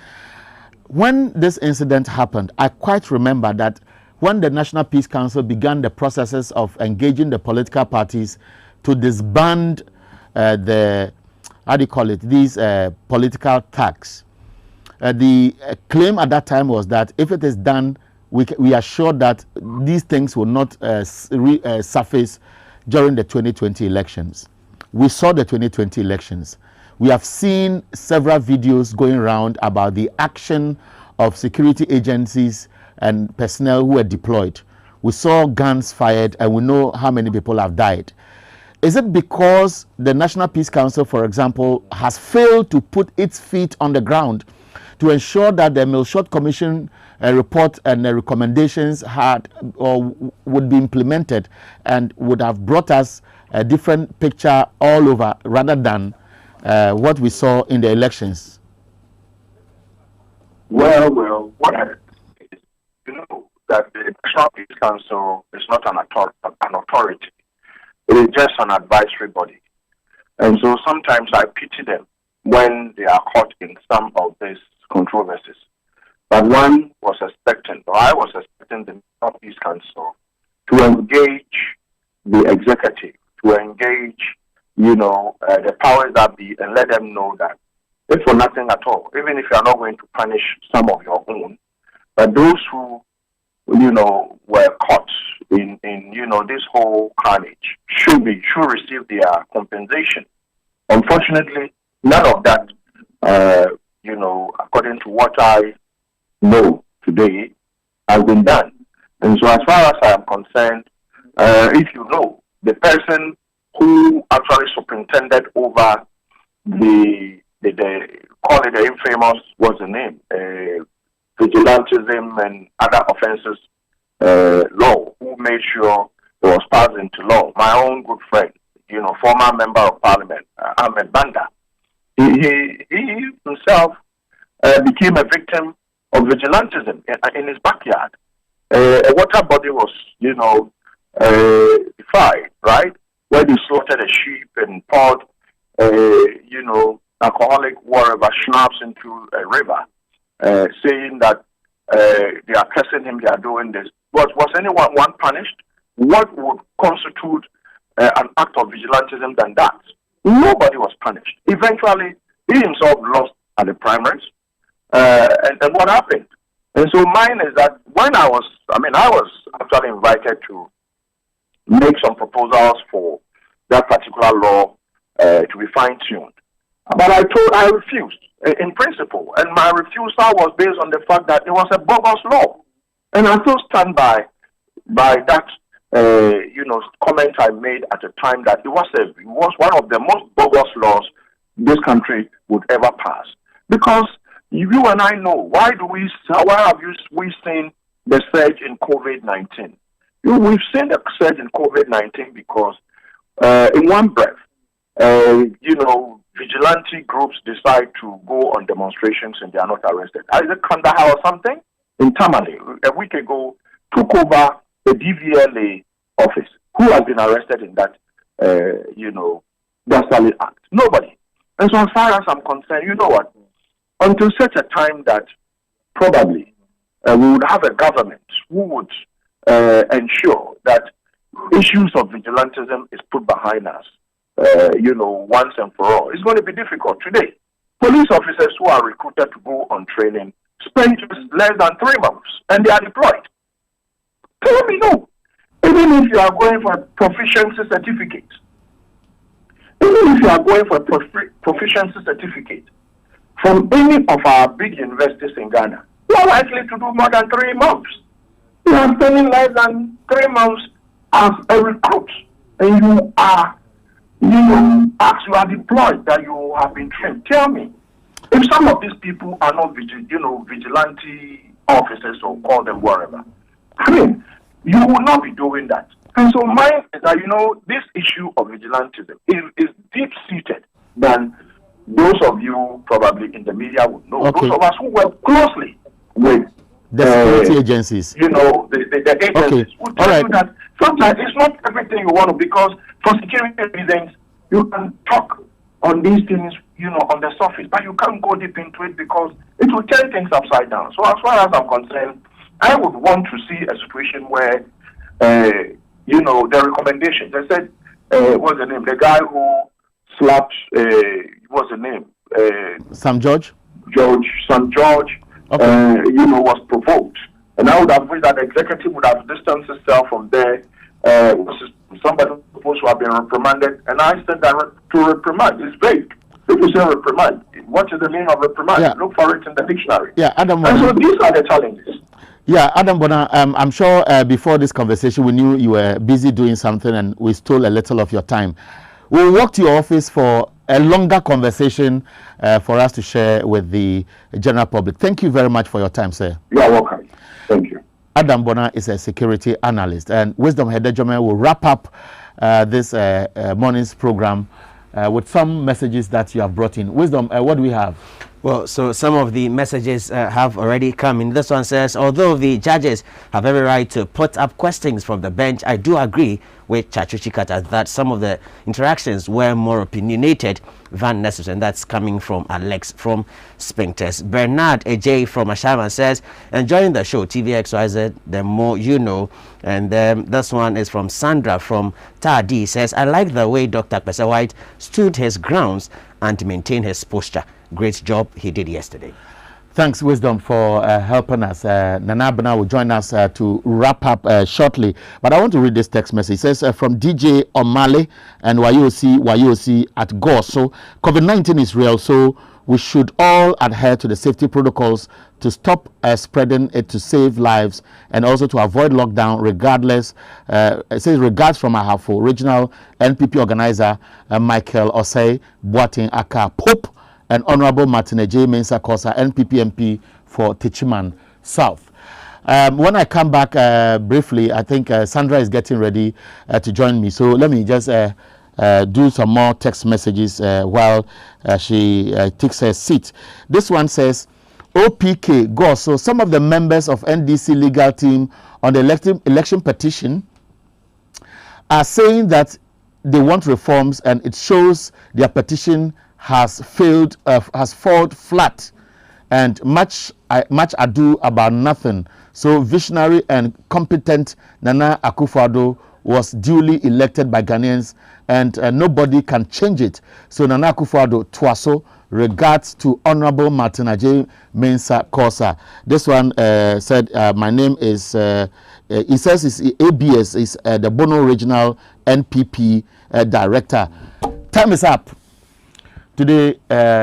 When this incident happened, I quite remember that when the National Peace Council began the processes of engaging the political parties to disband these political thugs. The claim at that time was that if it is done, we are sure that these things will not surface during the 2020 elections. We saw the 2020 elections. We have seen several videos going around about the action of security agencies and personnel who were deployed. We saw guns fired, and we know how many people have died. Is it because the National Peace Council, for example, has failed to put its feet on the ground to ensure that the Milshot Commission report and the recommendations would be implemented and would have brought us a different picture all over, rather than what we saw in the elections? Well, what I is, that the National Peace Council is not an authority. It is just an advisory body. And so sometimes I pity them when they are caught in some of these controversies. But I was expecting the National Peace Council to engage the executive, to engage, the powers that be, and let them know that if for nothing at all, even if you are not going to punish some of your own, but those who, were caught in this whole carnage should receive their compensation. Unfortunately, none of that, according to what I know today, has been done. And so as far as I am concerned, if you know, the person who actually superintended over the infamous, what's the name, vigilantism and other offenses law, who made sure it was passed into law. My own good friend, former member of parliament, Ahmed Banda, he himself became a victim of vigilantism in his backyard. A water body was, defied, right? Where they slaughtered a sheep and poured, alcoholic whatever schnapps into a river, saying that they are cursing him, they are doing this. Was anyone punished? What would constitute an act of vigilantism than that? Nobody was punished. Eventually, he himself lost at the primaries. And what happened? And so mine is that when I was actually invited to make some proposals for that particular law to be fine-tuned. But I refused in principle. And my refusal was based on the fact that it was a bogus law. And I still stand by that, comment I made at the time that it was one of the most bogus laws this country would ever pass. Because you and I know, why have we seen the surge in COVID-19? We've seen the surge in COVID-19 because in one breath, vigilante groups decide to go on demonstrations and they are not arrested. Is it Kandahar or something? In Tamale, a week ago, took over the DVLA office. Who has been arrested in that, Dastali Act? Nobody. And so as far as I'm concerned, you know what? Until such a time that probably we would have a government who would ensure that issues of vigilantism is put behind us, once and for all. It's going to be difficult today. Police officers who are recruited to go on training spend less than 3 months and they are deployed. Tell me no. Even if you are going for a proficiency certificate, from any of our big universities in Ghana, you are likely to do more than 3 months. You are spending less than 3 months as a recruit, and you are, as you are deployed, that you have been trained. Tell me, if some of these people are not, vigilante officers, or call them whatever, you will not be doing that. And so mine is that, this issue of vigilantism is deep-seated than those of you probably in the media would know. Okay. Those of us who work closely with the security agencies. The agencies would tell you that sometimes it's not everything you want to, because for security reasons, you can talk on these things, on the surface, but you can't go deep into it because it will turn things upside down. So as far as I'm concerned, I would want to see a situation where, the recommendations. I said, what's the name? The guy who slapped, what's the name? Sam George? Sam George, was provoked. And I would have wished that the executive would have distanced itself from there. Somebody supposed to have been reprimanded. And I said that to reprimand is vague. If you say reprimand, what is the meaning of reprimand? Yeah. Look for it in the dictionary. Yeah, Adam. And so these are the challenges. Yeah, Adam Bona, I'm sure before this conversation we knew you were busy doing something and we stole a little of your time. We'll walk to your office for a longer conversation for us to share with the general public. Thank you very much for your time, sir. You are welcome. Thank you. Adam Bona is a security analyst, and Wisdom Hedejome will wrap up this morning's program with some messages that you have brought in. Wisdom, what do we have? Well, so some of the messages have already come in. This one says, although the judges have every right to put up questions from the bench, I do agree with Chachu Chikata that some of the interactions were more opinionated than necessary. And that's coming from Alex from Spinktest. Bernard AJ from Ashaman says, enjoying the show, TVXYZ, the more you know. And this one is from Sandra from Tadi, says, I like the way Dr. Kwesi White stood his grounds and maintained his posture. Great job he did yesterday. Thanks, Wisdom, for helping us. Nana Abena will join us to wrap up shortly. But I want to read this text message. It says from DJ Omale and YOC at Gore. So COVID-19 is real, so we should all adhere to the safety protocols to stop spreading it, to save lives, and also to avoid lockdown regardless. It says regards from Ahafo, regional NPP organizer Michael Osei Boating Aka Pope, and Honorable Martin J. Mensah Kosa, NPP MP for Techiman South. When I come back briefly, I think Sandra is getting ready to join me. So let me just do some more text messages while she takes her seat. This one says, OPK, go. So some of the members of NDC legal team on the election petition are saying that they want reforms, and it shows their petition has fallen flat, and much ado about nothing. So visionary and competent Nana Akufo-Addo was duly elected by Ghanaians, and nobody can change it. So Nana Akufo-Addo Twaso, regards to Honorable Martin J. Mensah Kosa. This one said, my name is, he says it's ABS, is the Bono Regional NPP Director. Time is up. Today,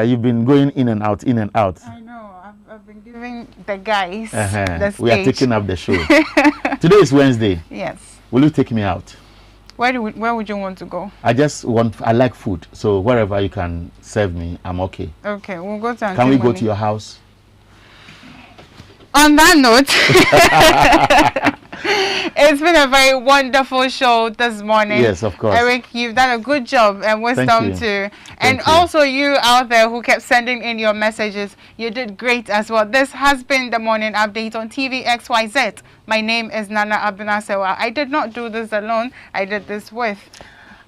you've been going in and out, in and out. I know. I've been giving the guys the stage. We are taking up the show. Today is Wednesday. Yes. Will you take me out? Where would you want to go? I like food. So wherever you can serve me, I'm okay. Okay, we'll go to Can we go to your house? On that note, it's been a very wonderful show this morning. Yes, of course. Eric, you've done a good job, and Wisdom too. And also you out there who kept sending in your messages, you did great as well. This has been the morning update on TVXYZ. My name is Nana Abena Sewa. I did not do this alone. I did this with.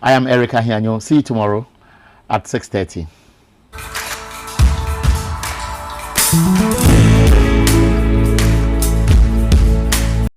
I am Erica Hianyo. See you tomorrow at 6:30.